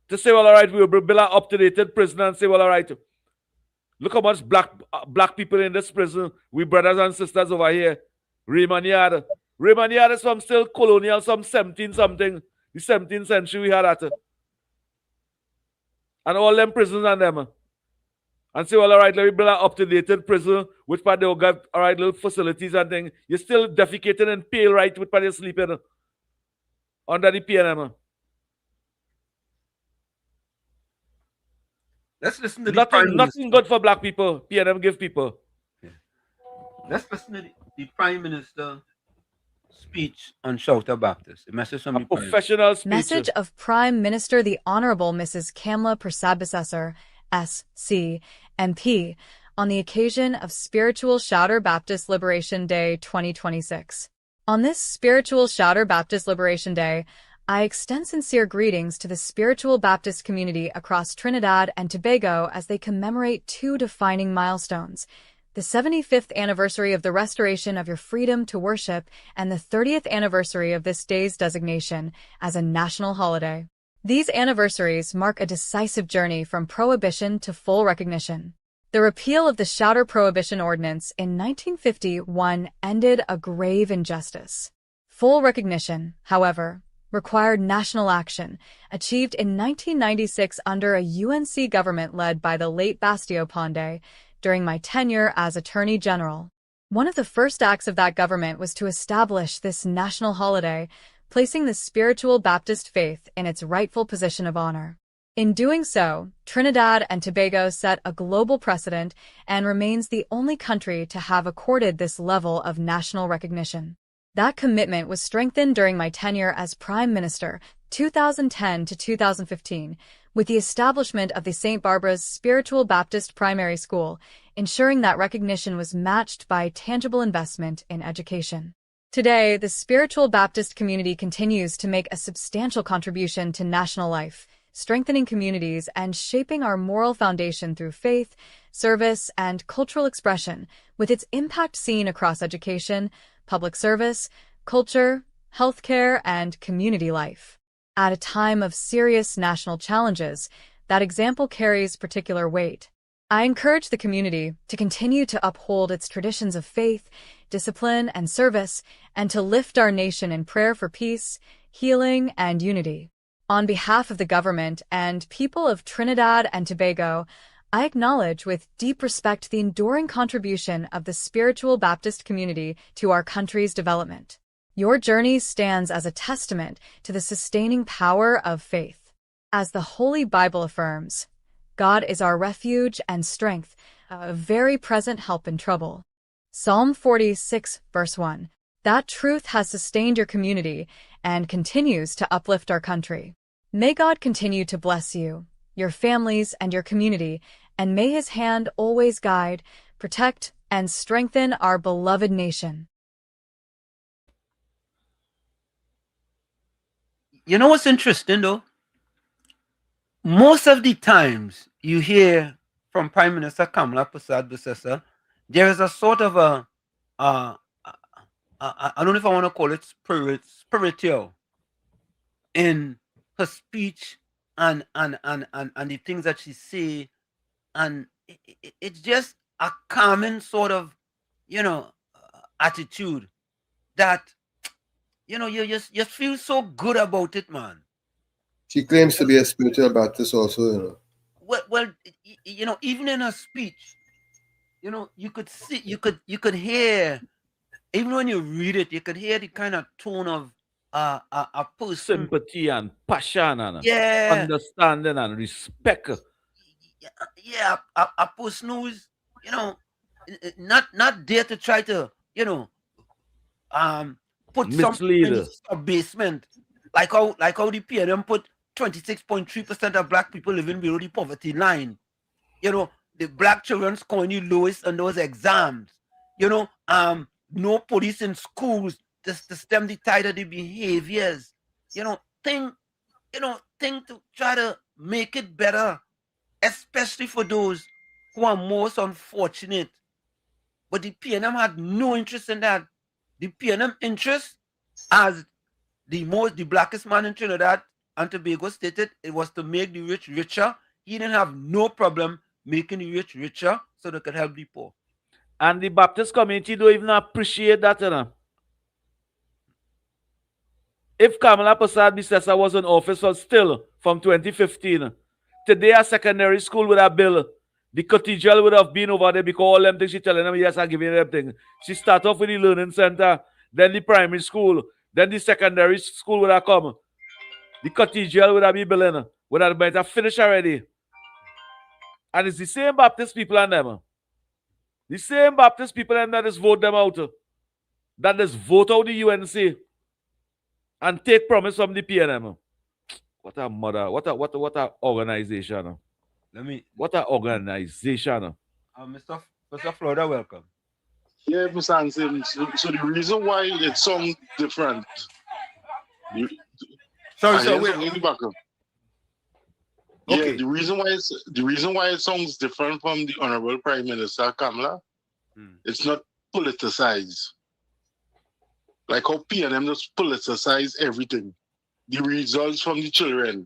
J: to say, well, all right, we'll build an up-to-date prison and say, well, all right, look how much black people in this prison. We brothers and sisters over here. Raymond Yard. Raymond Yard is from still colonial, some 17-something. The 17th century we had that. And all them prisons and them. And say, well, all right, let me build an up-to-date prison, which part they'll got, all right, little facilities and things. You're still defecating and pale, right, which part you're sleeping under the PNM.
D: Let's listen to
J: nothing good for black people. PNM give people.
D: Yeah. Let's listen to the Prime Minister speech on Shouter Baptist. A message from
J: a professional speech.
Q: Message of Prime Minister the Honorable Mrs. Kamla Persad-Bissessar, SC, MP, on the occasion of Spiritual Shouter Baptist Liberation Day 2026. On this Spiritual Shouter Baptist Liberation Day, I extend sincere greetings to the spiritual Baptist community across Trinidad and Tobago as they commemorate two defining milestones: the 75th anniversary of the restoration of your freedom to worship and the 30th anniversary of this day's designation as a national holiday. These anniversaries mark a decisive journey from prohibition to full recognition. The repeal of the Shouter Prohibition Ordinance in 1951 ended a grave injustice. Full recognition, however, required national action, achieved in 1996 under a UNC government led by the late Bastio Pandey during my tenure as Attorney General. One of the first acts of that government was to establish this national holiday, placing the spiritual Baptist faith in its rightful position of honor. In doing so, Trinidad and Tobago set a global precedent and remains the only country to have accorded this level of national recognition. That commitment was strengthened during my tenure as Prime Minister, 2010 to 2015, with the establishment of the St. Barbara's Spiritual Baptist Primary School, ensuring that recognition was matched by tangible investment in education. Today, the spiritual Baptist community continues to make a substantial contribution to national life, strengthening communities and shaping our moral foundation through faith, service, and cultural expression, with its impact seen across education, public service, culture, healthcare, and community life. At a time of serious national challenges, that example carries particular weight. I encourage the community to continue to uphold its traditions of faith, discipline, and service, and to lift our nation in prayer for peace, healing, and unity. On behalf of the government and people of Trinidad and Tobago, I acknowledge with deep respect the enduring contribution of the spiritual Baptist community to our country's development. Your journey stands as a testament to the sustaining power of faith. As the Holy Bible affirms, God is our refuge and strength, a very present help in trouble. Psalm 46, verse 1. That truth has sustained your community and continues to uplift our country. May God continue to bless you, your families, and your community, and may His hand always guide, protect, and strengthen our beloved nation.
D: You know what's interesting, though? Most of the times you hear from Prime Minister Kamla Persad-Bissessar, there is a sort of I don't know if I want to call it spiritual in her speech and the things that she say, and it's just a common sort of, attitude that, you just feel so good about it, man.
I: She claims to be a spiritual Baptist also,
D: Well, even in her speech, you could see, you could hear, even when you read it, you could hear the kind of tone of, a person,
J: sympathy and passion and understanding and respect.
D: Yeah, a person who is, not there to try to, put something in the basement, like how the PNM put 26.3% of black people living below the poverty line. The black children scoring the lowest on those exams. No police in schools to stem the tide of the behaviors. Thing to try to make it better, especially for those who are most unfortunate. But the PNM had no interest in that. The PNM interest, as the blackest man in Trinidad and Tobago stated, it was to make the rich richer. He didn't have no problem making the rich richer so they could help the poor.
J: And the Baptist community don't even appreciate that, If Kamala Persad-Bissessar was in office still from 2015, today a secondary school would have built. The cathedral would have been over there because all them things she telling them, yes, I'm giving them things. She start off with the learning center, then the primary school, then the secondary school would have come. The cathedral would have been built, would have been finished already. And it's the same Baptist people and them. The same Baptist people and that just vote them out. That just vote out the UNC and take promise from the PNM. What a mother, what a organization. What an organization.
D: Mr. Florida, welcome.
L: Yeah, Mr. Anselm. So the reason why it sounds different. Okay. Yeah, the reason why it sounds different from the Honorable Prime Minister Kamala, it's not politicized. Like how PNM just politicize everything. The results from the children,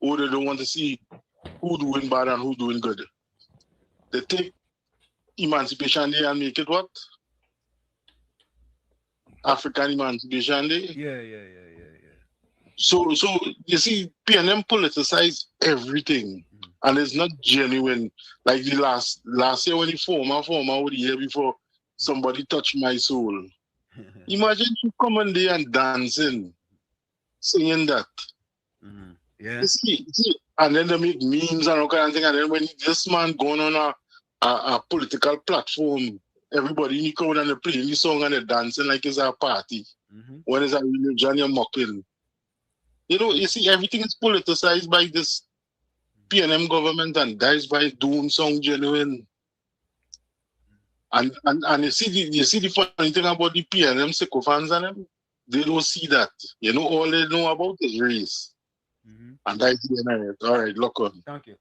L: or they don't want to see who doing bad and who doing good. They take Emancipation Day and make it what? African Emancipation Day.
D: Yeah.
L: So you see, PNM politicize everything, and it's not genuine. Like the last year when the former or the year before, somebody touched my soul. Imagine you coming there and dancing, singing that.
D: Yeah.
L: You see, and then they make memes and all kind of thing. And then when this man going on a political platform, everybody in the crowd and they playing the song and they dancing like it's a party. When it's a religion, you're mocking. You see, everything is politicized by this PNM government, and that is why doing song genuine. And you see the funny thing about the PNM sycophants and them, they don't see that. All they know about is race. And that's the all right, look on.
D: Thank you.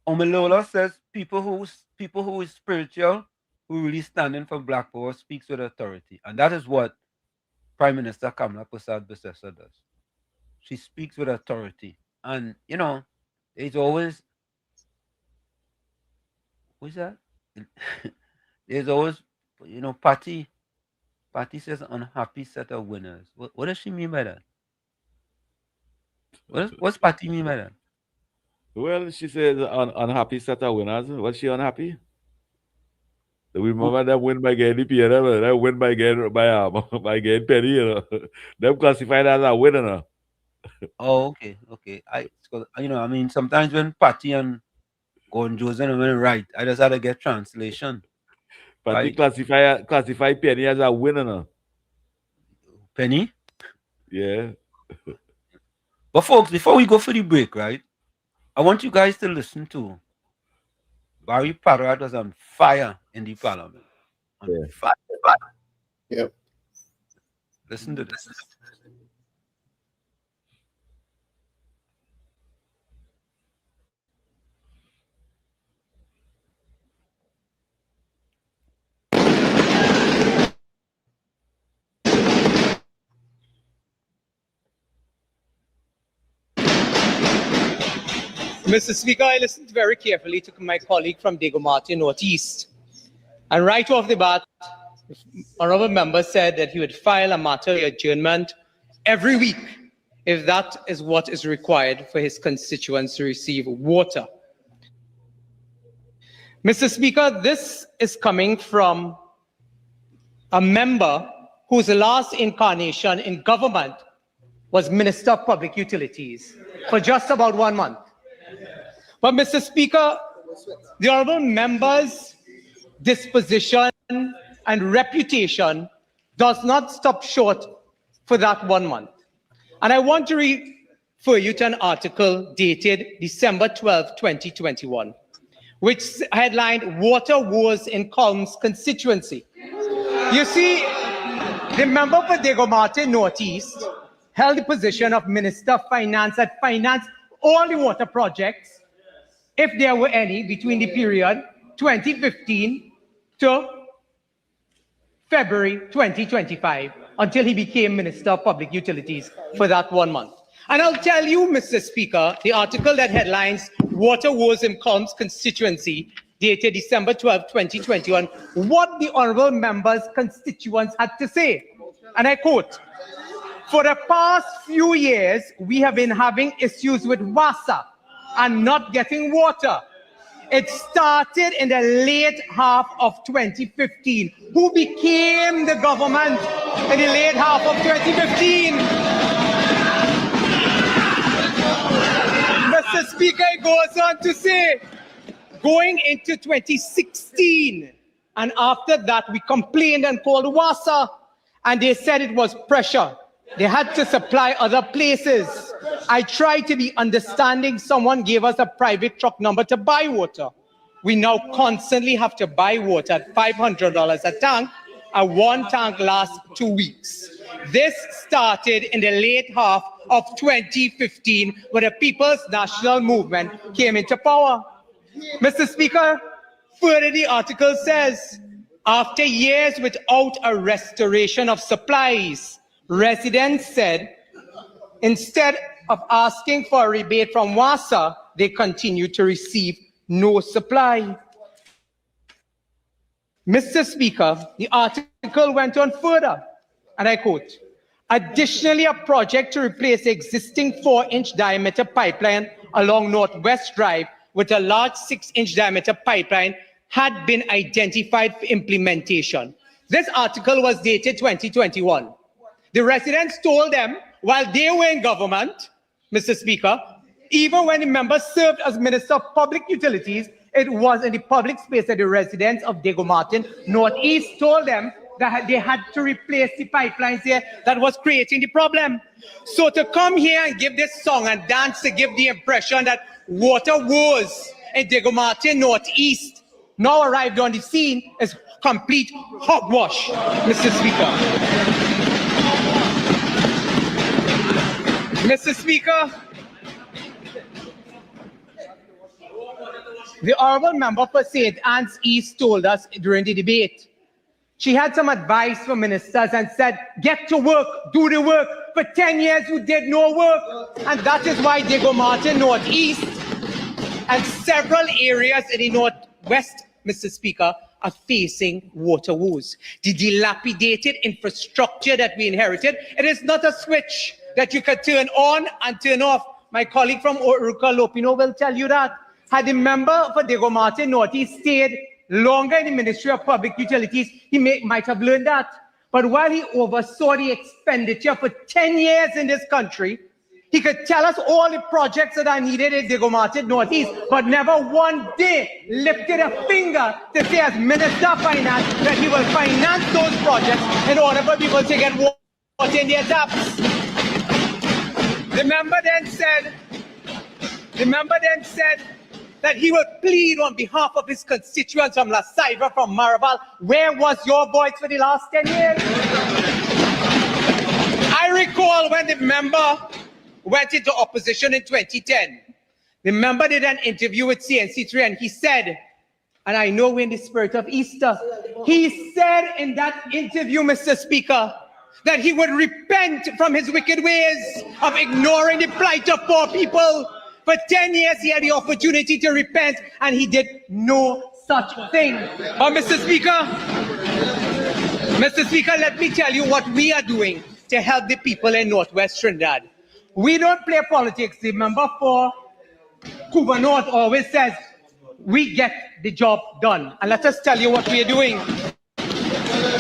D: Omelola says people who is spiritual, who really standing for black power, speaks with authority. And that is what Prime Minister Kamala Persad-Bissessar does. She speaks with authority. And, there's always, what's that? There's always, Patty says unhappy set of winners. What does she mean by that? What's Patty mean by that?
J: Well, she says unhappy set of winners. Was she unhappy? We remember them win by getting PNM, them win by getting penny, them classified as a winner.
D: Oh, okay. Sometimes when Patty and Gordon Joseph went right, I just had to get translation.
J: Patty classify Penny as a winner.
D: Penny?
J: Yeah.
D: But folks, before we go for the break, right, I want you guys to listen to Barry Parrott was on fire in the Parliament. Fire.
I: Yep.
D: Listen to this.
T: Mr. Speaker, I listened very carefully to my colleague from Diego Martin Northeast. And right off the bat, the honorable member said that he would file a matter of adjournment every week if that is what is required for his constituents to receive water. Mr. Speaker, this is coming from a member whose last incarnation in government was Minister of Public Utilities for just about 1 month. But Mr. Speaker, the honorable member's disposition and reputation does not stop short for that 1 month. And I want to refer you to an article dated December 12, 2021, which headlined Water Woes in Colm's Constituency. You see, the member for Diego Martin Northeast held the position of Minister of Finance that financed all the water projects, if there were any, between the period 2015 to February 2025, until he became Minister of Public Utilities for that 1 month. And I'll tell you, Mr. Speaker, the article that headlines Water Woes in Colm's Constituency, dated December 12, 2021, what the honorable member's constituents had to say. And I quote, "For the past few years, we have been having issues with WASA and not getting water. It started in the late half of 2015. Who became the government in the late half of 2015? Mr. Speaker, it goes on to say, going into 2016, and after that, we complained and called WASA, and they said it was pressure. They had to supply other places. I tried to be understanding. Someone gave us a private truck number to buy water. We now constantly have to buy water at $500 a tank, and one tank lasts 2 weeks. This started in the late half of 2015, when the People's National Movement came into power." Mr. Speaker, further the article says, after years without a restoration of supplies, residents said instead of asking for a rebate from WASA, they continue to receive no supply. Mr. Speaker, the article went on further, and I quote, "Additionally, a project to replace the existing 4-inch diameter pipeline along Northwest Drive with a large 6-inch diameter pipeline had been identified for implementation." This article was dated 2021. The residents told them while they were in government, Mr. Speaker, even when the member served as Minister of Public Utilities, it was in the public space that the residents of Diego Martin Northeast told them that they had to replace the pipelines there that was creating the problem. So to come here and give this song and dance to give the impression that water woes in Diego Martin Northeast now arrived on the scene is complete hogwash, Mr. Speaker. Mr. Speaker, the honorable member for St. Anne's East told us during the debate, she had some advice for ministers and said, get to work, do the work. For 10 years, you did no work. And that is why Diego Martin Northeast and several areas in the Northwest, Mr. Speaker, are facing water woes. The dilapidated infrastructure that we inherited, it is not a switch that you can turn on and turn off. My colleague from Oruka Lopino will tell you that. Had the member for Diego Martin Northeast stayed longer in the Ministry of Public Utilities, he might have learned that. But while he oversaw the expenditure for 10 years in this country, he could tell us all the projects that are needed in Diego Martin Northeast, but never one day lifted a finger to say as Minister of Finance that he will finance those projects in order for people to get water in their taps. The member then said that he will plead on behalf of his constituents from La Ceiba, from Maraval. Where was your voice for the last 10 years? I recall when the member went into opposition in 2010. The member did an interview with CNC3 and he said, and I know we're in the spirit of Easter, he said in that interview, Mr. Speaker, that he would repent from his wicked ways of ignoring the plight of poor people. For 10 years, he had the opportunity to repent, and he did no such thing. But Mr. Speaker, let me tell you what we are doing to help the people in Northwest Trinidad. We don't play politics. The member for Cuba North always says, we get the job done. And let us tell you what we are doing.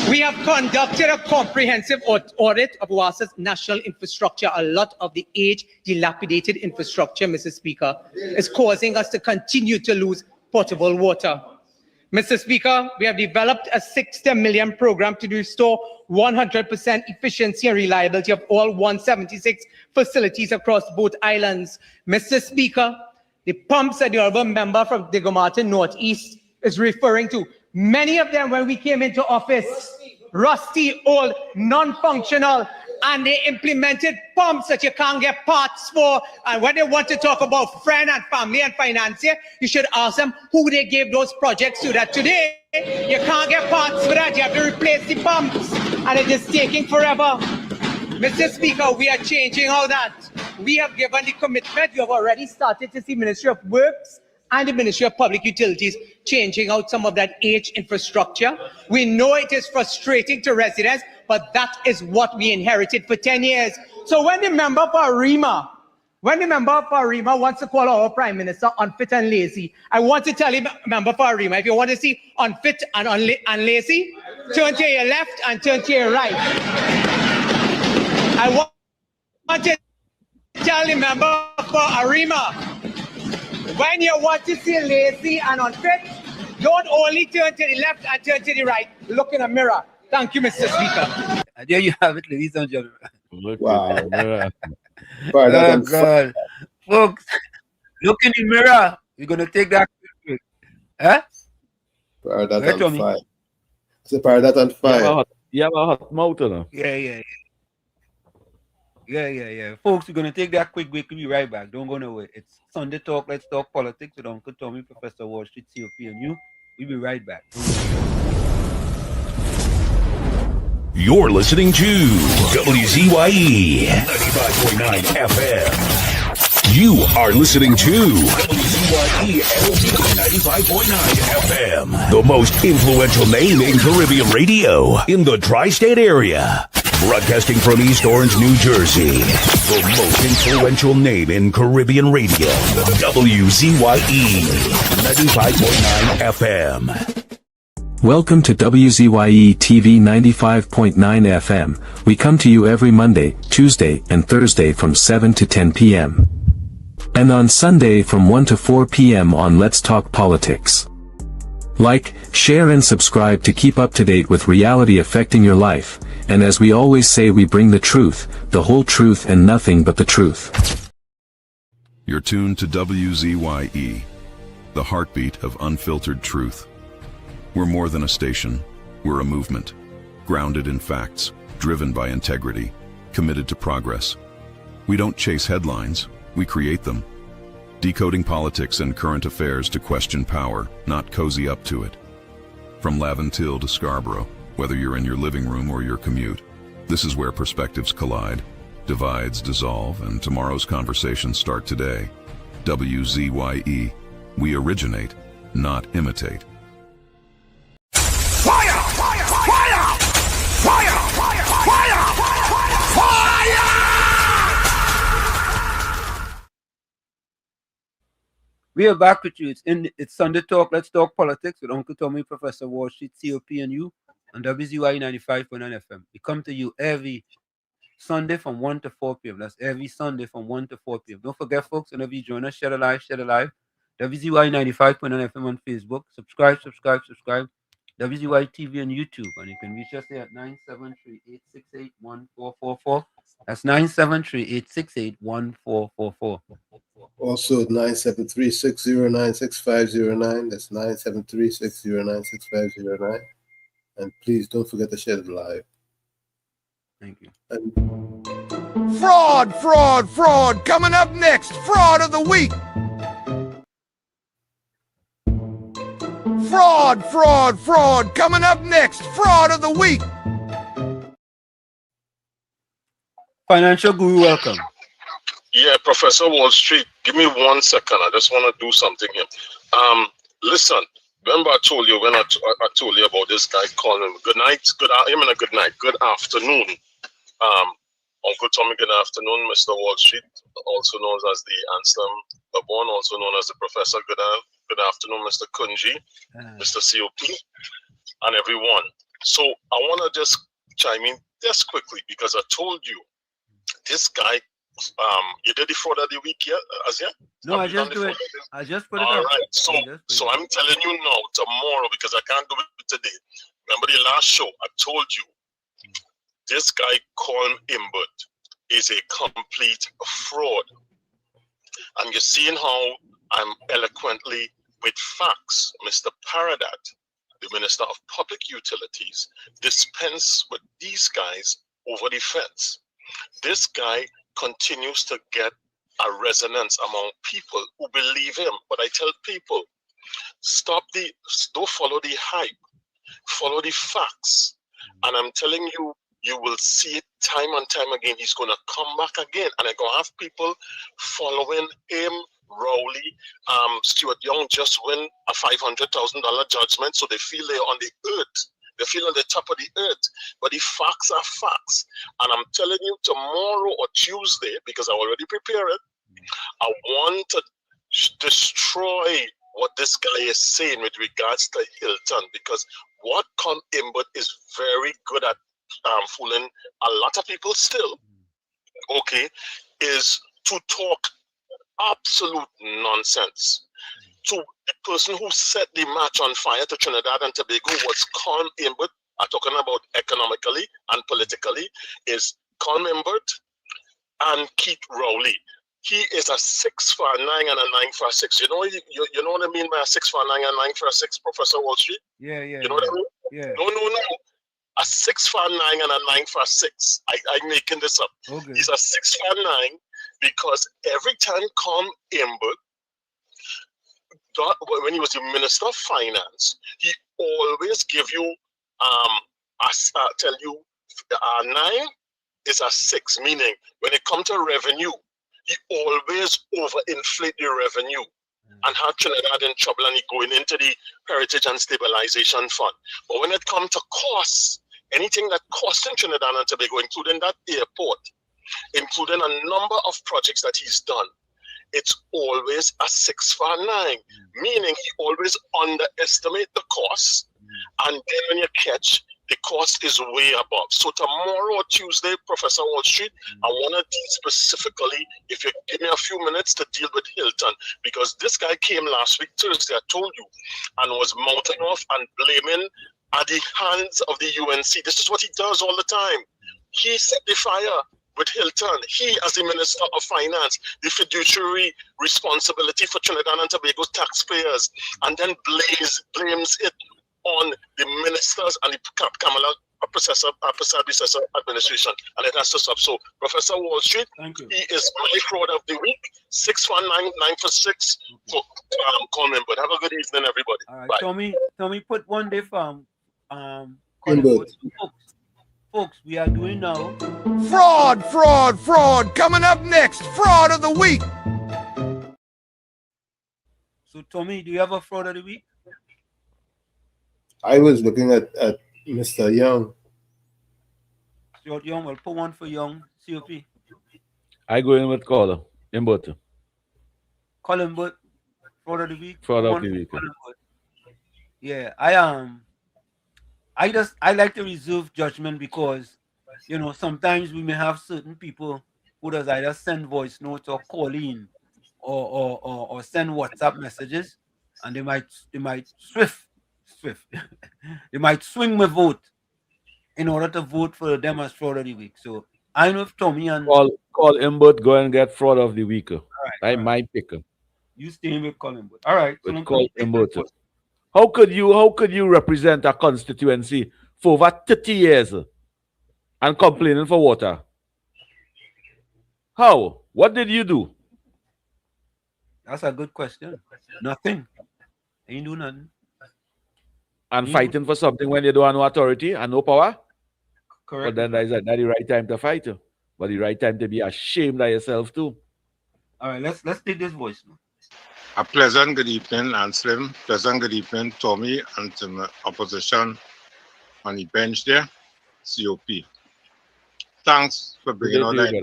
T: We have conducted a comprehensive audit of WASA's national infrastructure. A lot of the age dilapidated infrastructure, Mr. Speaker, is causing us to continue to lose potable water. Mr. Speaker, we have developed a 60 million program to restore 100% efficiency and reliability of all 176 facilities across both islands. Mr. Speaker, the pumps that the honorable member from Digomartin Northeast is referring to, many of them when we came into office, rusty, old, non-functional, and they implemented pumps that you can't get parts for. And when they want to talk about friend and family and financier, you should ask them who they gave those projects to. That today, you can't get parts for that. You have to replace the pumps, and it is taking forever. Mr. Speaker, we are changing all that. We have given the commitment. You have already started to see Ministry of Works and the Ministry of Public Utilities changing out some of that aged infrastructure. We know it is frustrating to residents, but that is what we inherited for 10 years. So when the member for Arima wants to call our Prime Minister unfit and lazy, I want to tell him, member for Arima, if you want to see unfit and lazy, turn to your left and turn to your right. I want to tell the member for Arima, when you want to see lazy and unfit, don't only turn to the left and turn to the right. Look in a mirror. Thank you, Mr. Speaker.
D: And there you have it, ladies and gentlemen.
I: Wow.
D: Oh, God. Folks, look in the mirror. You're going to take that quick. Huh?
I: That on fire. It's a that on fire.
J: You have a hot mouth, no?
D: Yeah. Folks, we're going to take that quick break. We'll be right back. Don't go nowhere. It's Sunday Talk. Let's talk politics with Uncle Tommy, Professor Wall Street, COP, and you. We'll be right back.
A: You're listening to WZYE 95.9 FM. You are listening to WZYE 95.9 FM. The most influential name in Caribbean radio in the tri-state area. Broadcasting from East Orange, New Jersey. The most influential name in Caribbean radio. WZYE 95.9 FM.
E: Welcome to WZYE TV 95.9 FM. We come to you every Monday, Tuesday, and Thursday from 7 to 10 p.m. And on Sunday from 1 to 4 p.m. on Let's Talk Politics. Like, share and subscribe to keep up to date with reality affecting your life. And as we always say, we bring the truth, the whole truth and nothing but the truth.
F: You're tuned to WZYE, the heartbeat of unfiltered truth. We're more than a station, we're a movement, grounded in facts, driven by integrity, committed to progress. We don't chase headlines, we create them. Decoding politics and current affairs to question power, not cozy up to it. From Laventille to Scarborough, whether you're in your living room or your commute, this is where perspectives collide, divides dissolve, and tomorrow's conversations start today. WZYE, we originate, not imitate.
B: Fire! Fire! Fire! Fire! Fire! Fire! Fire!
D: We are back with you. It's Sunday Talk. Let's talk politics with Uncle Tommy, Professor Wall Street, COP, and you on WZYE 95.9 FM. We come to you every Sunday from 1 to 4 p.m. That's every Sunday from 1 to 4 p.m. Don't forget, folks, whenever you join us, share the live. WZYE 95.9 FM on Facebook. Subscribe. WZYE TV on YouTube, and you can reach us here at 973-868-1444. That's 973-868-1444.
I: Also 973-609-6509. That's 973-609-6509. And please don't forget to share it live.
D: Thank you.
B: Fraud! Coming up next, fraud of the week. Fraud! Coming up next, fraud of the week.
D: Financial Guru, welcome.
U: Yeah, Professor Wall Street, give me 1 second. I just want to do something here. Listen, remember I told you when I told you about this guy calling good night, good afternoon. Uncle Tommy, good afternoon, Mr. Wall Street, also known as the Anselm Babon, also known as the Professor. Good afternoon, Mr. Kunji, Mr. COP, and everyone. So I want to just chime in just quickly because I told you this guy. You did the fraud of the week yet? As yet?
D: No, I just do it. I just put it
U: All
D: up.
U: right. So I'm telling you now, tomorrow, because I can't do it today. Remember the last show? I told you this guy called Imbert is a complete fraud. And you're seeing how I'm eloquently with facts. Mr. Paradat, the Minister of Public Utilities, dispense with these guys over the fence. This guy continues to get a resonance among people who believe him. But I tell people, don't follow the hype, follow the facts. And I'm telling you, you will see it time and time again. He's going to come back again. And I'm going to have people following him. Rowley, Stuart Young just win a $500,000 judgment, so they feel they're on the earth. They feel on the top of the earth. But the facts are facts. And I'm telling you, tomorrow or Tuesday, because I already prepared it, I want to destroy what this guy is saying with regards to Hilton, because what Con Imbert is very good at fooling a lot of people still, okay, is to talk absolute nonsense. So the person who set the match on fire to Trinidad and Tobago was Con Imbert. I'm talking about economically and politically, is Con Imbert and Keith Rowley. He is a 6 for 9 and a 9 for 6. You know what I mean by a 6 for 9 and 9 for 6, Professor Wall Street?
D: Yeah.
U: You know what I mean?
D: Yeah.
U: No. A 6 for 9 and a 9 for 6. I'm making this up.
D: Okay.
U: He's a 6 for 9 because every time Con Imbert, when he was the Minister of Finance, he always give you, tell you, 9 is a 6, meaning when it comes to revenue, he always overinflate the revenue and have Trinidad in trouble, and he going into the Heritage and Stabilization Fund. But when it comes to costs, anything that costs in Trinidad and Tobago, including that airport, including a number of projects that he's done, it's always a 6 for 9, meaning he always underestimate the costs, and then when you catch, the cost is way above. So tomorrow or Tuesday, Professor Wall Street, I want to deal specifically, if you give me a few minutes, to deal with Hilton, because this guy came last week, Thursday, I told you, and was mounting off and blaming at the hands of the UNC. This is what he does all the time. He set the fire with Hilton. He, as the Minister of Finance, the fiduciary responsibility for Trinidad and Tobago taxpayers, and then blames it on the ministers and the Kamala predecessor administration, and it has to stop. So, Professor Wall Street, he is my fraud of the week. 619 9 for 6 for Coleman. But have a good evening, everybody.
D: All right,
U: Bye.
D: Tommy, put one day from folks. We are doing now.
C: Fraud. Coming up next, fraud of the week.
D: So, Tommy, do you have a fraud of the week?
I: I was looking at Mr. Young.
D: Stuart Young, we'll put one for Young, COP.
J: I go in with Colin Imbert.
D: Colin Imbert, fraud of the week.
J: Fraud of the week.
D: Yeah, I like to reserve judgment because, sometimes we may have certain people who does either send voice notes or call in or send WhatsApp messages, and they might they might swing my vote in order to vote for them as fraud of the week. So I know if Tommy and
J: call Imbert, go and get fraud of the week. I might pick him.
D: You stay with Colin Imbert. All right.
J: So call Imbert. How could you represent a constituency for over 30 years and complaining for water? How? What did you do?
D: That's a good question. Nothing. Ain't do nothing.
J: And fighting for something when you don't have no authority and no power?
D: Correct.
J: But then that's not the right time to fight. But the right time to be ashamed of yourself too.
D: All right, let's take this voice now.
V: A pleasant good evening, Anselm. Pleasant good evening, Tommy, and to my opposition on the bench there, COP. Thanks for bringing all that.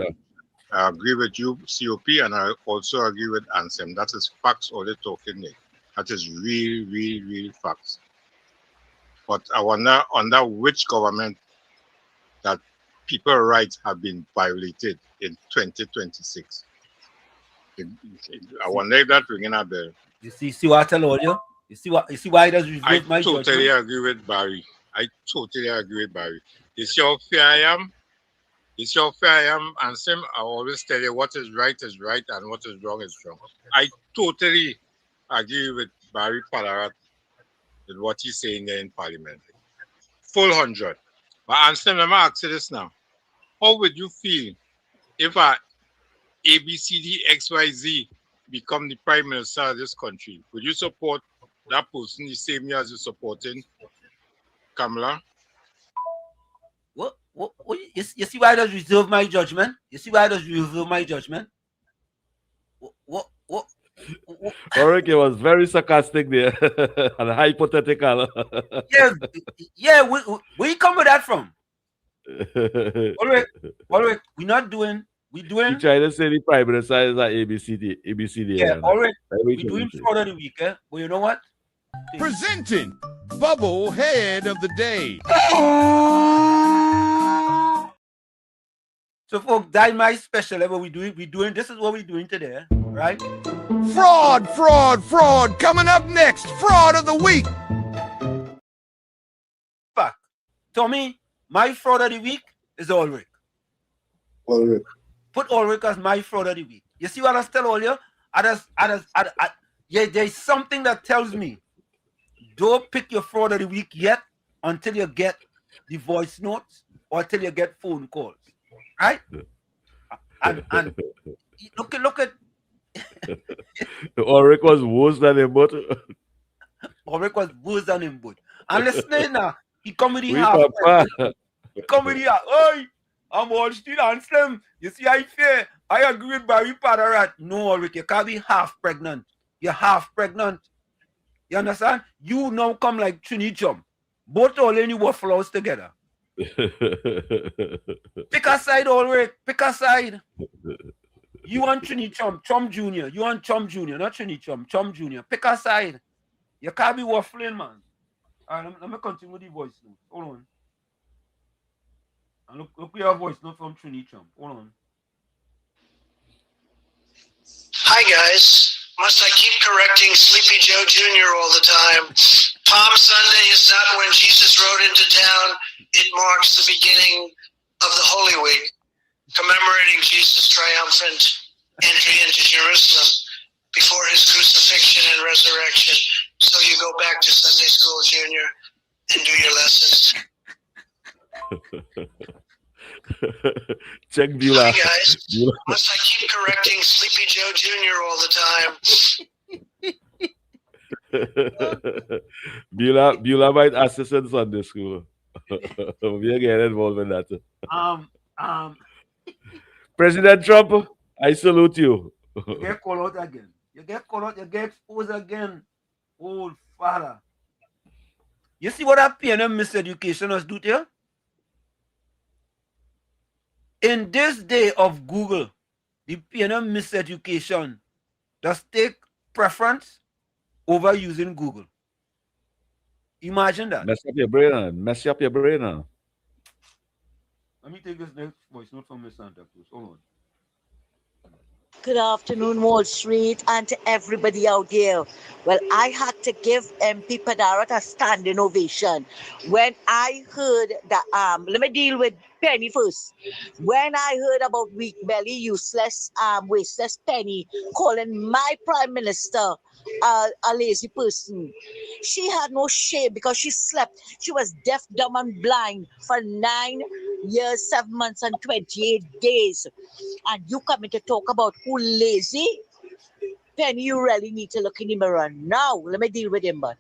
V: I agree with you, COP, and I also agree with Anselm. That is facts, all the talking there. That is real facts. But I wonder under which government that people's rights have been violated in 2026. I wonder if that ringing a bell.
D: You see what I tell all you? You see why it does reserve my judgment?
V: I totally agree with Barry. It's your fear I am. And Sim, I always tell you what is right and what is wrong is wrong. I totally agree with Barry Palarat with what he's saying there in Parliamentary. Full 100. But Anselm, let me ask you this now. How would you feel if a ABCDXYZ become the Prime Minister of this country? Would you support that person the same way as you're supporting Kamala?
D: What? You see why I does reserve my judgment? What?
J: Oric, it was very sarcastic there and hypothetical.
D: yeah. Where you come with that from? Alright. We're doing.
J: You trying to say the Prime Minister is at ABCD.
D: Yeah, alright. We're doing fraud of the week, eh? But you know what?
C: Presenting Bubble Head of the Day.
D: So, folks, that's my special. What we're doing. This is what we're doing today, right?
C: Fraud. Coming up next, Fraud of the Week.
D: Fact. Tommy, my fraud of the week is Ulrich. Put Ulrich as my fraud of the week. You see what I tell all you? There's something that tells me don't pick your fraud of the week yet until you get the voice notes or until you get phone calls. Right? And look at
J: Ulrich was worse than him, but
D: And listen now, he come with the half. Oi, I'm Wall Street and Slim. You see, I agree with Barry Padarat. No, Ulrich, you can't be half pregnant. You're half pregnant. You understand? You now come like Trini Chum. Both all in you were flowers together. Pick a side, Ulrich. Pick a side. You want Trini Chum Jr. You want Chum Jr., not Trini Chum Jr. Pick a side. You can't be waffling, man. All right, let me continue with the voice note. Hold on. And look at your voice note from Trini Chum. Hold on.
G: Hi, guys. Must I keep correcting Sleepy Joe Jr. all the time? Palm Sunday is not when Jesus rode into town. It marks the beginning of the Holy Week, commemorating Jesus' triumphant entry into Jerusalem before his crucifixion and resurrection. So you go back to Sunday school, Junior, and do your lessons.
J: Check Beulah.
G: Hi, guys. Must I keep correcting Sleepy Joe Jr. all the time?
J: Beulah might assist in Sunday school. We are getting involved in that. President Trump, I salute you.
D: You get called out again. You get exposed again. Old father. You see what that PNM miseducation has do to you? In this day of Google, the PNM miseducation does take preference over using Google. Imagine that.
J: Mess up your brain.
D: Let me take this next voice note from Miss Santa Cruz. Hold on.
H: Good afternoon, Wall Street, and to everybody out there. Well, I had to give MP Padarat a standing ovation when I heard that, let me deal with Penny first. When I heard about weak belly, useless, wasteless Penny calling my Prime Minister a lazy person. She had no shame because she slept. She was deaf, dumb, and blind for 9 years, 7 months, and 28 days. And you coming to talk about who lazy? Penny, you really need to look in the mirror now. Let me deal with Imbert.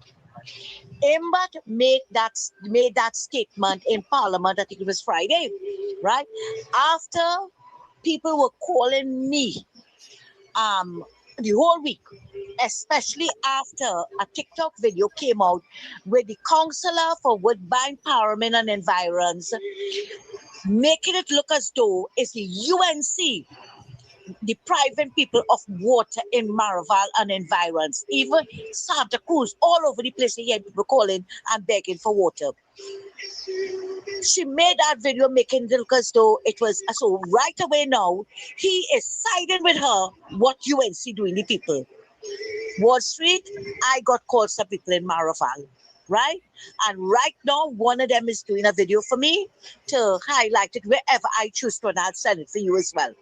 H: Imbert made that statement in Parliament, I think it was Friday, right? After people were calling me the whole week, especially after a TikTok video came out with the Councillor for Woodbine, Parliament and Environs, making it look as though it's the UNC depriving people of water in Maraval and environs, even Santa Cruz, all over the place. You hear people calling and begging for water. She made that video making it look as though it was so. Right away now, he is siding with her. What UNC doing the people? Wall Street, I got calls from people in Maraval, right? And right now, one of them is doing a video for me to highlight it wherever I choose to, and I'll send it for you as well.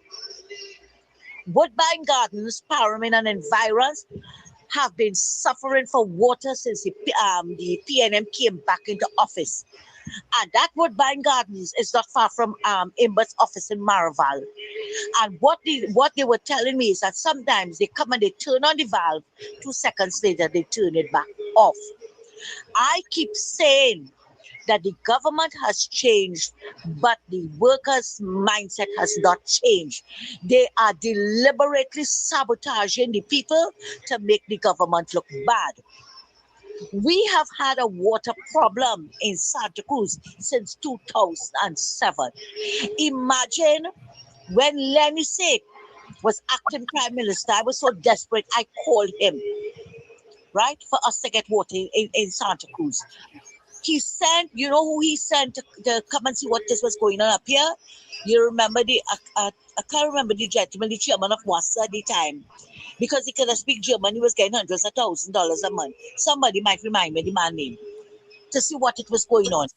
H: Woodbine Gardens, Parliament and environs have been suffering for water since the PNM came back into office. And that Woodbine Gardens is not far from Imbert's office in Maraval. And what they were telling me is that sometimes they come and they turn on the valve, 2 seconds later they turn it back off. I keep saying that the government has changed, but the workers' mindset has not changed. They are deliberately sabotaging the people to make the government look bad. We have had a water problem in Santa Cruz since 2007. Imagine when Lenny Sape was acting prime minister, I was so desperate, I called him, right, for us to get water in Santa Cruz. He sent, you know who he sent to come and see what this was going on up here? You remember I can't remember the gentleman, the chairman of WASA at the time. Because he couldn't speak German, he was getting hundreds of $1,000s a month. Somebody might remind me the man's name. To see what it was going on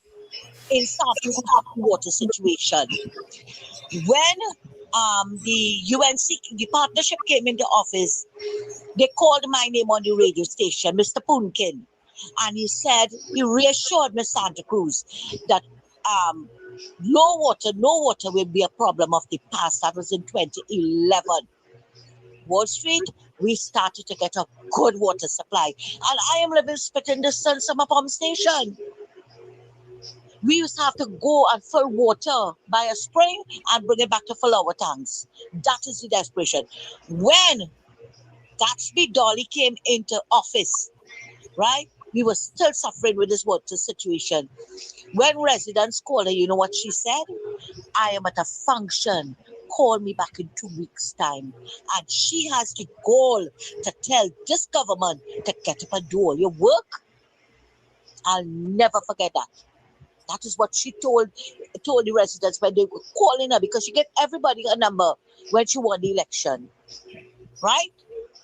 H: in Santa Cruz water situation. When the UNC, the partnership came into office, they called my name on the radio station, Mr. Punkin. And he said, he reassured Miss Santa Cruz that no water will be a problem of the past. That was in 2011. Wall Street, we started to get a good water supply. And I am living spit in the sun summer pump station. We used to have to go and fill water by a spring and bring it back to fill our tanks. That is the desperation. When Gatsby Dolly came into office, right, we were still suffering with this water situation. When residents called her, you know what she said? I am at a function. Call me back in 2 weeks' time. And she has the goal to tell this government to get up and do all your work. I'll never forget that. That is what she told the residents when they were calling her, because she gave everybody a number when she won the election. Right?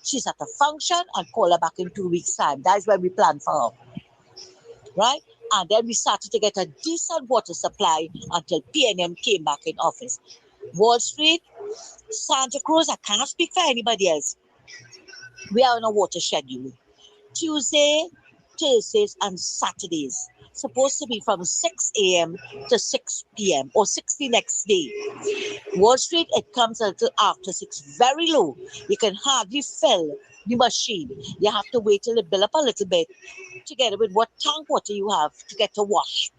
H: She's at a function and call her back in 2 weeks' time. That's when we plan for her. Right? And then we started to get a decent water supply until PNM came back in office. Wall Street, Santa Cruz, I can't speak for anybody else. We are on a water schedule. Tuesday, Thursdays, and Saturdays. Supposed to be from 6 a.m. to 6 p.m. or 6 the next day. Wall Street, it comes a little after 6, very low. You can hardly fill the machine. You have to wait till it build up a little bit together with what tank water you have to get to wash.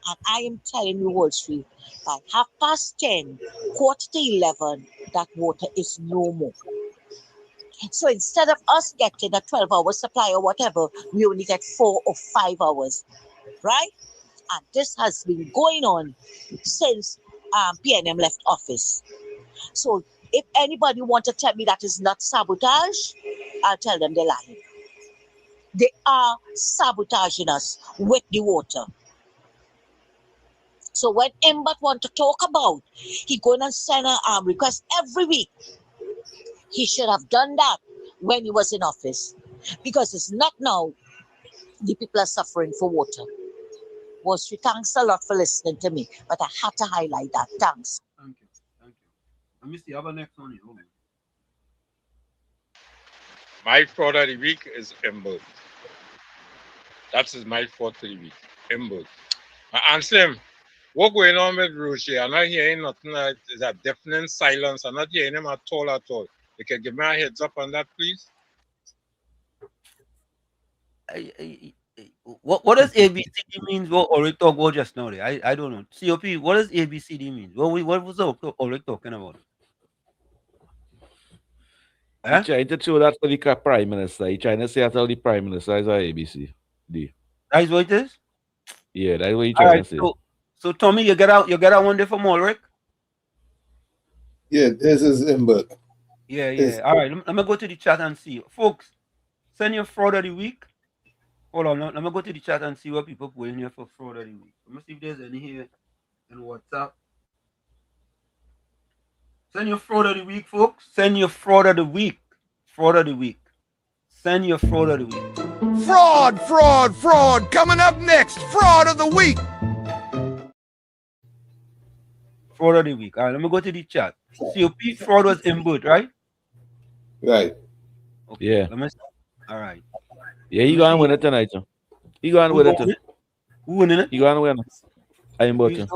H: And I am telling you, Wall Street, by 10:30, 11:15, that water is no more. So instead of us getting a 12-hour supply or whatever, we only get 4 or 5 hours, right? And this has been going on since PNM left office. So if anybody wants to tell me that is not sabotage, I'll tell them they're lying. They are sabotaging us with the water. So when Imbert want to talk about, he gonna send a request every week. He should have done that when he was in office, because it's not now. The people are suffering for water. Wall Street, thanks a lot for listening to me, but I had to highlight that. Thanks.
D: Thank you. Let me see. How about next one?
V: My fraud of the week is Imbert. That is my fraud for the week. Imbert. Ansem, what going on with Roche? I'm not hearing nothing. Is a deafening silence. I'm not hearing him at all. You can give me a heads up on that, please.
D: What does ABCD mean? What Ulrich talk about just now? I don't know. COP, what does ABCD mean? What was Ulrich talking about?
J: He's trying to show that for the Prime Minister. He's trying to say that all the Prime Minister is ABCD.
D: That's what it is?
J: Yeah, that's what he's trying to say.
D: So Tommy, you get out one day from Ulrich?
I: Yeah, this is Imbert.
D: Yeah. All right, let me go to the chat and see. Folks, send your fraud of the week. Hold on, let me go to the chat and see what people put in here for fraud of the week. Let me see if there's any here in WhatsApp. Send your fraud of the week, folks. Send your fraud of the week. Fraud of the week. Send your fraud of the week.
C: Fraud. Coming up next, fraud of the week.
D: Fraud of the week. All right, let me go to the chat. COP fraud was input, right?
I: Right.
D: Okay,
J: yeah.
D: Let me see. All right.
J: Yeah, he going to win it tonight. He going to win it.
D: Who winning it?
J: He going to win it. I'm button.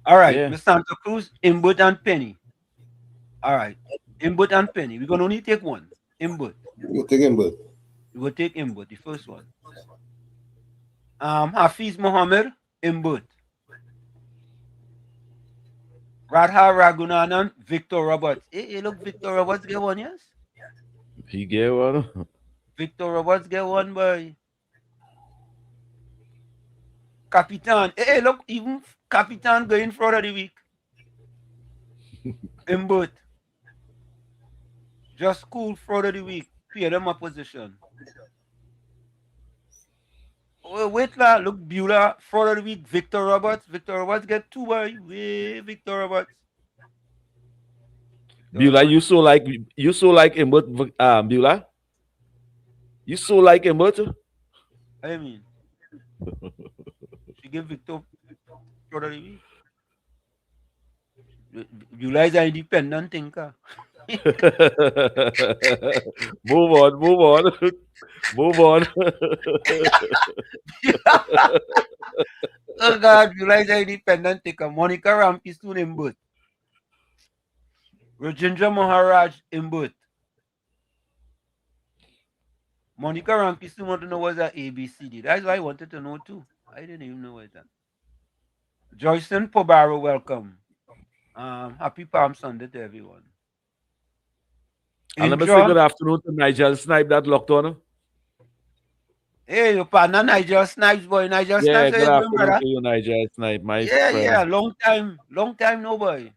D: All right,
J: Yeah.
D: Mr. Santa Cruz, input and penny. All right, input and penny. We're going to only take one. Input.
I: We'll take Imbert.
D: We will take input, the first one. Hafiz Mohammed, input. Radha Ragunanan, Victor Roberts. Hey, look, Victor Roberts get one, yes?
J: He get one.
D: Victor Roberts get one, boy. Capitan. Hey, look, even Capitan going fraud of the week. Input. Just cool fraud of the week. Pay them a position. Oh, wait, la. Look, Beulah, fraud of the week. Victor Roberts. Victor Roberts get two, boy. Way, Victor Roberts.
J: Beulah, you so like him, but Beulah, you so like him, but
D: I mean, she give Victor fraud of the week. Beulah is an independent thinker.
J: Move on.
D: Oh God, Beulah is an independent thinker. Monica Rampi soon in both. Rajendra Maharaj in both. Monica Rampi still want to know what's that ABCD. That's why I wanted to know too. I didn't even know what that. Joyson Pobaro, welcome. Happy Palm Sunday to everyone.
J: And let me say good afternoon to Nigel Snipe that locked on.
D: Hey, your partner Nigel Snipes, boy. Nigel
J: Yeah,
D: Snipes,
J: good afternoon to you, Nigel Snipe, my friend.
D: Yeah, long time, no boy.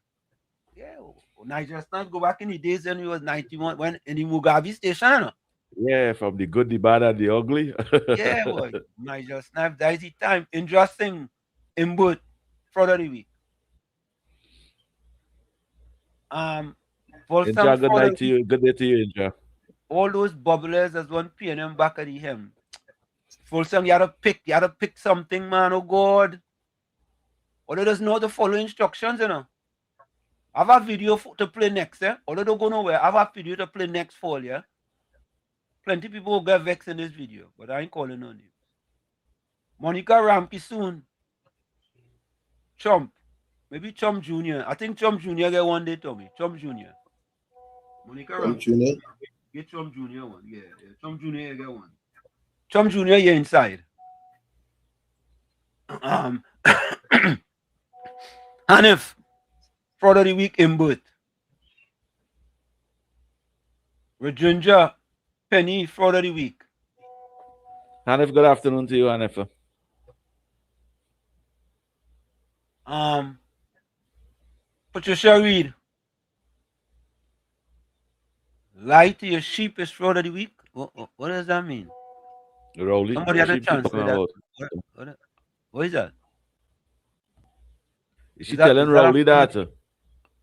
D: Yeah, Nigel Snipes go back in the days when he was 91, when in the Mugabe station, no?
J: Yeah, from the good, the bad, and the ugly.
D: Yeah, boy. Nigel Snipes, that is the time. Interesting in both fraud of the week.
J: Inja, good night to you. Good day to you, Inja.
D: All those bubblers as one PNM back at the hem. Folsom, you had to pick something, man. Oh God. Although doesn't know how to follow instructions, you know. I have a video to play next, eh? Although don't go nowhere, I have a video to play next fall, yeah. Plenty people will get vexed in this video, but I ain't calling on you. Monica Rampi soon. Chump. Maybe Chump Jr. I think Chump Jr. get one day, Tommy. Chump Jr. Monica Rampi.
I: Jr.
D: Get Chump Jr. one. Yeah. Chump Jr. get one. Chump Jr. here inside. Hanif. Fraud of the week in both. Rajendra Penny, fraud of the week.
J: Hanif, good afternoon to you, Hanif.
D: Patricia Reed. Lie to your sheep is fraud of the week. What does that mean?
J: Rowley.
D: Somebody had a chance with that. What is that?
J: Is she telling Rowley that?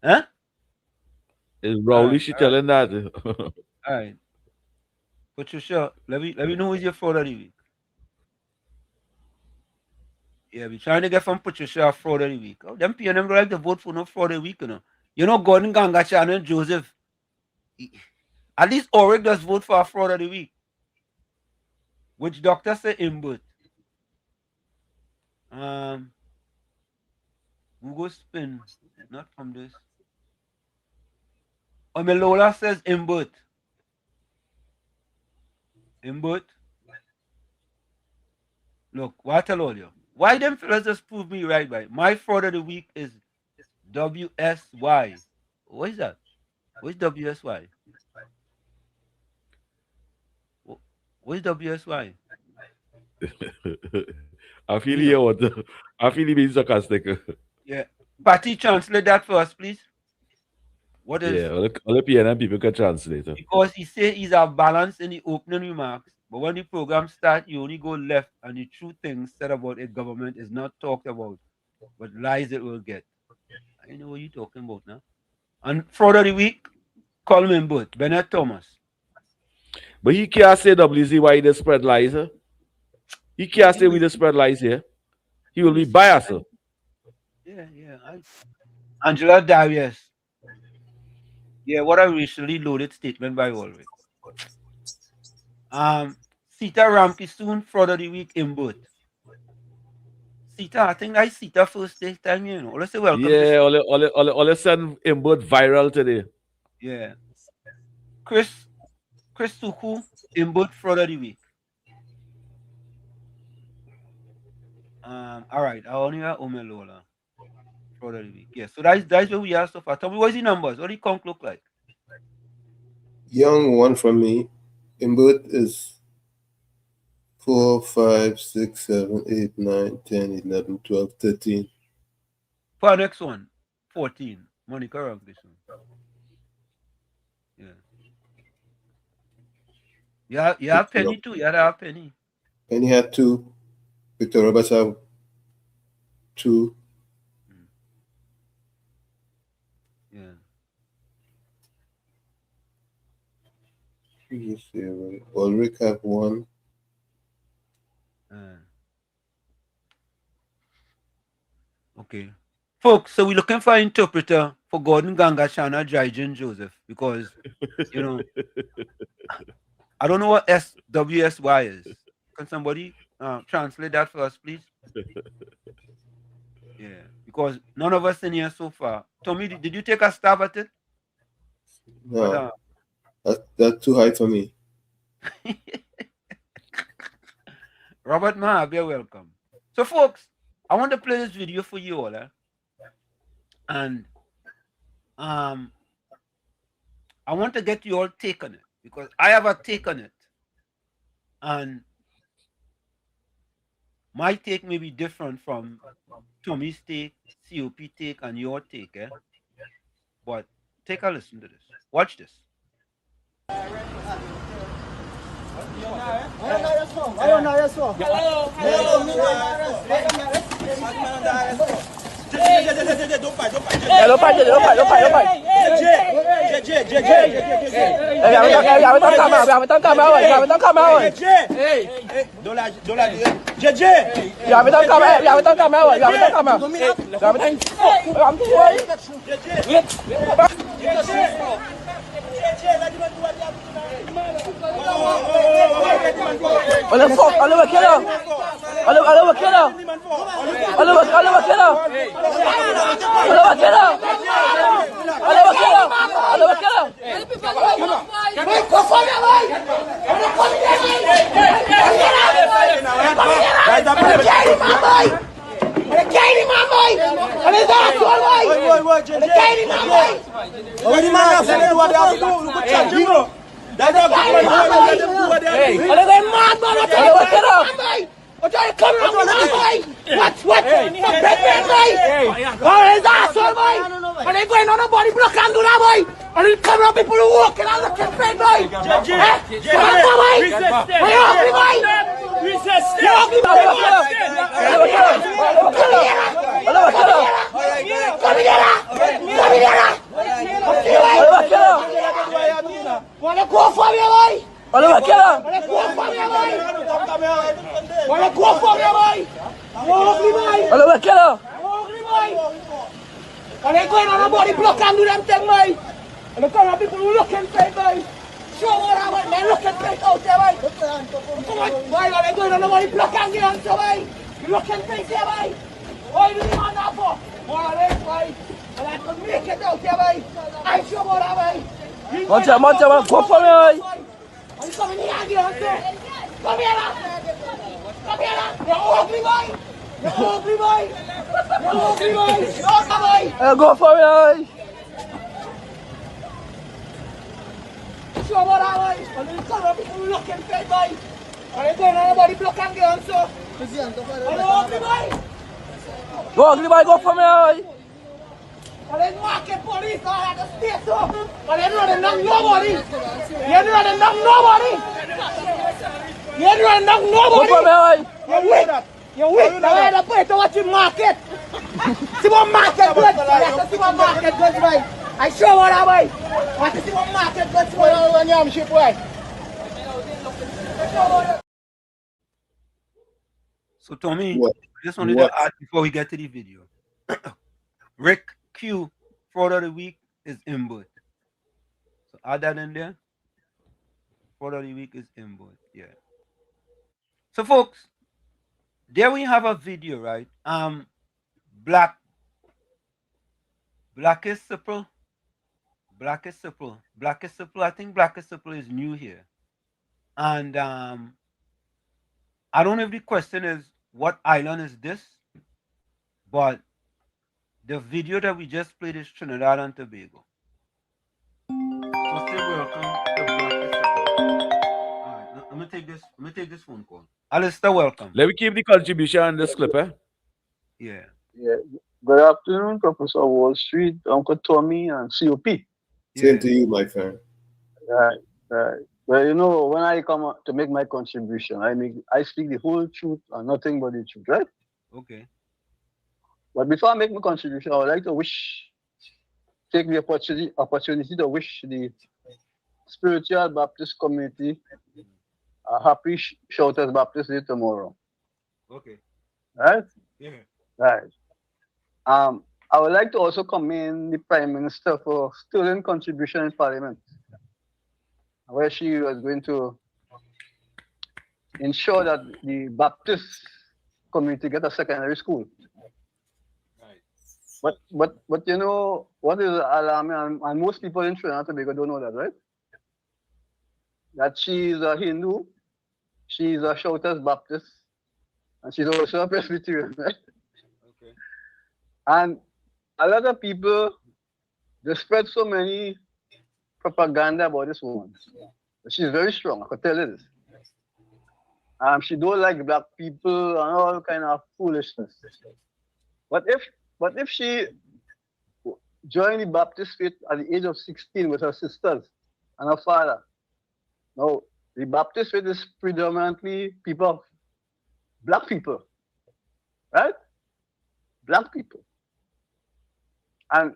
D: Huh?
J: Is Rowley she telling that?
D: All right. Patricia, let me know who's your fraud of the week. Yeah, we're trying to get from Patricia fraud of the week. Oh, them PNM don't like to vote for no fraud of the week, you know. You know, Gordon Gangachan and Joseph. At least Oric does vote for a fraud of the week. Which doctor say input? Google spin, not from this. Omelola says input. Input. Look, what I tell all you? Why them fellas just prove me right by? My fraud of the week is WSY. What is that? What is WSY? What is WSY?
J: I feel he being sarcastic.
D: Yeah. Patty, translate that for us, please. What is?
J: Yeah, all the PNM people can translate it.
D: Because he say he's a balance in the opening remarks, but when the program starts, you only go left, and the true things said about a government is not talked about, but lies it will get. I know what you're talking about now. And fraud of the week, Coleman Booth, Bennett Thomas.
J: But he can't say WZYE the spread lies. Huh? He can't say we the spread lies here. He will be biased. Huh?
D: Yeah. Angela Darius. Yeah, what a racially loaded statement by Ulrich. Sita Ramki soon fraud of the week in Booth. Sita, I think I Sita first day time, you know. Let's say welcome.
J: Yeah, all send him both viral today.
D: Yeah. Chris Tuku in both fraud of the week. All right, I only have Omelola. Fraud of the week. Yeah, so that's where we are so far. Tell me what's the numbers? What do the conk look like?
I: Young one from me. In both is 4, 5, 6, 7, 8, 9, 10, 11, 12, 13.
D: For our next one, 14. Monica Robinson. Yeah. You have Penny too. You have Penny.
I: Penny had 2. Victor Roberts have 2.
D: Yeah.
I: Ulrich have 1.
D: Okay. Folks, so we're looking for an interpreter for Gordon Ganga, Shana, Jaijan, Joseph, because, you know, I don't know what WZYE is. Can somebody translate that for us, please? Yeah, because none of us in here so far. Tommy, did you take a stab at it?
I: No, that's too high for me.
D: Robert Mahab, you're welcome. So, folks, I want to play this video for you all, and I want to get your take on it because I have a take on it, and my take may be different from Tommy's take, COP take, and your take, but take a listen to this. Watch this.
K: Go for it. Go, ugly boy, go for me. But they market police all at the state too. But they don't run enough nobody. You don't run enough nobody. You don't run enough nobody. You weak. You weak. Now I put it to what you market. See what market goods. Let's see what market goods right. I show what I buy. Want to see what market goods right. On your ship right.
D: So Tommy, I just wanted to add before we get to the video. Rick Q, fraud of the week is input. So add that in there. Fraud of the week is input. Yeah. So folks, there we have a video, right? Black is Simple. Black is Simple. Black is Simple. I think Black is Simple is new here. And I don't know if the question is what island is this, but the video that we just played is Trinidad and Tobago. So say welcome to Black is Simple. All right, I'm gonna take this phone call. Alistair, welcome.
J: Let me keep the contribution on this clip, eh?
D: Yeah.
M: Yeah. Good afternoon, Professor Wall Street, Uncle Tommy, and COP.
I: Same to you, my friend.
M: Right, right. Well, you know, when I come to make my contribution, I speak the whole truth and nothing but the truth, right?
D: Okay.
M: But before I make my contribution, I would like to take the opportunity to wish the Spiritual Baptist community a happy Shouters Baptist Day tomorrow.
D: Okay.
M: Right?
D: Yeah.
M: Right. I would like to also commend the Prime Minister for sterling contribution in Parliament, where she was going to ensure that the Baptist community get a secondary school. Right. But you know what is alarming, and most people in Trinidad and Tobago don't know that, right? That she is a Hindu, she is a Shouters Baptist, and she's also a Presbyterian, right?
D: Okay.
M: And a lot of people, they spread so many propaganda about this woman. She's very strong, I could tell you this. She don't like black people and all kind of foolishness. But if she joined the Baptist faith at the age of 16 with her sisters and her father, now the Baptist faith is predominantly black people, right? Black people. And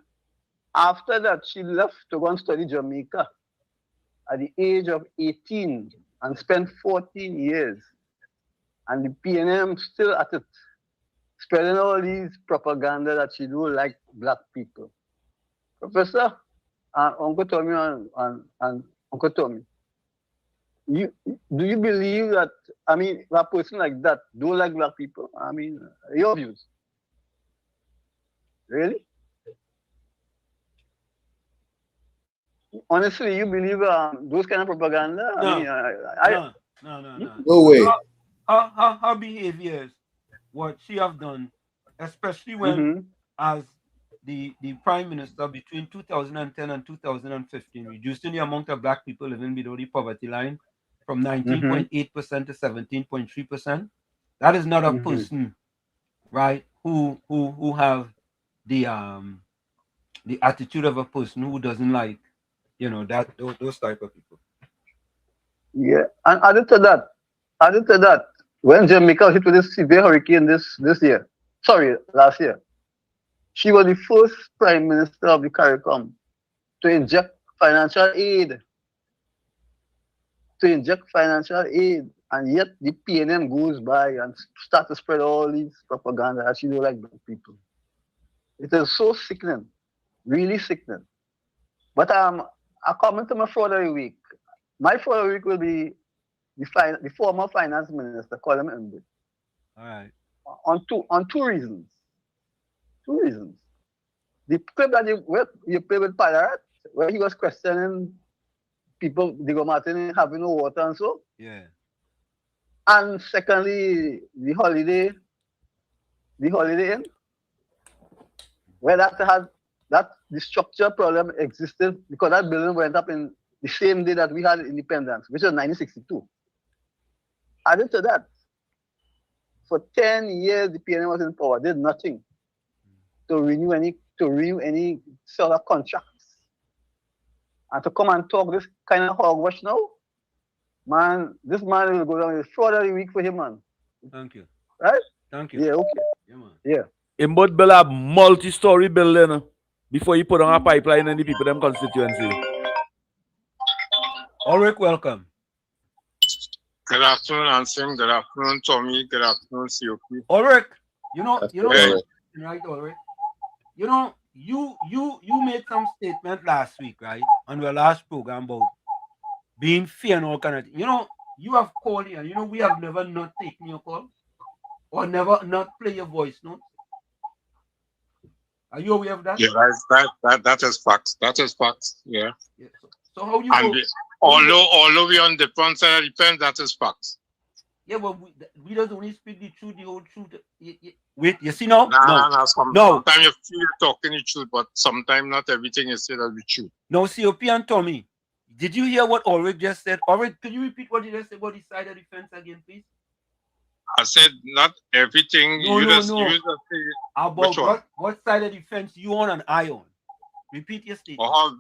M: after that, she left to go and study Jamaica at the age of 18 and spent 14 years. And the PNM still at it, spreading all these propaganda that she don't like black people. Professor, Uncle Tommy and Uncle Tommy, do you believe that, a person like that don't like black people? Your views. Really? Honestly, you believe those kind of propaganda?
D: No.
I: No way.
D: Her behaviors, what she have done, especially when as the Prime Minister between 2010 and 2015, reducing the amount of black people living below the poverty line from 19.8% to 17.3%. That is not a person, right, who have the attitude of a person who doesn't like, those type of people.
M: Yeah, and added to that, when Jamaica was hit with this severe hurricane last year, she was the first Prime Minister of the CARICOM to inject financial aid. And yet the PNM goes by and start to spread all these propaganda that she don't like black people. It is so sickening, really sickening. But I comment to my fraud of the week. My fraud of the week will be the former finance minister, Colin Mbit.
D: All right.
M: On two reasons. The clip that you played with Pirate, where he was questioning people, Diego Martin having no water and so.
D: Yeah.
M: And secondly, the Holiday Inn, where the structure problem existed because that building went up in the same day that we had independence, which was 1962. Added to that, for 10 years, the PNM was in power, did nothing. to renew any sort of contracts. And to come and talk this kind of hogwash now, man, this man will go down the fraud of the week for him, man.
D: Thank you.
M: Right?
D: Thank you.
M: Yeah, okay.
D: Yeah, man.
M: Yeah.
J: Him but build a multi-story building before he put on a pipeline in the people them constituency.
D: Ulrich, welcome.
V: Good afternoon, Anselm. Good afternoon, Tommy. Good afternoon, COP.
D: Ulrich, you know,
V: Hey.
D: right, Ulrich? You know, you made some statement last week, right, on your last program about being fair and all kind of thing. You know, you have called here. You know, we have never not taken your call or never not play your voice notes. Are you aware of that?
V: Yeah, that is facts. That is facts. Yeah.
D: So how you?
V: And although we on different side of the fence, that is facts.
D: Yeah, but we don't only speak the truth, the whole truth. Wait, you see now?
V: No. Sometimes you feel talking the truth, but sometimes not everything you say that the truth.
D: No, COP and Tommy, did you hear what Ulrich just said? Ulrich, could you repeat what you just said about the side of the fence again, please?
V: I said not everything.
D: No.
V: You just say
D: about what side of the fence you on and I on? Repeat your statement.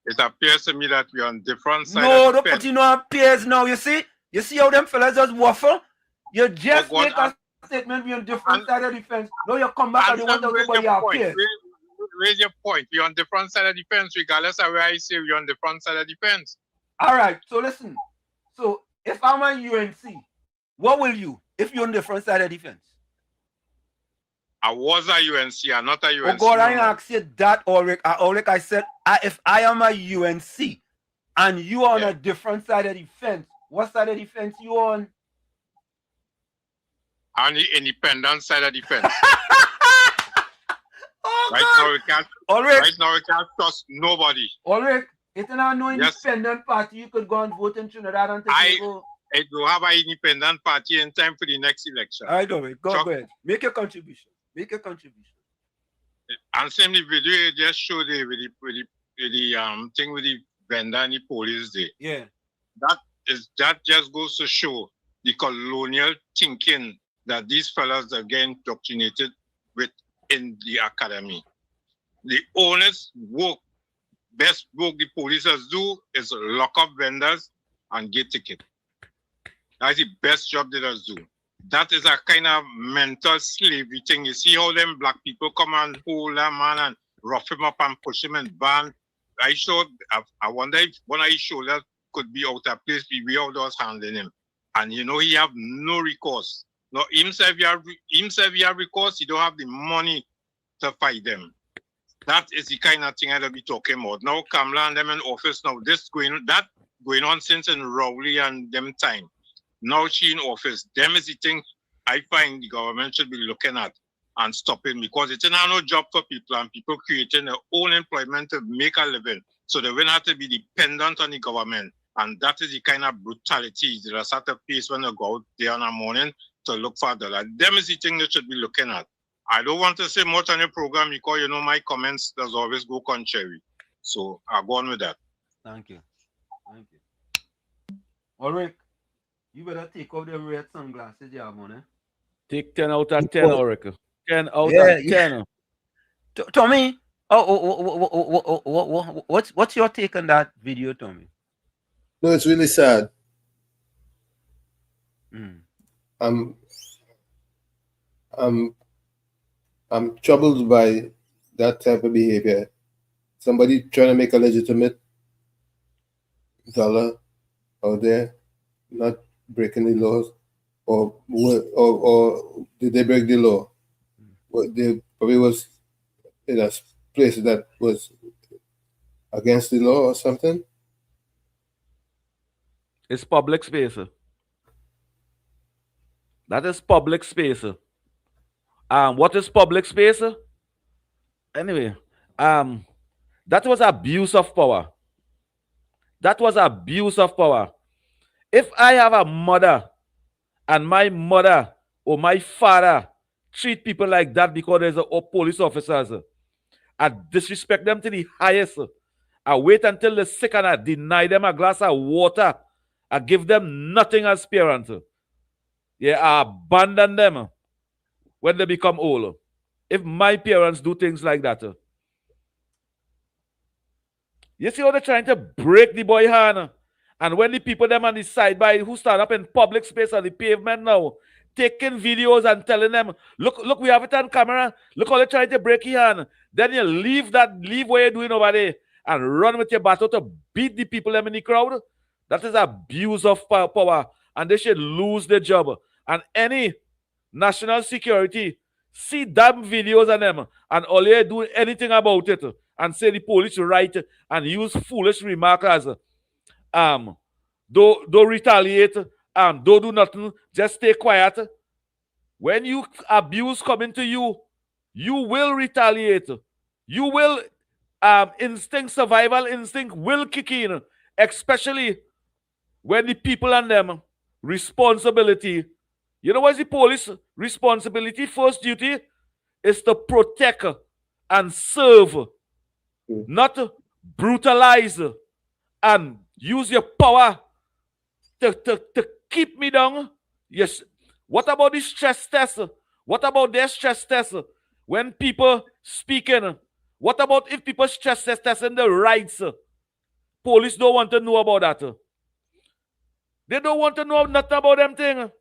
V: It appears to me that we're on different sides.
D: No, don't put no appears now. You see how them fellas just waffle? You just make a statement we're on different side of the fence. No, you come back and you want to talk about your appears.
V: Raise your point. We're on different side of the fence, regardless of where I say we're on different side of the fence.
D: All right, so listen. So if I'm a UNC, what will you if you're on the front side of the fence?
V: I was a UNC, I'm not a UNC.
D: Oh God, I asked you that, Ulrich. Ulrich, I said, if I am a UNC and you are on a different side of the fence, what side of the fence you on?
V: On the independent side of the fence.
D: Oh,
V: right
D: God.
V: now we can't.
D: Ulrich.
V: Right now we can't trust nobody.
D: Ulrich, it's not no independent party. You could go and vote in Trinidad and take over.
V: I will have an independent party in time for the next election.
D: I don't know. Go ahead. Make your contribution. Make a contribution.
V: And same the video you just showed with the thing with the vendor and the police there.
D: Yeah.
V: That just goes to show the colonial thinking that these fellas are getting indoctrinated with in the academy. The honest work, best work the police do is lock up vendors and get ticket. That's the best job they does do. That is a kind of mental slavery thing. You see how them black people come and hold that man and rough him up and push him in van. I wonder if one of his shoulders could be out of place, be way out was handling him. And you know he have no recourse. No, himself he have recourse, he don't have the money to fight them. That is the kind of thing I'll be talking about. Now Kamala and them in office now, that going on since in Rowley and them time. Now she in office. Them is the thing I find the government should be looking at and stopping, because it's not no job for people and people creating their own employment to make a living. So they will have to be dependent on the government. And that is the kind of brutality that is at a place when they go out there in the morning to look for dollar. Them is the thing they should be looking at. I don't want to say much on the program because you know my comments does always go contrary. So I'll go on with that.
D: Thank you. Thank you. Ulrich, you better take off them red sunglasses you have on, eh?
J: Take 10 out of 10, Ulrich. 10 out of 10.
D: Tommy, what's your take on that video, Tommy?
I: No, it's really sad. I'm troubled by that type of behavior. Somebody trying to make a legitimate dollar out there, not breaking the laws, or did they break the law? But they probably was in a place that was against the law or something.
J: It's public space. That is public space. What is public space? Anyway, that was abuse of power. That was abuse of power. If I have a mother and my mother or my father treat people like that because there's police officers, I disrespect them to the highest. I wait until they're sick and I deny them a glass of water. I give them nothing as parents. Yeah, I abandon them when they become old. if my parents do things like that. You see how they're trying to break the boy hand? And when the people them on the side by who stand up in public space on the pavement now, taking videos and telling them, look, we have it on camera. Look how they're trying to break your hand. Then you leave what you're doing over there and run with your battle to beat the people them in the crowd. That is abuse of power. And they should lose their job. And any national security see damn videos of them and all they do anything about it and say the police right and use foolish remarks as don't retaliate, don't do nothing, just stay quiet. When you abuse coming to you, you will retaliate. You will survival instinct will kick in, especially when the people and them responsibility. You know what's the police responsibility? First duty is to protect and serve, not brutalize and use your power to keep me down. Yes. What about the stress test? What about their stress test? When people speaking, what about if people stress testing the rights? Police don't want to know about that. They don't want to know nothing about them thing.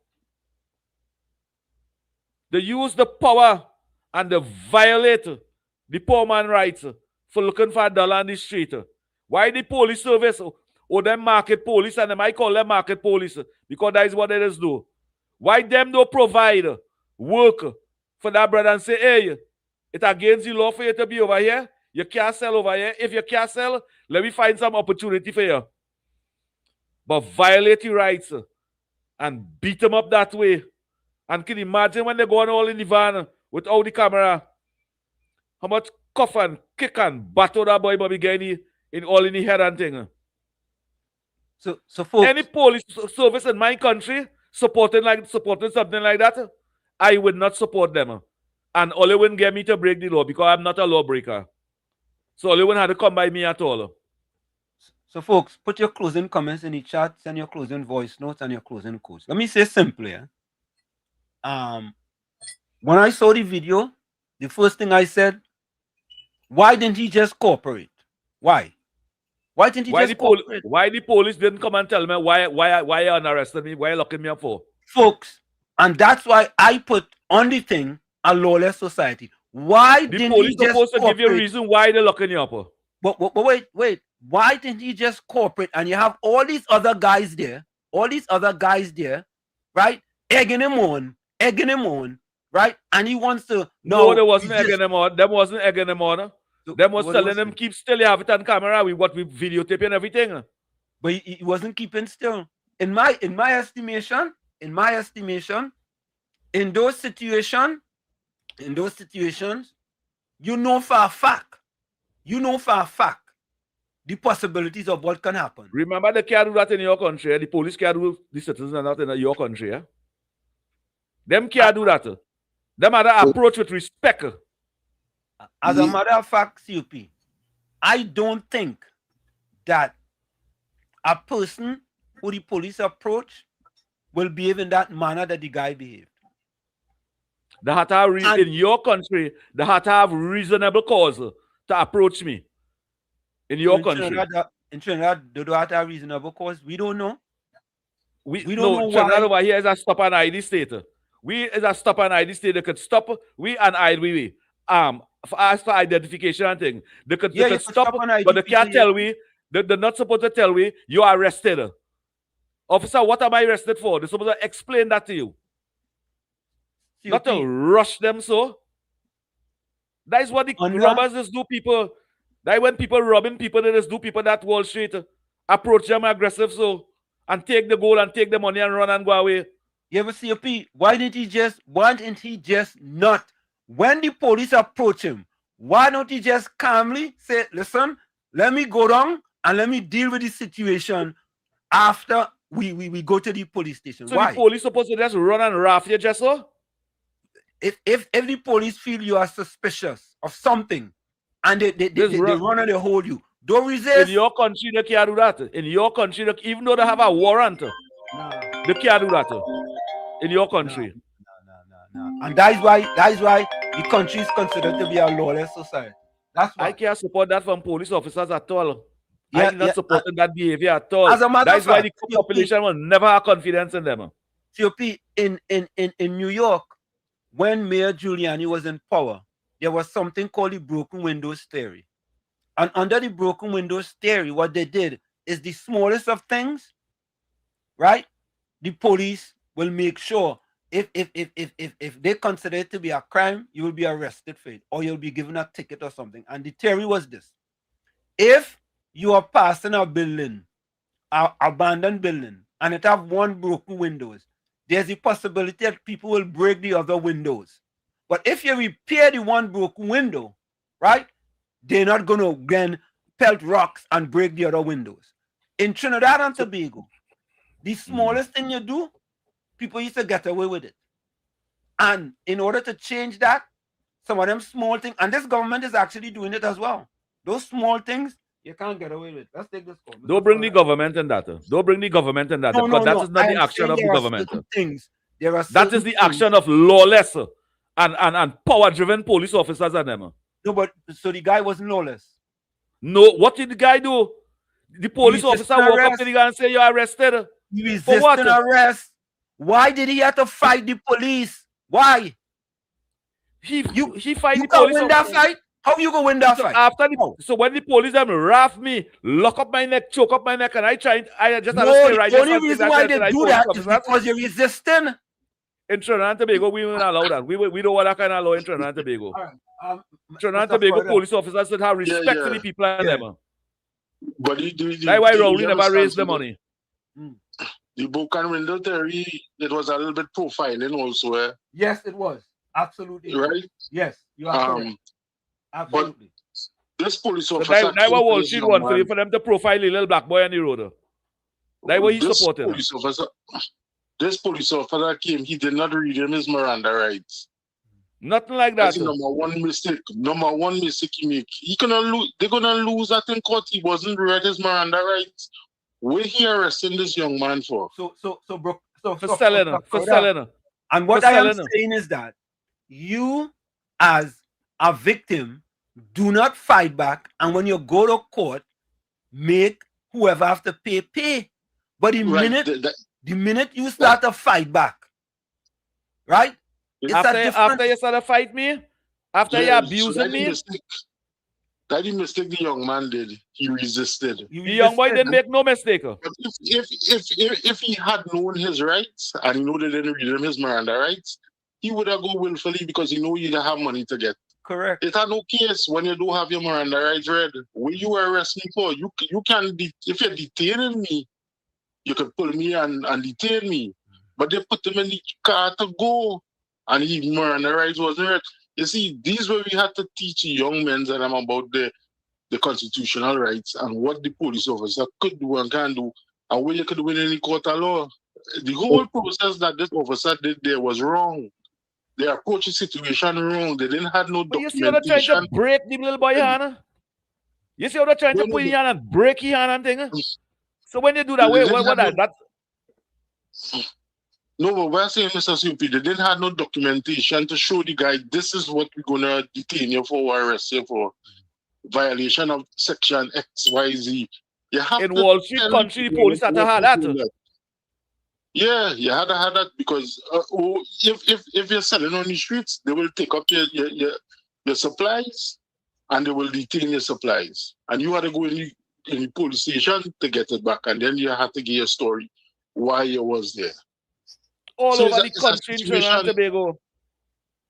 J: They use the power and they violate the poor man rights for looking for $1 on the street. Why the police service or them market police, and them I call them market police because that is what they just do. Why them don't provide work for that brother and say, hey, it's against the law for you to be over here. You can't sell over here. If you can't sell, let me find some opportunity for you. But violate your rights and beat them up that way. And can you imagine when they're going all in the van without the camera? How much cuff and kick and battle that boy Bobby getting in all in the head and thing.
D: So folks,
J: any police service in my country supporting something like that, I would not support them. And Ole wouldn't get me to break the law because I'm not a lawbreaker. So Ole wouldn't have to come by me at all.
D: So folks, put your closing comments in the chat, send your closing voice notes and your closing quotes. Let me say simply, when I saw the video, the first thing I said, why didn't he just cooperate? Why? Why didn't he just cooperate?
J: Why the police didn't come and tell me why you arrested me? Why you locking me up for?
D: Folks, and that's why I put on the thing a lawless society. Why didn't he just
J: supposed to give you a reason why they're locking you up?
D: But wait. Why didn't he just cooperate? And you have all these other guys there, right? Egging him on, right? And he wants to
J: No, there wasn't egging him on. Them wasn't egging him on. Them was telling them keep still. You have it on camera. We videotaping and everything.
D: But he wasn't keeping still. In my estimation, in those situations, you know for a fact the possibilities of what can happen.
J: Remember, they can't do that in your country. The police can't do the citizens and not in your country. Eh? Them can't do that. Them have to approach with respect.
D: As a matter of fact, CUP, I don't think that a person who the police approach will behave in that manner that the guy behaved.
J: They have to have in your country, they have to have reasonable cause to approach me. In your country.
D: In Trinidad, they don't have to have reasonable cause. We don't know.
J: We don't know Trinidad over here is a stop and ID state. We is a stop and ID state. They could stop we and ID as for identification and thing. They could stop, but they can't tell we. They're not supposed to tell we you are arrested. Officer, what am I arrested for? They're supposed to explain that to you. COP. Not to rush them so. That is what the robbers just do, people. That when people robbing people, they just do people that Wall Street approach them aggressive so and take the gold and take the money and run and go away.
D: You ever see why didn't he just not, when the police approach him, why don't he just calmly say, listen, let me go down and let me deal with the situation after we go to the police station?
J: So
D: why?
J: The police supposed to just run and raff you just so?
D: If the police feel you are suspicious of something and they run and they hold you, don't resist.
J: In your country, they can't do that. In your country, even though they have a warrant, they can't do that. In your country.
D: No. And that is why the country is considered to be a lawless society. That's why.
J: I can't support that from police officers at all. I'm not supporting that behavior at all.
D: As a matter
J: That's
D: of fact,
J: why the population will never have confidence in them.
D: COP, in New York, when Mayor Giuliani was in power, there was something called the broken windows theory. And under the broken windows theory, what they did is the smallest of things, right? The police will make sure if they consider it to be a crime, you will be arrested for it, or you'll be given a ticket or something. And the theory was this: if you are passing a building, an abandoned building, and it have one broken windows, there's a possibility that people will break the other windows. But if you repair the one broken window, right, they're not going to then pelt rocks and break the other windows. In Trinidad and Tobago, the smallest thing you do, people used to get away with it. And in order to change that, some of them small things, and this government is actually doing it as well. Those small things, you can't get away with. Let's take this call.
J: Don't bring the government in that. Don't bring the government in that.
D: No,
J: because
D: no,
J: that is not the action of the government.
D: Things. There are
J: that is the action of lawless and power-driven police officers and them.
D: No, but so the guy wasn't lawless.
J: No, what did the guy do? The police officer walk up to the guy and say, "You're arrested."
D: He resisted arrest. Why did he have to fight the police? Why?
J: He fight the police.
D: You can win that fight? How you gonna win that fight?
J: So when the police them wrath me, lock up my neck, choke up my neck, and I just had to stay right
D: there. The only reason why they do that is because you're resisting.
J: In Trinidad and Tobago, we won't allow that. We don't want that kind of law in Trinidad and Tobago. Trinidad and Tobago police officers should have respect for the people and them.
L: But
J: that's why Rowley never raised the money.
L: The book and window theory, it was a little bit profiling also.
D: Yes, it was. Absolutely.
L: Right?
D: Yes, you are correct. Absolutely.
L: But this police officer...
J: So that was Wall Street one for them to profile the little black boy on the road. That's what he supported.
L: This police officer came, he did not read him his Miranda rights.
J: Nothing like that.
L: That's number one mistake he make. They're gonna lose that in court. He wasn't read his Miranda rights. What he arresting this young man for?
D: For
J: selling.
D: And what I am saying is that you, as a victim, do not fight back, and when you go to court, make whoever have to pay. But the minute you start to fight back, right?
J: After you start to fight me, after you abusing me.
L: That the mistake the young man did. He resisted.
J: The young boy didn't make no mistake.
L: But if he had known his rights and he knew they didn't read him his Miranda rights, he would have gone willfully because he knew you didn't have money to get.
D: Correct.
L: It had no case when you don't have your Miranda rights read. What you arrest me for? You can if you're detaining me, you could pull me and detain me. But they put him in the car to go, and his Miranda rights wasn't read. You see, these where we had to teach young men and them about the constitutional rights and what the police officer could do and can do, and what you could do in any court of law. The whole process that this officer did there was wrong. They approached the situation wrong. They didn't have no documentation.
J: You see how they're trying to break the little boy hand? You see how they're trying to put his hand and break his hand and things? So when you do that, what?
L: No, but we're saying, Mr. CP, they didn't have no documentation to show the guy this is what we're going to detain you for or arrest you for. Violation of section XYZ. You have
J: in Wall Street country, the police had to have that.
L: Yeah, you had to have that because if you're selling on the streets, they will take up your supplies and they will detain your supplies. And you had to go in the police station to get it back. And then you have to give your story why you was there.
J: All over the country in Trinidad and Tobago.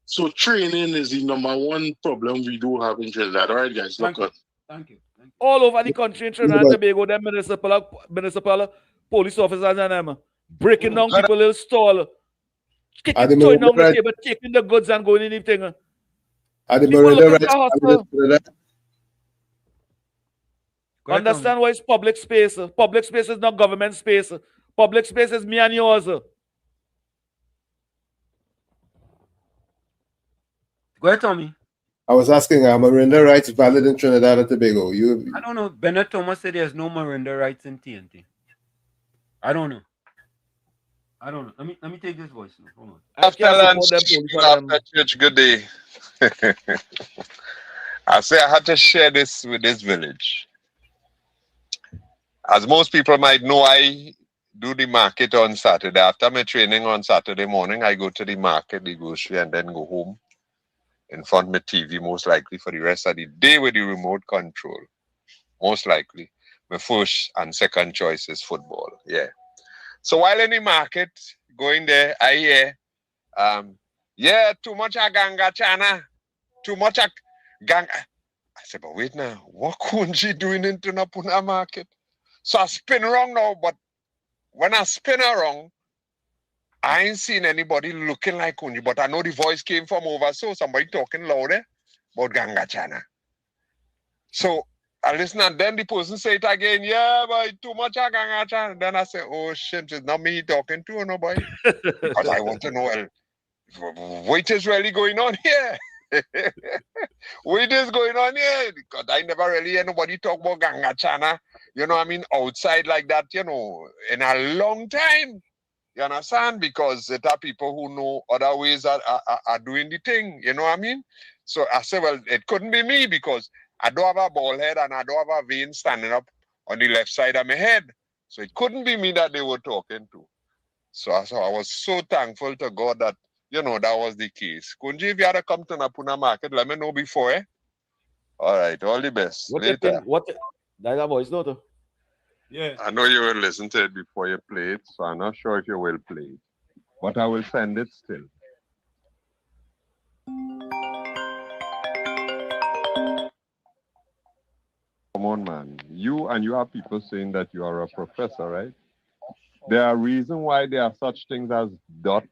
L: So training is the number one problem we do have in Trinidad. All right, guys,
D: Thank you.
J: All over the country in Trinidad and Tobago, them municipal police officers and them breaking down people's little stall, throwing down the table, taking the goods and going in anything. Understand why it's public space. Public space is not government space. Public space is me and yours.
D: Go ahead, Tommy.
I: I was asking, are Miranda rights valid in Trinidad and Tobago?
D: I don't know. Bernard Thomas said there's no Miranda rights in TNT. I don't know. Let me take this voice. Hold on.
N: After lunch, after church, good day. I say I had to share this with this village. As most people might know, I do the market on Saturday. After my training on Saturday morning, I go to the market, the grocery, and then go home in front of my TV, most likely for the rest of the day with the remote control. Most likely. My first and second choice is football. Yeah. So while in the market, going there, I hear, yeah, too much a ganga chana. Too much a ganga. I said, but wait now, what Kunji doing in Tunapuna market? So I spin around now, but when I spin around, I ain't seen anybody looking like Kunji, but I know the voice came from over, so somebody talking louder about ganga chana. So I listen, and then the person say it again, yeah, but too much a ganga chana. Then I say, oh shit, it's not me talking to nobody. Because I want to know, well, what is really going on here? What is going on here? Because I never really hear nobody talk about ganga chana, you know what I mean, outside like that, you know, in a long time. You understand? Because there are people who know other ways are doing the thing, you know what I mean? So I said, well, it couldn't be me because I don't have a bald head and I don't have a vein standing up on the left side of my head. So it couldn't be me that they were talking to. So I was so thankful to God that, you know, that was the case. Kunji, if you had to come to Napuna market, let me know before, eh? All right, all the best.
J: What
N: Later.
J: That's a voice note.
N: Yeah. I know you will listen to it before you play it, so I'm not sure if you will play it. But I will send it still. Come on, man. You have people saying that you are a professor, right? There are reasons why there are such things as dot,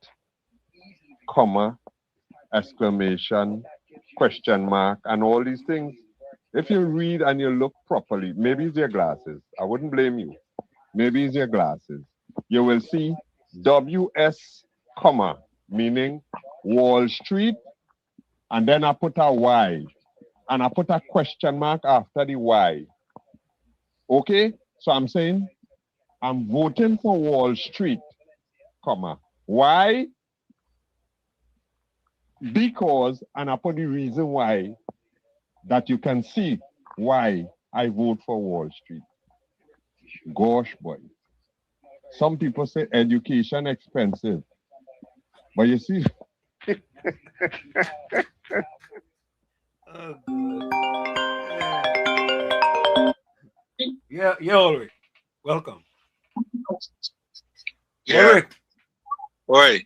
N: comma, exclamation, question mark, and all these things. If you read and you look properly, maybe it's your glasses. I wouldn't blame you. Maybe it's your glasses. You will see WS, comma, meaning Wall Street, and then I put a Y, and I put a question mark after the Y. Okay? So I'm saying I'm voting for Wall Street, comma. Why? Because, and I put the reason why, that you can see why I vote for Wall Street. Gosh, boy. Some people say education expensive. But you see...
D: Yeah, Ulrich. Welcome.
V: Yeah.
D: Ulrich.
V: Oi,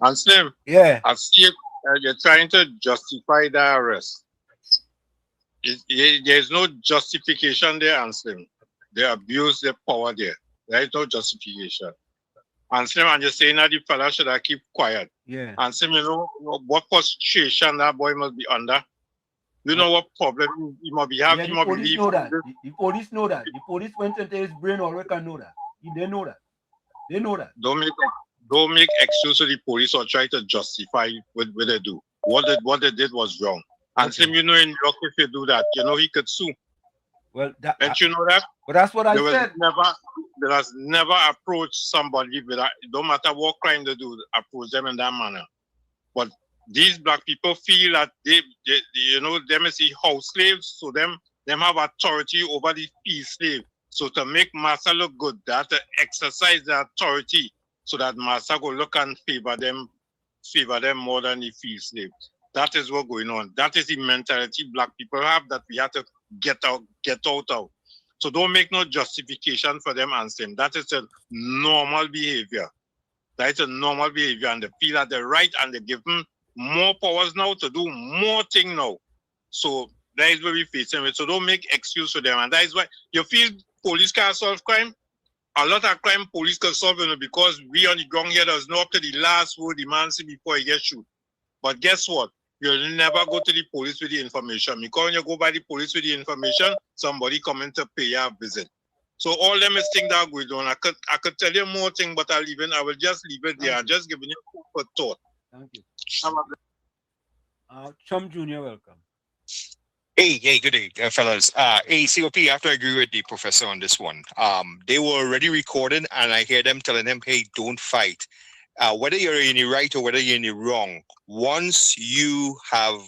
V: and Slim.
D: Yeah.
V: I see you're trying to justify the arrest. There's no justification there, and Slim. They abuse their power there. There is no justification. And Slim, and you're saying that the fella should have keep quiet.
D: Yeah.
V: And Slim, you know what frustration that boy must be under. You know what problem he must be having.
D: Yeah, the police know that. The police know that. The police went into his brain already can know that. They know that. They know that.
V: Don't make excuse to the police or try to justify what they do. What they did was wrong. And Slim, you know, in New York, if you do that, you know he could sue.
D: Well,
V: don't you know that?
D: But that's what I said.
V: There has never approached somebody with that. It don't matter what crime they do, approach them in that manner. But these black people feel that they you know, them is the house slaves, so them have authority over the fee slave. So to make master look good, they have to exercise the authority so that master go look and favor them more than the fee slave. That is what's going on. That is the mentality black people have that we have to get out of. So don't make no justification for them answering. That is a normal behavior. That is a normal behavior, and they feel that they're right, and they give them more powers now to do more things now. So that is where we're facing with. So don't make excuse for them. And that is why you feel police can't solve crime. A lot of crime police can solve it because we on the ground here does not up to the last word the man see before he gets shoot. But guess what? You'll never go to the police with the information. Because when you go by the police with the information, somebody coming to pay you a visit. So all them is things that are going on. I could tell you more things, but I will just leave it there. I'm just giving you food for thought.
D: Thank you. Chum Jr., welcome.
O: Hey, good day, fellas. COP, I have to agree with the professor on this one. They were already recording, and I hear them telling them, hey, don't fight. whether you're in the right or whether you're in the wrong, once you have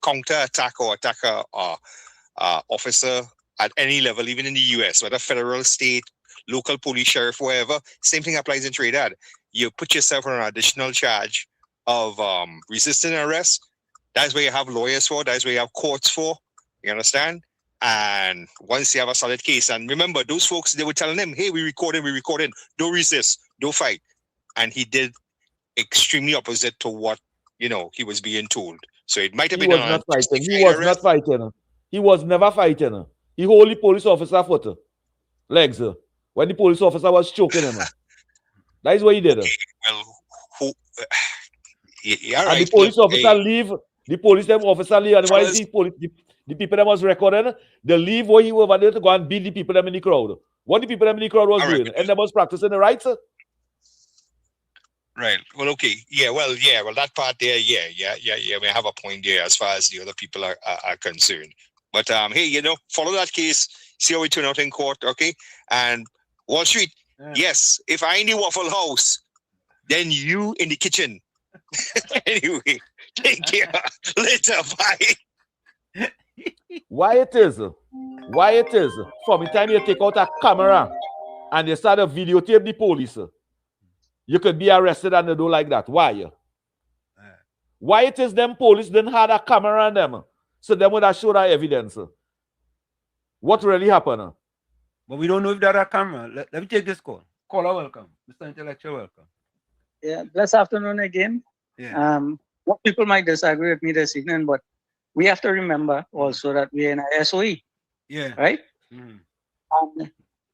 O: counter-attack or attack a officer at any level, even in the US, whether federal, state, local police, sheriff, wherever, same thing applies in Trinidad. You put yourself on an additional charge of resisting arrest. That's where you have lawyers for. That's where you have courts for. You understand? And once you have a solid case, and remember, those folks, they were telling him, hey, we're recording, don't resist, don't fight. And he did extremely opposite to what, he was being told. So it might have been
P: He was not fighting. He was never fighting. He hold the police officer foot, legs, when the police officer was choking him. That is what he did.
O: Well,
P: and the police officer leave. The police officer leave. And why is the people that was recording? They leave where he was over there to go and beat the people them in the crowd. What the people them in the crowd was doing, and they was practicing the rights.
O: Right. Well, okay. Yeah. Well, that part there. Yeah. We have a point there as far as the other people are concerned. But hey, follow that case. See how we turn out in court. Okay. And Wall Street. Yeah. Yes. If I in the Waffle House, then you in the kitchen. Anyway, take care. Later. Bye.
P: Why it is? From the time you take out a camera and you start to videotape the police, you could be arrested and they do like that. Why? Why it is them police didn't have a camera on them, so them would have showed that evidence? What really happened?
D: But we don't know if there are a camera. Let me take this call. Caller, welcome. Mr. Intellectual, welcome.
R: Yeah, blessed afternoon again.
D: Yeah.
R: What people might disagree with me this evening, but we have to remember also that we're in a SOE.
D: Yeah.
R: Right? Mm-hmm.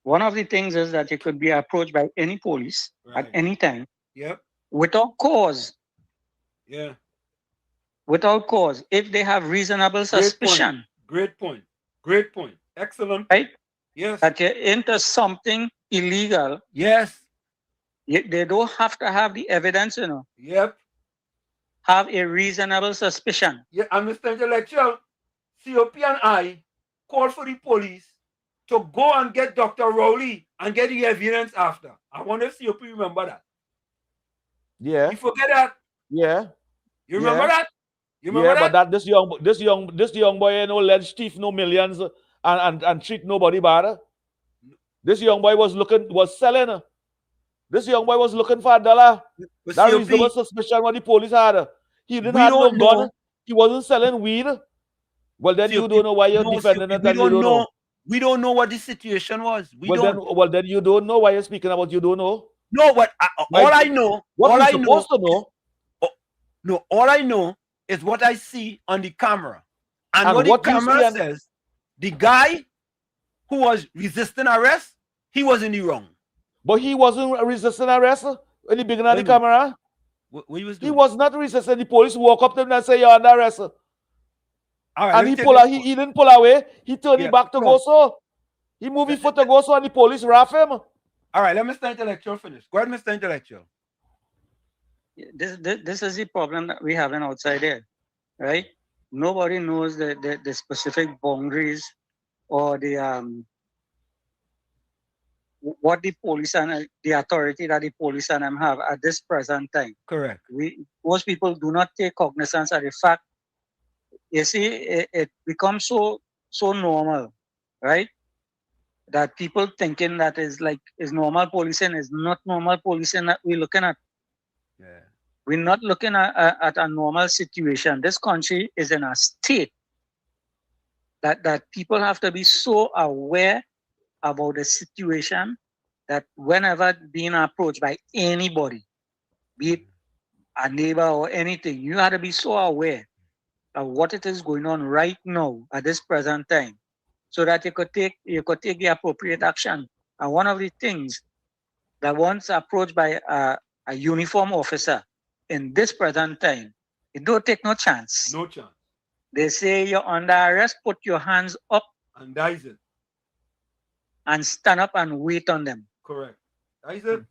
R: One of the things is that you could be approached by any police at any time.
D: Yep.
R: Without cause.
D: Yeah.
R: Without cause. If they have reasonable suspicion.
D: Great point. Excellent.
R: Right?
D: Yes.
R: That you're into something illegal.
D: Yes.
R: They don't have to have the evidence,
D: Yep.
R: Have a reasonable suspicion.
D: Yeah, and Mr. Intellectual, COP and I called for the police to go and get Dr. Rowley and get the evidence after. I wonder if COP remember that.
P: Yeah.
D: You forget that?
P: Yeah.
D: You remember that? You remember that?
P: But that this young boy, let thief no millions and treat nobody bad. This young boy was selling. This young boy was looking for $1. That reasonable suspicion what the police had. He didn't have no gun. He wasn't selling weed. Well, then you don't know why you're defending it.
D: We don't know what the situation was.
P: Then you don't know why you're speaking about you don't know.
D: No, but all I know.
P: What are you supposed to know?
D: No, all I know is what I see on the camera. And what the camera says, the guy who was resisting arrest, he was in the wrong.
P: But he wasn't resisting arrest when he began at the camera. He was not resisting. The police walk up to him and say, you're under arrest. And he didn't pull away. He turned it back to go so. He moved his foot to go so and the police wrap him.
D: All right, let Mr. Intellectual finish. Go ahead, Mr. Intellectual.
R: This is the problem that we have outside there, right? Nobody knows the specific boundaries or the what the police and the authority that the police and them have at this present time.
D: Correct.
R: Most people do not take cognizance of the fact. You see, it becomes so normal, right? That people thinking that is normal policing is not normal policing that we're looking at.
D: Yeah.
R: We're not looking at a normal situation. This country is in a state that people have to be so aware about the situation that whenever being approached by anybody, be it a neighbor or anything, you have to be so aware of what it is going on right now at this present time, so that you could take the appropriate action. And one of the things that once approached by a uniform officer in this present time, it don't take no chance.
D: No chance.
R: They say you're under arrest, put your hands up.
D: And that is it.
R: And stand up and wait on them.
D: Correct. That is it.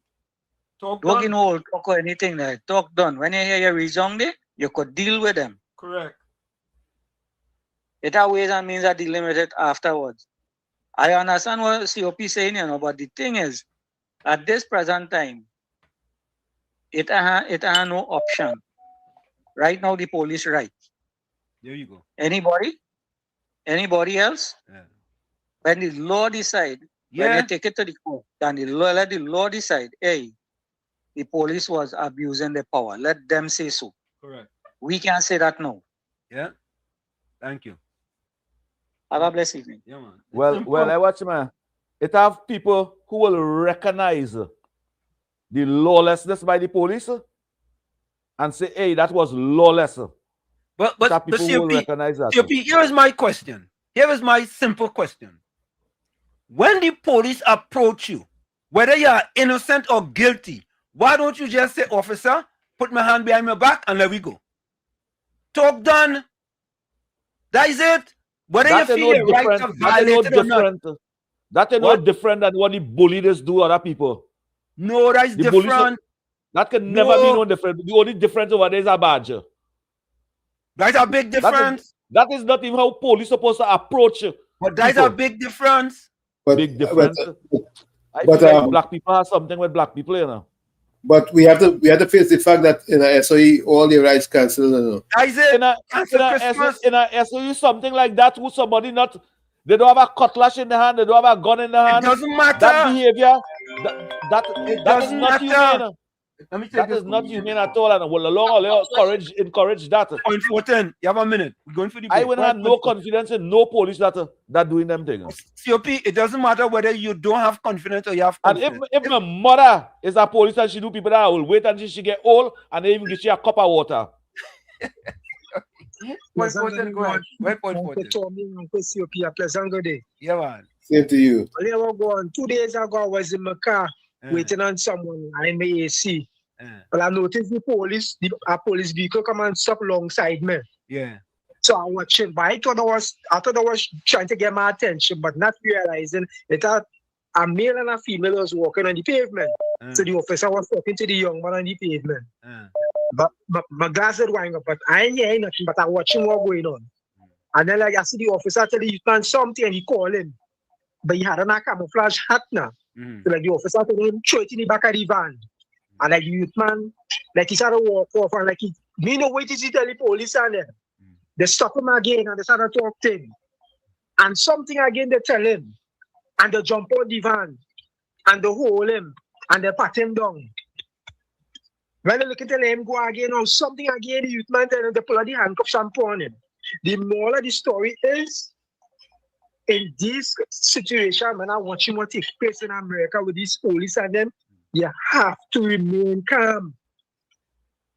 D: Talk
R: don't
D: done.
R: You know, talk or anything there. Talk done. When you hear your reason there, you could deal with them.
D: Correct.
R: It are ways and means of dealing with it afterwards. I understand what COP saying, but the thing is, at this present time, It no option. Right now, the police right.
D: There you go.
R: Anybody else?
D: Yeah.
R: When the law decide, when you take it to the court, then let the law decide, hey, the police was abusing their power. Let them say so.
D: Correct.
R: We can't say that now.
D: Yeah. Thank you.
R: Have a blessed evening.
D: Yeah, man.
P: Well, I watch, man. It have people who will recognize the lawlessness by the police and say, hey, that was lawless.
D: But
P: people will recognize that.
D: COP, here is my question. Here is my simple question. When the police approach you, whether you are innocent or guilty, why don't you just say, officer, put my hand behind my back and let we go? Talk done. That is it. Whether you feel your right to violate it or not.
P: That is no different than what the bullies do other people.
D: No, that is different.
P: That can never be no different. The only difference over there is a badge.
D: That's a big difference.
P: That is not even how police supposed to approach you.
D: But that's a big difference.
P: Big difference. I feel like black people have something with black people, you know.
I: But we have to face the fact that in a SOE all the rights cancelled. You know.
P: In a SOE something like that, who somebody not, they don't have a cutlass in the hand, they don't have a gun in the hand.
D: It doesn't matter.
P: That behavior, that is not humane. That is not humane at all, and will allow encourage that.
D: Point 14. You have a minute. We're going for the break.
P: I would have no confidence in no police that doing them things.
D: COP, it doesn't matter whether you don't have confidence or you have confidence.
P: And if my mother is a police and she do people that I will wait until she get old and they even get you a cup of water.
D: Point 14, go ahead. Where point 14?
Q: COP, a pleasant good day.
D: Yeah, man.
I: Same to you.
Q: 2 days ago, I was in my car waiting on someone. I'm AC. But I noticed a police vehicle come and stop alongside me.
D: Yeah.
Q: So I watched it, but I thought I was trying to get my attention, but not realizing that a male and a female was walking on the pavement. So the officer was talking to the young man on the pavement. But my glass is going up, but I ain't hearing nothing, but I'm watching what going on. And then like I see the officer tell the youth man something and he call him. But he had a camouflage hat now. So like the officer told him, throw it in the back of the van. And like the youth man, like he started to walk off and like me no wait till he tell the police and then they stop him again and they started to talk to him. And something again they tell him. And they jump out the van and they hold him and they pat him down. When they look at him go again or something again, the youth man tell him they pull out the handcuffs and put on him. The moral of the story is in this situation, when I'm watching what takes place in America with these police and them, you have to remain calm.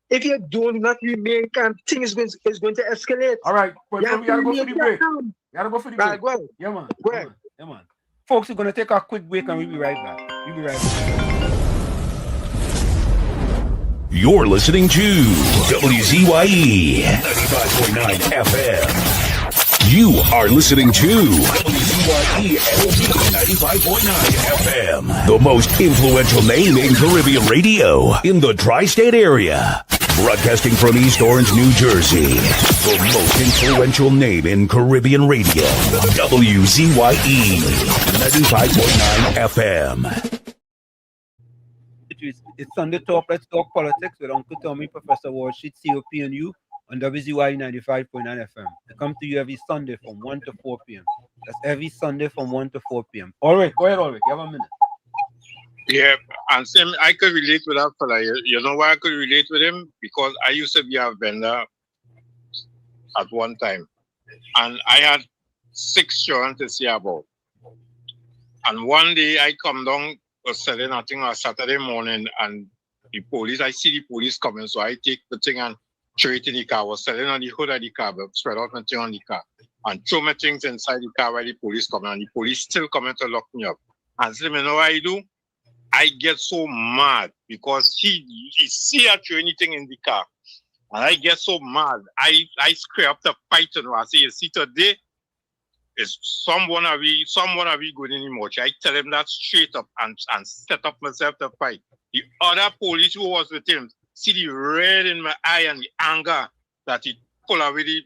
Q: If you do not remain calm, things is going to escalate.
D: All right, we gotta go for the break. You gotta go for the break.
Q: Right, go ahead.
D: Yeah, man.
Q: Go ahead.
D: Yeah, man. Folks, we're gonna take a quick break and we'll be right back.
A: You're listening to WZYE 95.9 FM. You are listening to WZYE 95.9 FM, the most influential name in Caribbean radio in the tri-state area. Broadcasting from East Orange, New Jersey, the most influential name in Caribbean radio, WZYE 95.9 FM.
D: It's Sunday Talk. Let's talk politics with Uncle Tommy, Professor Walsheet, COP, and you on WZYE 95.9 FM. They come to you every Sunday from 1 to 4 p.m. That's every Sunday from 1 to 4 p.m. All right, go ahead, Ulrich. You have a minute.
V: Yeah, and same, I could relate with that fella. You know why I could relate with him? Because I used to be a vendor at one time. And I had 6 children to see about. And one day I come down, was selling I think on Saturday morning, and the police, I see the police coming, so I take the thing and throw it in the car. I was selling on the hood of the car, but spread out my thing on the car. And throw my things inside the car while the police coming, and the police still coming to lock me up. And so, you know what I do? I get so mad because he see I throw anything in the car. And I get so mad. I scrape up the fight and I say, you see today, is someone are we going anymore. I tell him that straight up and set up myself to fight. The other police who was with him see the red in my eye and the anger that he pull away the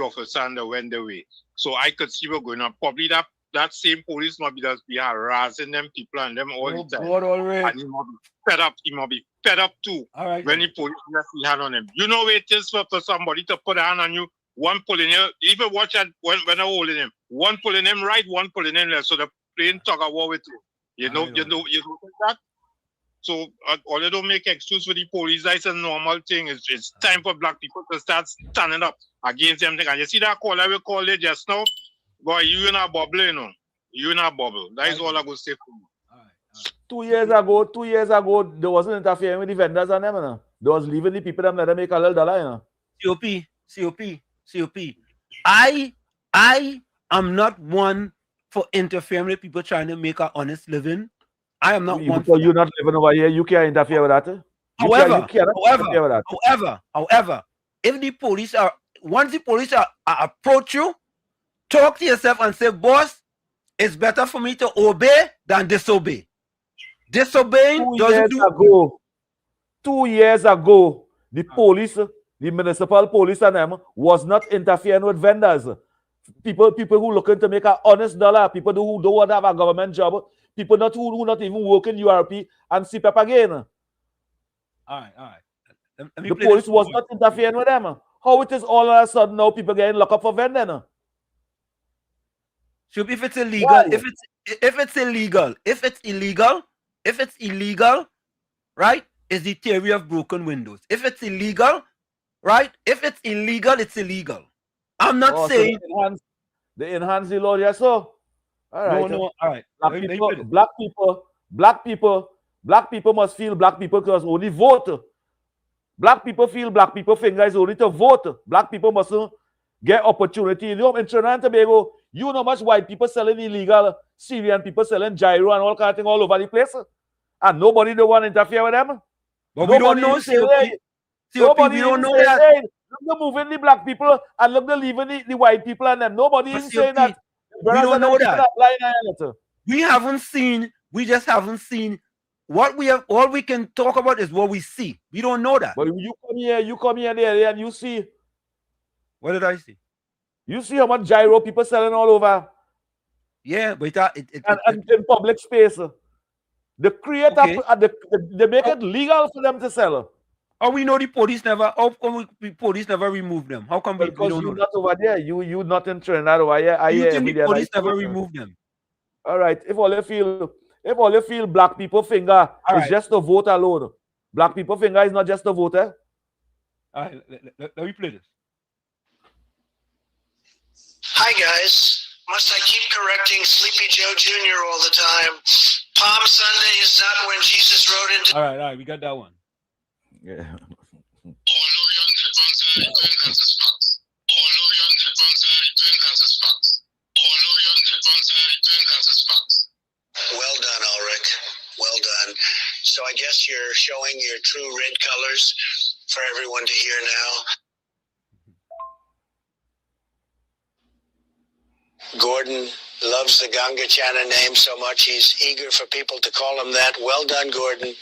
V: officer and they went away. So I could see what going on. Probably that that same police must be harassing them people and them all the time.
D: God, already.
V: And he must be fed up. He must be fed up too.
D: All right.
V: When the police just see hand on him. You know it is for somebody to put a hand on you, one pulling you. Even watch that when they're holding him. One pulling him right, one pulling him left. So the plane tug of war with you. You know that? So all they don't make excuse for the police. That's a normal thing. It's time for black people to start standing up against them. And you see that call I will call it just now? Boy, you in a bubble, you know. You in a bubble. That is all I go say for you.
P: 2 years ago, they wasn't interfering with the vendors and them, you know. They was leaving the people them let them make a little dollar, you know.
D: COP. I am not one for interfering with people trying to make an honest living. I am not one.
P: Because you're not living over here, you can't interfere with that.
D: However, if the police are once the police are approach you, talk to yourself and say, boss, it's better for me to obey than disobey. Disobeying doesn't do.
P: 2 years ago, the police, the municipal police and them was not interfering with vendors. People who looking to make an honest dollar, people who don't want to have a government job, people who not even working URP and CPEP again.
D: All right.
P: The police was not interfering with them. How it is all of a sudden now people getting locked up for vending?
D: If it's illegal, if it's illegal, right, is the theory of broken windows. If it's illegal, right, it's illegal. I'm not saying
P: they enhance the law, yes, so. All right.
D: No, all right.
P: Black people must feel black people because only vote. Black people feel black people finger is only to vote. Black people mustn't get opportunity. You know, in Trinidad and Tobago, you know much white people selling illegal, Syrian people selling gyro and all kind of thing all over the place. And nobody don't want to interfere with them.
D: But we don't know.
P: Nobody
D: don't know
P: that. Hey, look, they're moving the black people and look, they're leaving the white people and them. Nobody is saying that.
D: We don't know that. We haven't seen. We just haven't seen. What we have, all we can talk about is what we see. We don't know that.
P: But you come here there and you see.
D: What did I see?
P: You see how much gyro people selling all over.
D: Yeah, but
P: and in public space. They create they make it legal for them to sell.
D: How we know the police never? How come the police never remove them? How come we don't know?
P: Not over there. You not in Trinidad over here.
D: You think the police never remove them?
P: All right. If all you feel black people finger is just a vote alone. Black people finger is not just a vote.
D: All right, let me play this.
G: Hi guys. Must I keep correcting Sleepy Joe Jr. all the time? Palm Sunday is not when Jesus rode into.
D: All right, we got that one.
P: Yeah.
G: Well done, Ulrich. Well done. So I guess you're showing your true red colors for everyone to hear now. Gordon loves the Ganga Chana name so much he's eager for people to call him that. Well done, Gordon.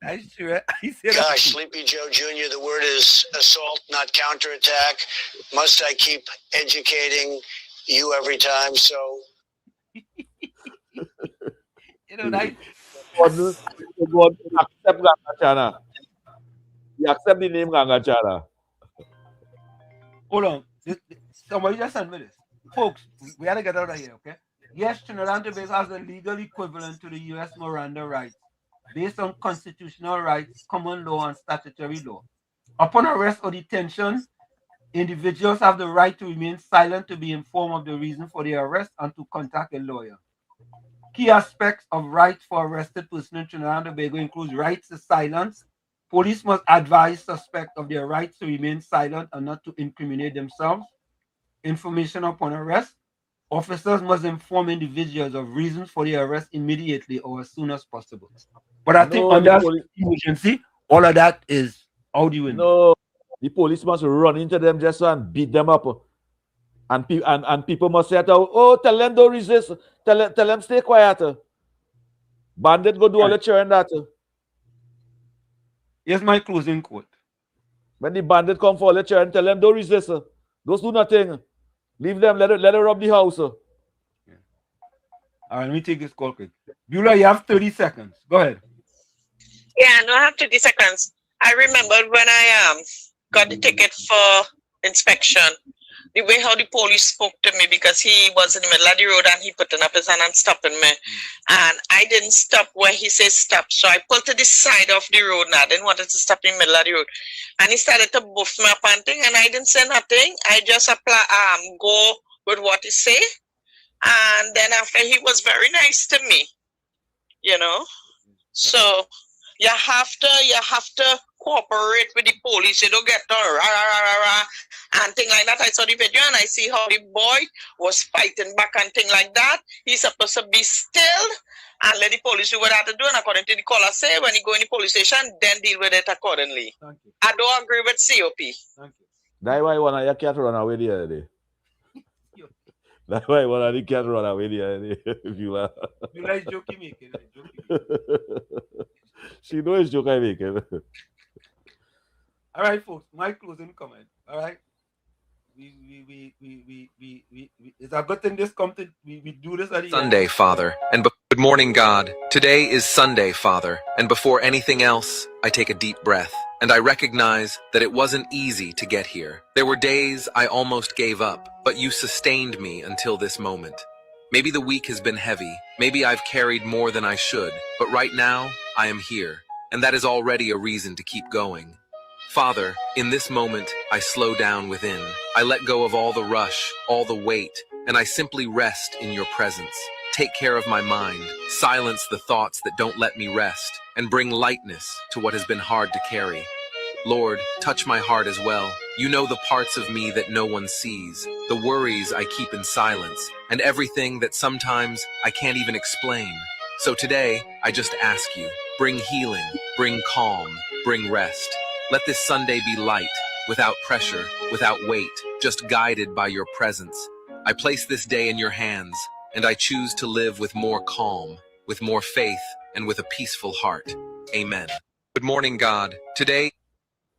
D: That's true.
G: Gosh, Sleepy Joe Jr., the word is assault, not counterattack. Must I keep educating you every time? So,
D: you know, that
P: God accept Ganga Chana. You accept the name Ganga Chana.
D: Hold on. Somebody just send me this. Folks, we got to get out of here, okay? Yes, Trinidad and Tobago has a legal equivalent to the U.S. Miranda rights based on constitutional rights, common law, and statutory law. Upon arrest or detention, individuals have the right to remain silent, to be informed of the reason for their arrest, and to contact a lawyer. Key aspects of rights for arrested persons in Trinidad and Tobago includes rights to silence. Police must advise suspects of their rights to remain silent and not to incriminate themselves. Information upon arrest. Officers must inform individuals of reasons for their arrest immediately or as soon as possible. But I think under emergency, all of that is out the window.
P: No, the police must run into them just and beat them up. And people must say, oh, tell them don't resist. Tell them stay quiet. Bandit go do all the cheering that.
D: Here's my closing quote.
P: When the bandit come for all the cheering, tell them don't resist. Those do nothing. Leave them. Let her rub the house.
D: All right, let me take this call quick. Beulah, you have 30 seconds. Go ahead.
S: Yeah, no, I have 30 seconds. I remembered when I got the ticket for inspection, the way how the police spoke to me, because he was in the middle of the road and he putting up his hand and stopping me. And I didn't stop where he said stop. So I pulled to the side of the road now. I didn't want to stop in the middle of the road. And he started to buff me up and thing, and I didn't say nothing. I just go with what he say. And then after, he was very nice to me, you know. So you have to cooperate with the police. You don't get done rah, rah, rah, rah, rah, and thing like that. I saw the video and I see how the boy was fighting back and thing like that. He's supposed to be still and let the police do what they have to do. And according to the caller say, when you go in the police station, then deal with it accordingly. I don't agree with COP.
P: That's why one of your cat run away the other day. That's why one of the cat run away the other day. Beulah.
D: Beulah is joking making.
P: She knows joke I make.
D: All right, folks. My closing comment. All right. It's a good thing this come to we do this at the
T: Sunday,
D: end.
T: Father, and good morning, God. Today is Sunday, Father, and before anything else, I take a deep breath, and I recognize that it wasn't easy to get here. There were days I almost gave up, but you sustained me until this moment. Maybe the week has been heavy, maybe I've carried more than I should, but right now, I am here, and that is already a reason to keep going. Father, in this moment, I slow down within. I let go of all the rush, all the weight, and I simply rest in your presence. Take care of my mind, silence the thoughts that don't let me rest, and bring lightness to what has been hard to carry. Lord, touch my heart as well. You know the parts of me that no one sees, the worries I keep in silence, and everything that sometimes I can't even explain. So today, I just ask you, bring healing, bring calm, bring rest. Let this Sunday be light, without pressure, without weight, just guided by your presence. I place this day in your hands, and I choose to live with more calm, with more faith, and with a peaceful heart. Amen. Good morning, God. Today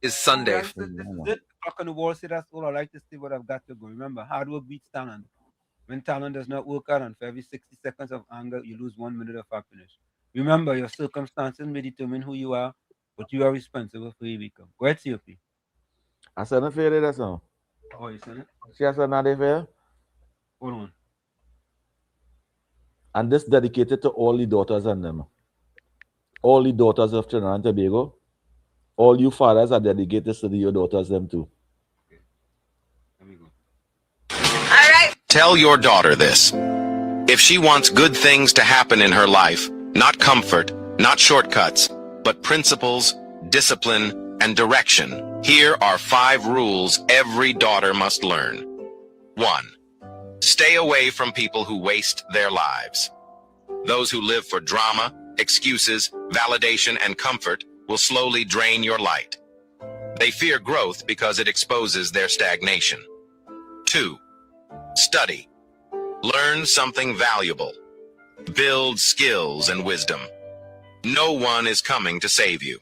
T: is Sunday.
D: This is it. Clock on the wall, say that's all I like to see what I've got to go. Remember, hard work beats talent. When talent does not work out, and for every 60 seconds of anger, you lose 1 minute of happiness. Remember, your circumstances may determine who you are, but you are responsible for who you become. Go ahead, COP.
P: I said not fair that song.
D: Oh, you said it?
P: She has said not fair.
D: Hold on.
P: And this dedicated to all the daughters and them. All the daughters of Trinidad and Tobago. All you fathers are dedicated to your daughters them too.
T: Tell your daughter this. If she wants good things to happen in her life, not comfort, not shortcuts, but principles, discipline, and direction, here are 5 rules every daughter must learn. 1. Stay away from people who waste their lives. Those who live for drama, excuses, validation, and comfort will slowly drain your light. They fear growth because it exposes their stagnation. 2. Study. Learn something valuable. Build skills and wisdom. No one is coming to save you.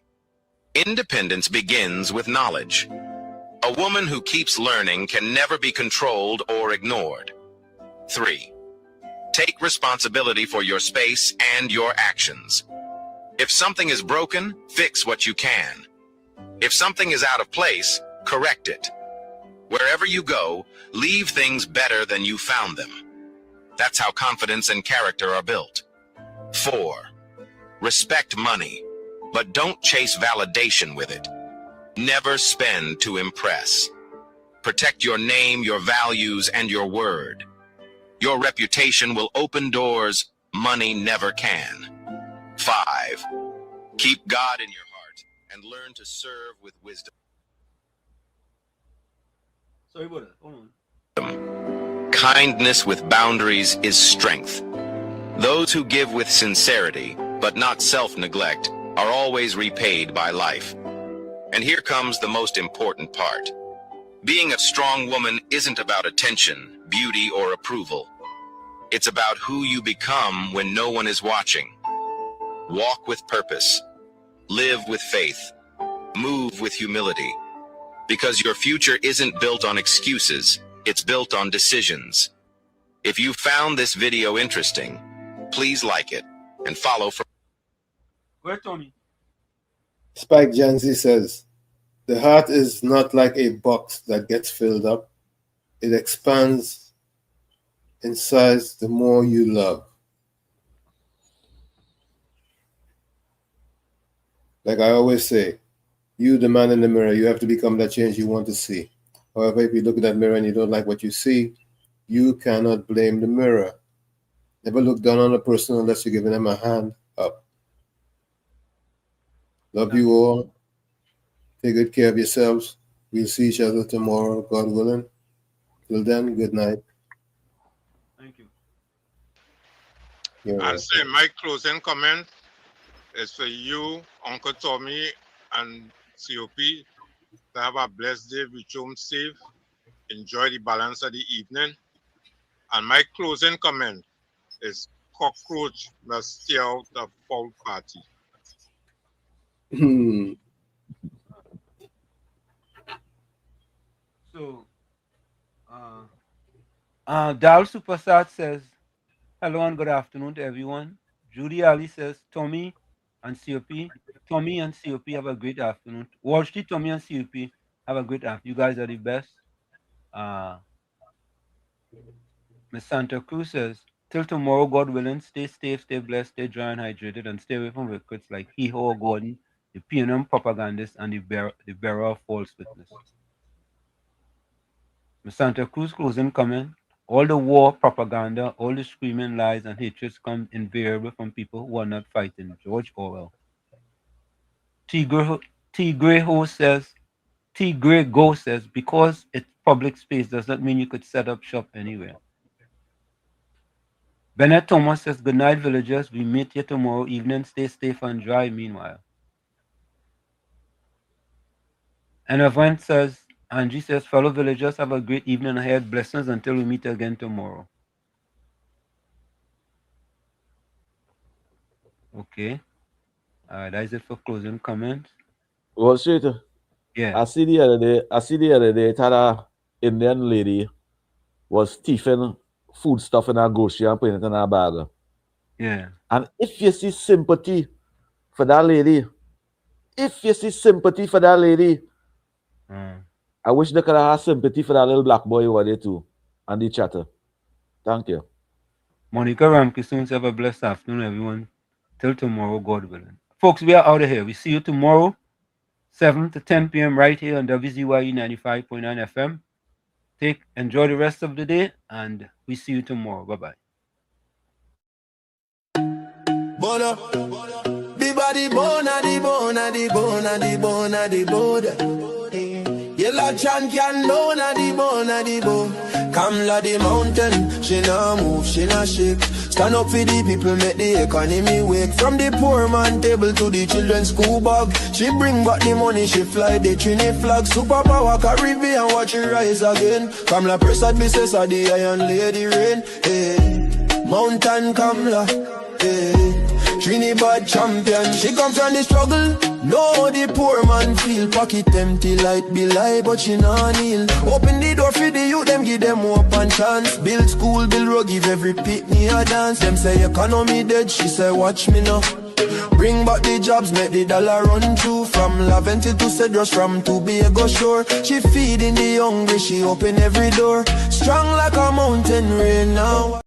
T: Independence begins with knowledge. A woman who keeps learning can never be controlled or ignored. 3. Take responsibility for your space and your actions. If something is broken, fix what you can. If something is out of place, correct it. Wherever you go, leave things better than you found them. That's how confidence and character are built. 4. Respect money, but don't chase validation with it. Never spend to impress. Protect your name, your values, and your word. Your reputation will open doors money never can. 5. Keep God in your heart and learn to serve with wisdom.
D: Sorry about it. Hold on.
T: Kindness with boundaries is strength. Those who give with sincerity, but not self-neglect, are always repaid by life. And here comes the most important part. Being a strong woman isn't about attention, beauty, or approval. It's about who you become when no one is watching. Walk with purpose. Live with faith. Move with humility. Because your future isn't built on excuses. It's built on decisions. If you found this video interesting, please like it and follow for.
D: Where, Tony?
I: Spike Janzi says, the heart is not like a box that gets filled up. It expands in size the more you love. Like I always say, you, the man in the mirror, you have to become that change you want to see. However, if you look in that mirror and you don't like what you see, you cannot blame the mirror. Never look down on a person unless you're giving them a hand up. Love you all. Take good care of yourselves. We'll see each other tomorrow, God willing. Till then, good night.
D: Thank you.
V: And say my closing comment is for you, Uncle Tommy and COP, to have a blessed day, reach home safe, enjoy the balance of the evening. And my closing comment is cockroach must stay out of foul party.
D: So, Dal Supersat says, hello and good afternoon to everyone. Judy Ali says, Tommy and COP have a great afternoon. Wall Street, Tommy and COP have a great afternoon. You guys are the best. Miss Santa Cruz says, till tomorrow, God willing, stay safe, stay blessed, stay dry and hydrated, and stay away from recruits like Hee-Haw Gordon, the PNM propagandist, and the bearer of false witness. Miss Santa Cruz closing comment. All the war propaganda, all the screaming lies and hatreds come invariably from people who are not fighting. George Orwell. T. Gray Go says, because it's public space does not mean you could set up shop anywhere. Bennett Thomas says, good night, villagers. We meet here tomorrow evening. Stay safe and dry meanwhile. And Avant says, Angie says, fellow villagers, have a great evening ahead. Blessings until we meet again tomorrow. Okay. That is it for closing comments.
P: Well, shit.
D: Yeah.
P: I see the other day, it had a Indian lady was thieving food stuff in her grocery and putting it in her bag.
D: Yeah.
P: And if you see sympathy for that lady, I wish they could have sympathy for that little black boy over there too. And the chatter. Thank you.
D: Monica Ramke soon have a blessed afternoon, everyone. Till tomorrow, God willing. Folks, we are out of here. We see you tomorrow, 7 to 10 p.m. right here on WZYE 95.9 FM. Enjoy the rest of the day, and we see you tomorrow. Bye-bye.
B: Yellow chan can loan a the bone. Come la the mountain, she nah move, she nah shake. Stand up for the people, make the economy wake. From the poor man table to the children's school bag, she bring back the money, she fly the Trinity flag. Superpower Caribbean, watch it rise again. Come la press at business of the iron lady rain. Hey, mountain come la, hey. Trinidad champion, she come from the struggle. No, the poor man feel pocket empty, light be lie, but she nah kneel. Open the door for the youth, them give them hope and chance. Build school, build road, give every pitney a dance. Them say economy dead, she say watch me now. Bring back the jobs, make the dollar run through. From Laventille to Cedros, from Tobago shore. She feeding the hungry, she open every door. Strong like a mountain rain now.